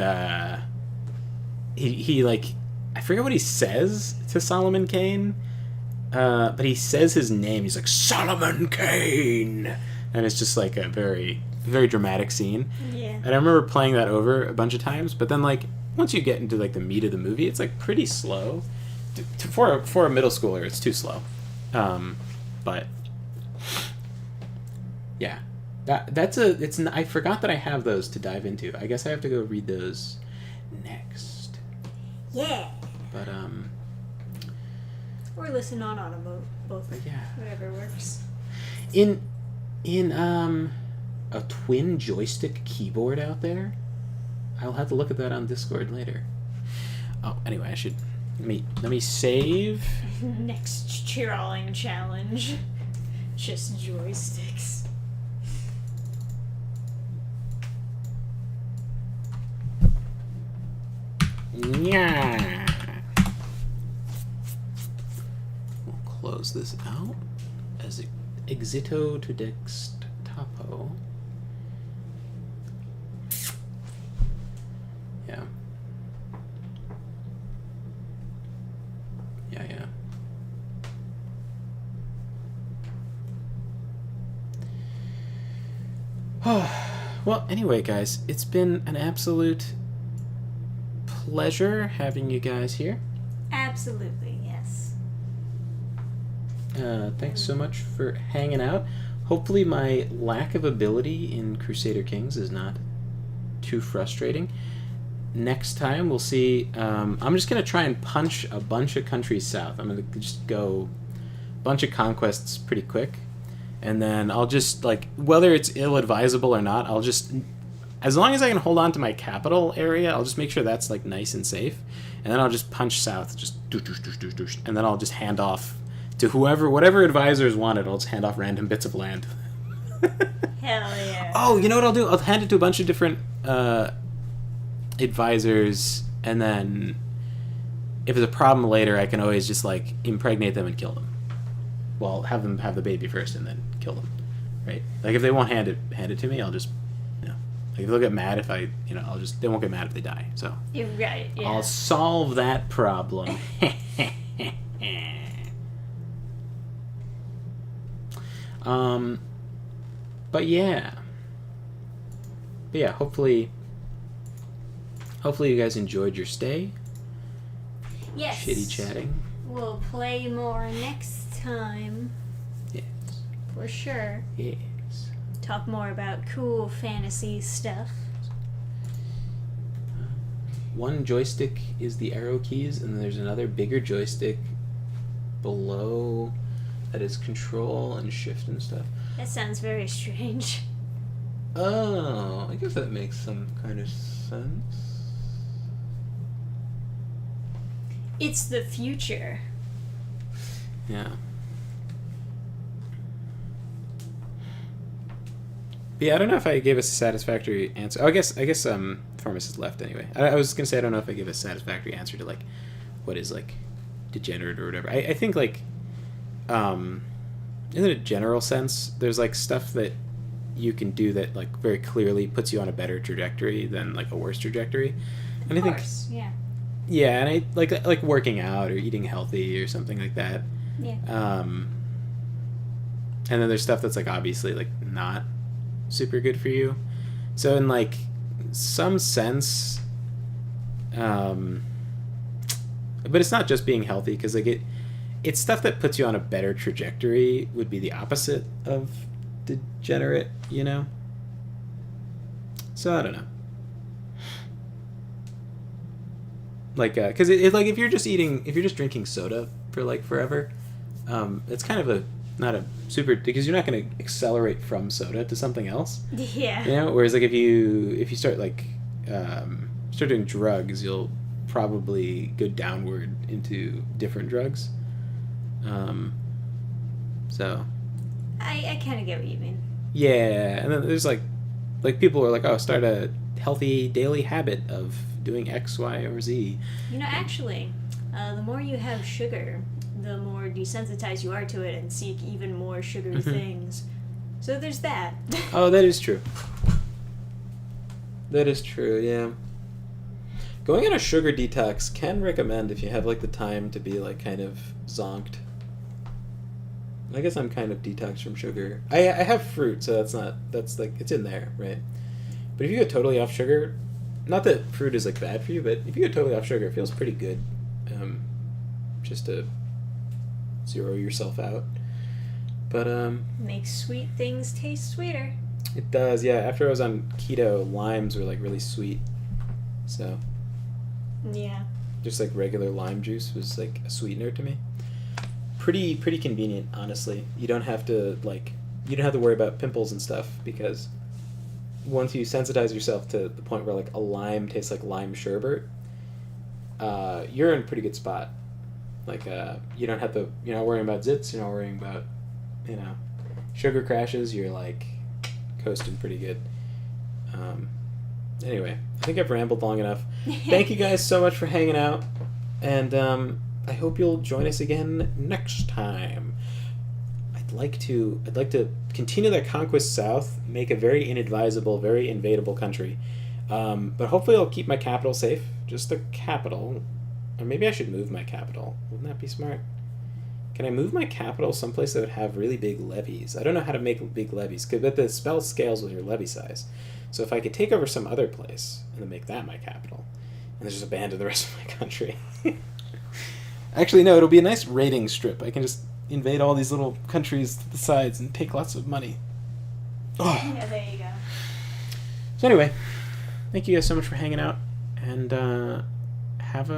he like, I forget what he says to Solomon Kane. But he says his name. He's like, Solomon Kane! And it's just like a very, very dramatic scene. Yeah. And I remember playing that over a bunch of times, but then like, once you get into like the meat of the movie, it's like pretty slow. For a middle schooler, it's too slow. But yeah. I forgot that I have those to dive into. I guess I have to go read those next. Yeah. But Or listen on Audible, both. Yeah. Whatever works. In a twin joystick keyboard out there, I'll have to look at that on Discord later. Oh, anyway, I should let me save. Next cheeralling challenge, just joysticks. Yeah. Close this out as exito to dextapo. Yeah. Yeah. Well, anyway, guys, it's been an absolute pleasure having you guys here. Absolutely, yes. Thanks so much for hanging out. Hopefully my lack of ability in Crusader Kings is not too frustrating. Next time we'll see. I'm just going to try and punch a bunch of countries south. I'm going to just go a bunch of conquests pretty quick. And then I'll just, like, whether it's ill-advisable or not, I'll just, as long as I can hold on to my capital area, I'll just make sure that's, like, nice and safe. And then I'll just punch south, just doosh, and then I'll just hand off to whatever advisors wanted. I'll just hand off random bits of land. Hell yeah. Oh, you know what I'll do? I'll hand it to a bunch of different advisors, and then if there's a problem later, I can always just, like, impregnate them and kill them. Well, have them have the baby first and then kill them, right? Like, if they won't hand it to me, I'll just, like, if they'll get mad if I, they won't get mad if they die. So You're right, yeah. I'll solve that problem. But yeah, hopefully you guys enjoyed your stay. Yes. Shitty chatting. We'll play more next time. Yes. For sure. Yes. Talk more about cool fantasy stuff. One joystick is the arrow keys, and then there's another bigger joystick below that is control and shift and stuff. That sounds very strange. Oh, I guess that makes some kind of sense. It's the future. Yeah. But yeah, I don't know if I gave us a satisfactory answer. Oh, I guess Pharmacist left anyway. I was gonna say I don't know if I gave a satisfactory answer to, like, what is, like, degenerate or whatever. I think, like, in a general sense, there's, like, stuff that you can do that, like, very clearly puts you on a better trajectory than, like, a worse trajectory. And Of I think, course, yeah. yeah, and I like working out or eating healthy or something like that. Yeah. And then there's stuff that's, like, obviously, like, not super good for you. So in, like, some sense, but it's not just being healthy, because, like, it's stuff that puts you on a better trajectory would be the opposite of degenerate, So I don't know. Like, because like, if you're just drinking soda for, like, forever, it's kind of not a super, because you're not going to accelerate from soda to something else. Yeah. Whereas, like, if you start, like, start doing drugs, you'll probably go downward into different drugs. So I kind of get what you mean. Yeah, and then there's like people are like, oh, start a healthy daily habit of doing X, Y, or Z. You know, actually, the more you have sugar, the more desensitized you are to it and seek even more sugary things. So there's that. Oh, that is true. That is true, yeah. Going on a sugar detox can recommend if you have like the time to be like kind of zonked. I guess I'm kind of detoxed from sugar. I have fruit, so that's like, it's in there, right? But if you go totally off sugar, not that fruit is like bad for you, but if you go totally off sugar, it feels pretty good. Just to zero yourself out. But Makes sweet things taste sweeter. it does, yeah. After I was on keto, limes were like really sweet. So Yeah. just like regular lime juice was like a sweetener to me. Pretty convenient, honestly. You don't have to worry about pimples and stuff, because once you sensitize yourself to the point where like a lime tastes like lime sherbet, you're in a pretty good spot. Like you're not worrying about zits, you're not worrying about, sugar crashes, you're like coasting pretty good. Anyway, I think I've rambled long enough. Thank you guys so much for hanging out, and I hope you'll join us again next time. I'd like to continue that conquest south, make a very inadvisable, very invadable country. But hopefully I'll keep my capital safe, just the capital. Or maybe I should move my capital. Wouldn't that be smart? Can I move my capital someplace that would have really big levies? I don't know how to make big levies, but the spell scales with your levy size. So if I could take over some other place and then make that my capital, and then just abandon the rest of my country. Actually, no, it'll be a nice raiding strip. I can just invade all these little countries to the sides and take lots of money. Oh. Yeah, there you go. So anyway, thank you guys so much for hanging out, and have a